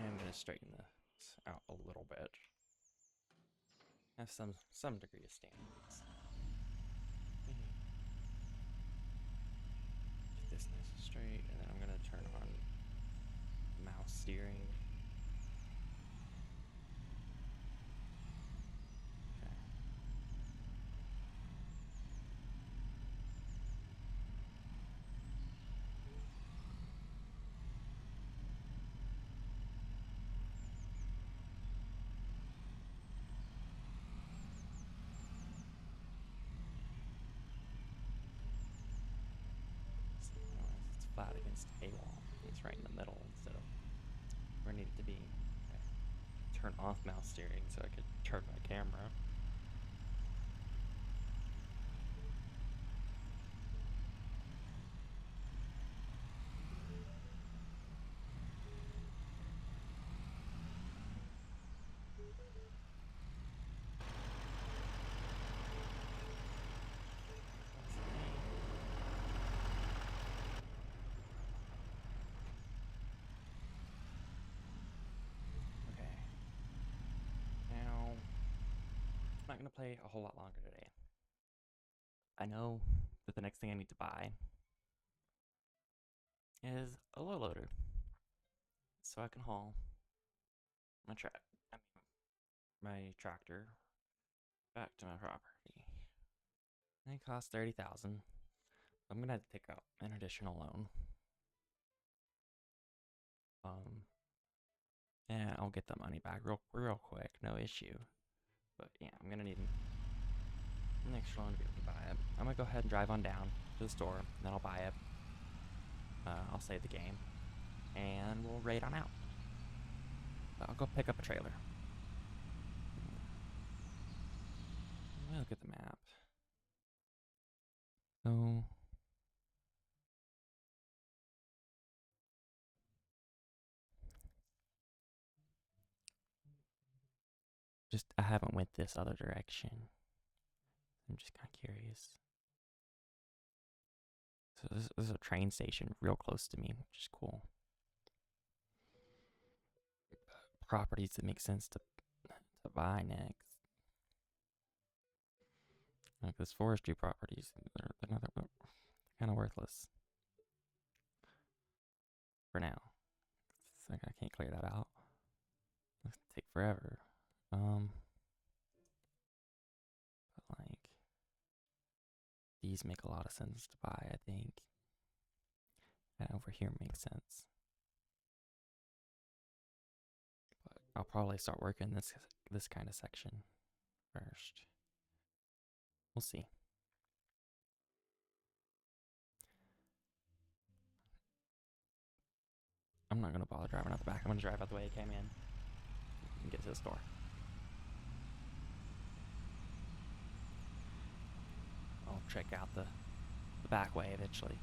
I'm gonna straighten this out a little bit. Have some degree of standards. Get this nice and straight, and then I'm gonna turn on mouse steering. Okay. It's flat against a wall. It's right in the middle instead of where I need it to be. Okay. Turn off mouse steering so I could turn my camera. Okay. Now, I'm not gonna play a whole lot longer today. I know that the next thing I need to buy is a low loader, so I can haul my my tractor back to my property. And it costs $30,000. I'm gonna have to take out an additional loan. And I'll get the money back real quick, no issue. But yeah, I'm gonna need an extra loan to be able to buy it. I'm gonna go ahead and drive on down to the store, and then I'll buy it. I'll save the game, and we'll raid on out. I'll go pick up a trailer. Let me look at the map. So, I haven't went this other direction. I'm just kind of curious. So this is a train station real close to me, which is cool. Properties that make sense to buy next. Like this forestry properties, they're kind of worthless for now. It's like I can't clear that out. It'll take forever. But like these make a lot of sense to buy, I think. And over here makes sense. But I'll probably start working this kind of section first. We'll see. I'm not gonna bother driving out the back. I'm gonna drive out the way I came in and get to the store. I'll check out the back way eventually.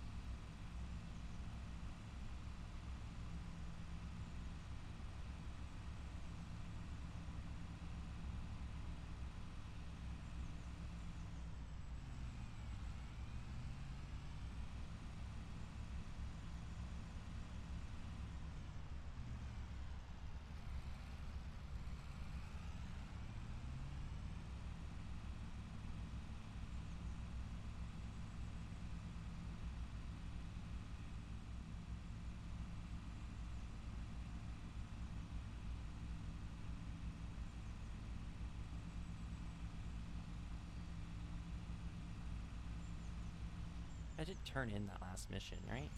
I did turn in that last mission, right?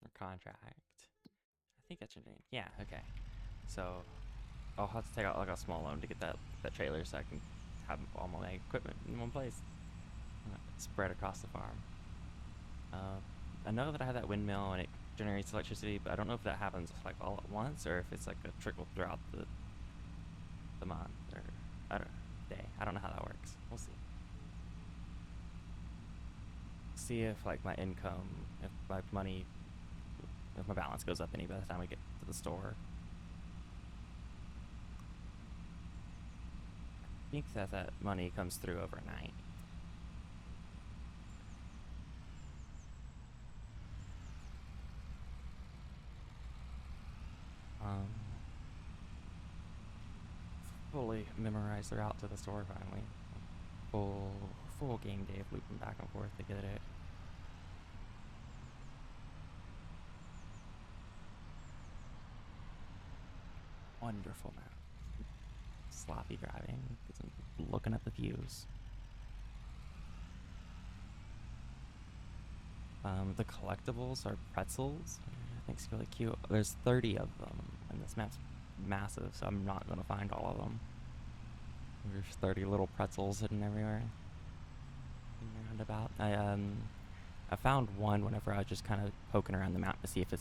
Or contract. I think I turned it in. Yeah, okay. So I'll have to take out like a small loan to get that trailer so I can have all my equipment in one place. Spread across the farm. I know that I have that windmill and it generates electricity, but I don't know if that happens like all at once or if it's like a trickle throughout the month or I don't day. I don't know how that works. We'll see. See if like my income, if my money, if my balance goes up any by the time we get to the store. I think that money comes through overnight. Um, Fully memorize the route to the store finally. Full game day of looping back and forth to get it. Wonderful map. Sloppy driving because I'm looking at the views. The collectibles are pretzels. I think it's really cute. There's 30 of them, and this map's massive, so I'm not gonna find all of them. There's 30 little pretzels hidden everywhere. Roundabout. I found one whenever I was just kind of poking around the map to see if it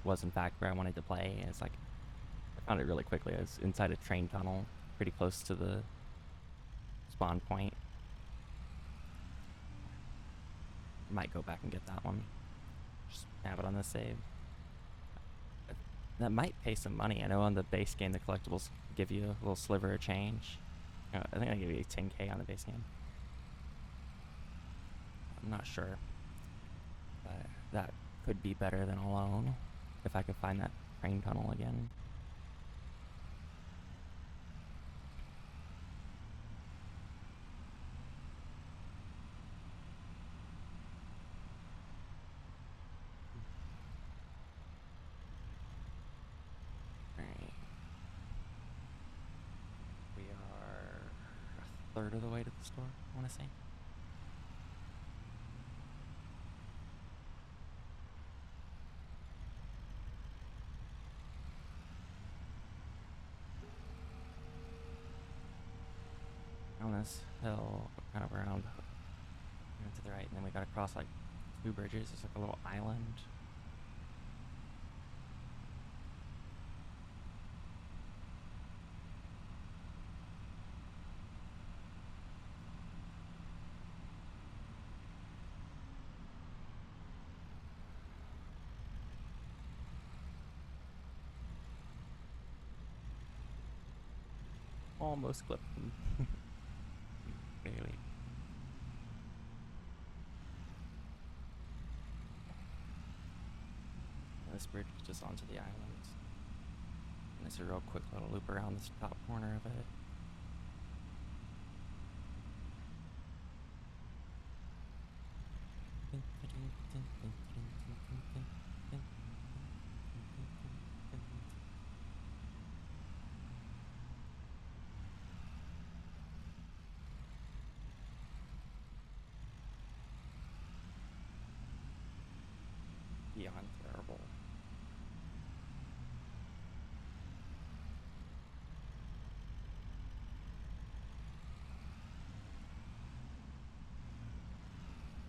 was in fact where I wanted to play. And it's like I found it really quickly. I was inside a train tunnel, pretty close to the spawn point. Might go back and get that one. Just have it on the save. That might pay some money. I know on the base game the collectibles give you a little sliver of change. I think I give you 10k on the base game. I'm not sure. But that could be better than alone if I could find that train tunnel again. Alright. We are a third of the way to the store, I want to say. On this hill, kind of around to the right, and then we gotta cross like 2 bridges. There's like a little island. Almost clipped them. Barely. This bridge is just onto the island. And it's a real quick little loop around this top corner of it. Beyond terrible.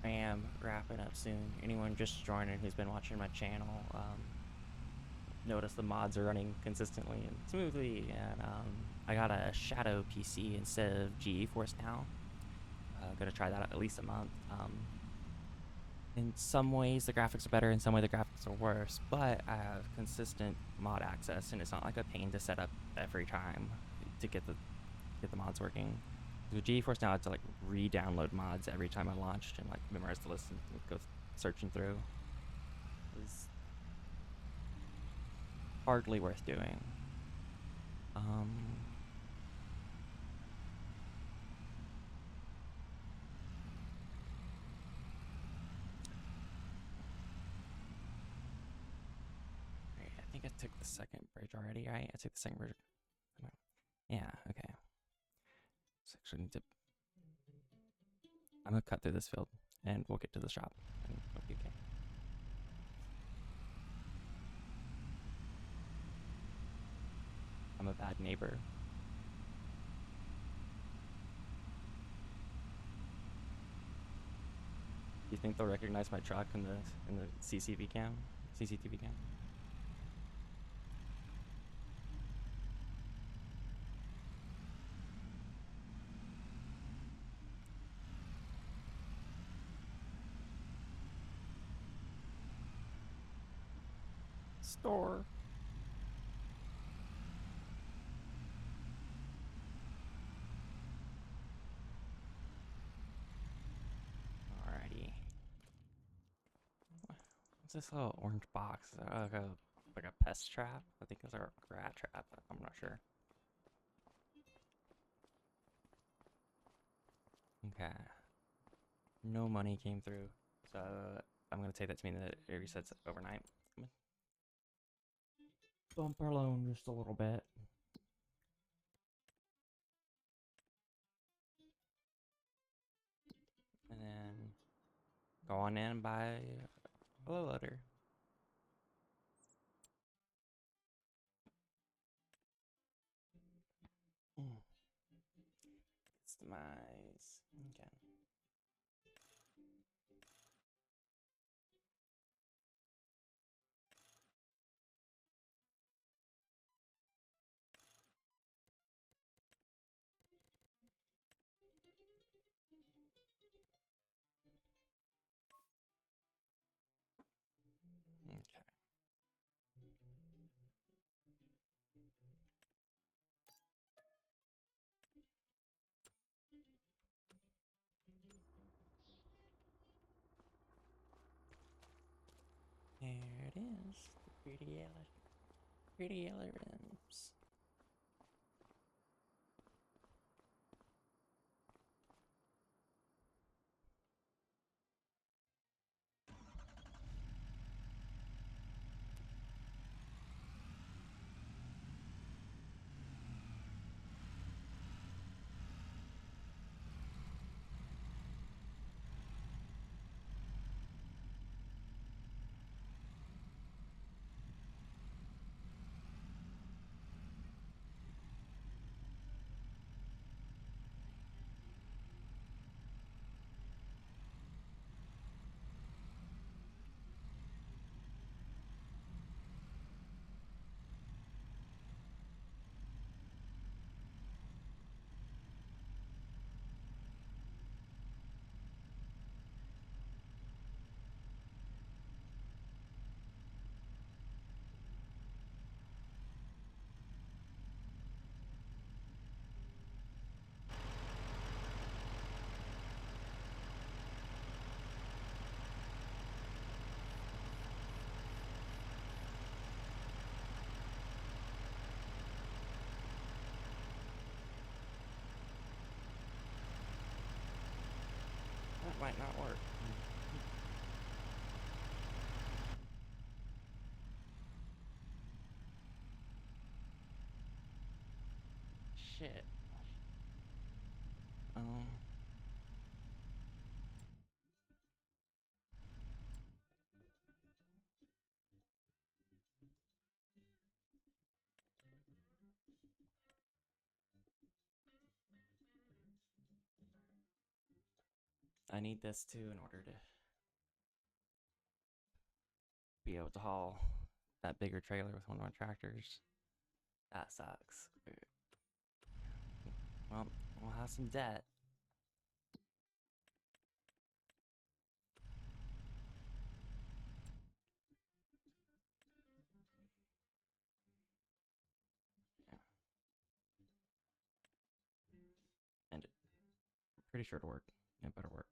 I am wrapping up soon. Anyone just joining who's been watching my channel, notice the mods are running consistently and smoothly, and I got a Shadow PC instead of GeForce now. Gonna try that at least a month. In some ways the graphics are better, in some way the graphics are worse, but I have consistent mod access and it's not like a pain to set up every time to get the mods working. With GeForce now I have to like re-download mods every time I launched and like memorize the list and go searching through. It was hardly worth doing. I think I took the second bridge already, right? I took the second bridge. Yeah, okay. So actually need to I'm gonna cut through this field and we'll get to the shop and it'll be okay. I'm a bad neighbor. Do you think they'll recognize my truck in the CCTV cam? CCTV cam? Store. Alrighty. What's this little orange box? Is that like a pest trap? I think it's a rat trap. I'm not sure. Okay. No money came through, so I'm gonna take that to mean that it resets overnight. Bump our loan just a little bit. And then go on in and buy a low loader. Customize. Okay. Okay. There it is. The pretty yellow rims. That might not work. Shit. Um. I need this too in order to be able to haul that bigger trailer with one of my tractors. That sucks. Well, we'll have some debt. Yeah. And I'm pretty sure it'll work. It better work.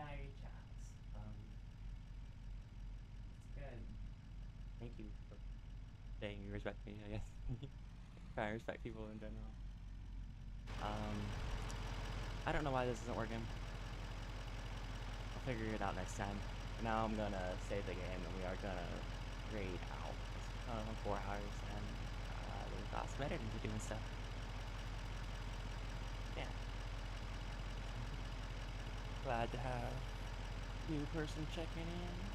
AI chats. It's good. Thank you for saying you respect me, I guess. I respect people in general. Um, I don't know why this isn't working. I'll figure it out next time. Now I'm gonna save the game and we are gonna raid out. It's 4 hours and there's lots of editing to do and stuff. Yeah. Glad to have a new person checking in.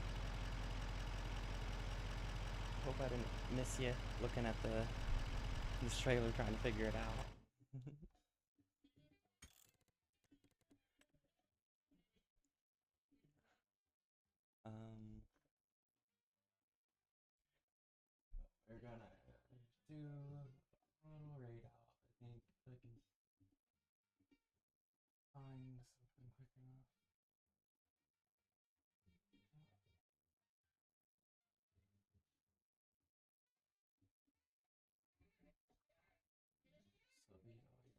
Hope I didn't miss you looking at this trailer trying to figure it out. um, we're gonna do a little raid out. I think if I can find something quick enough. So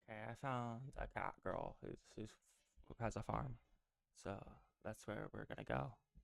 okay, I found a cat girl who has a farm. So that's where we're gonna go.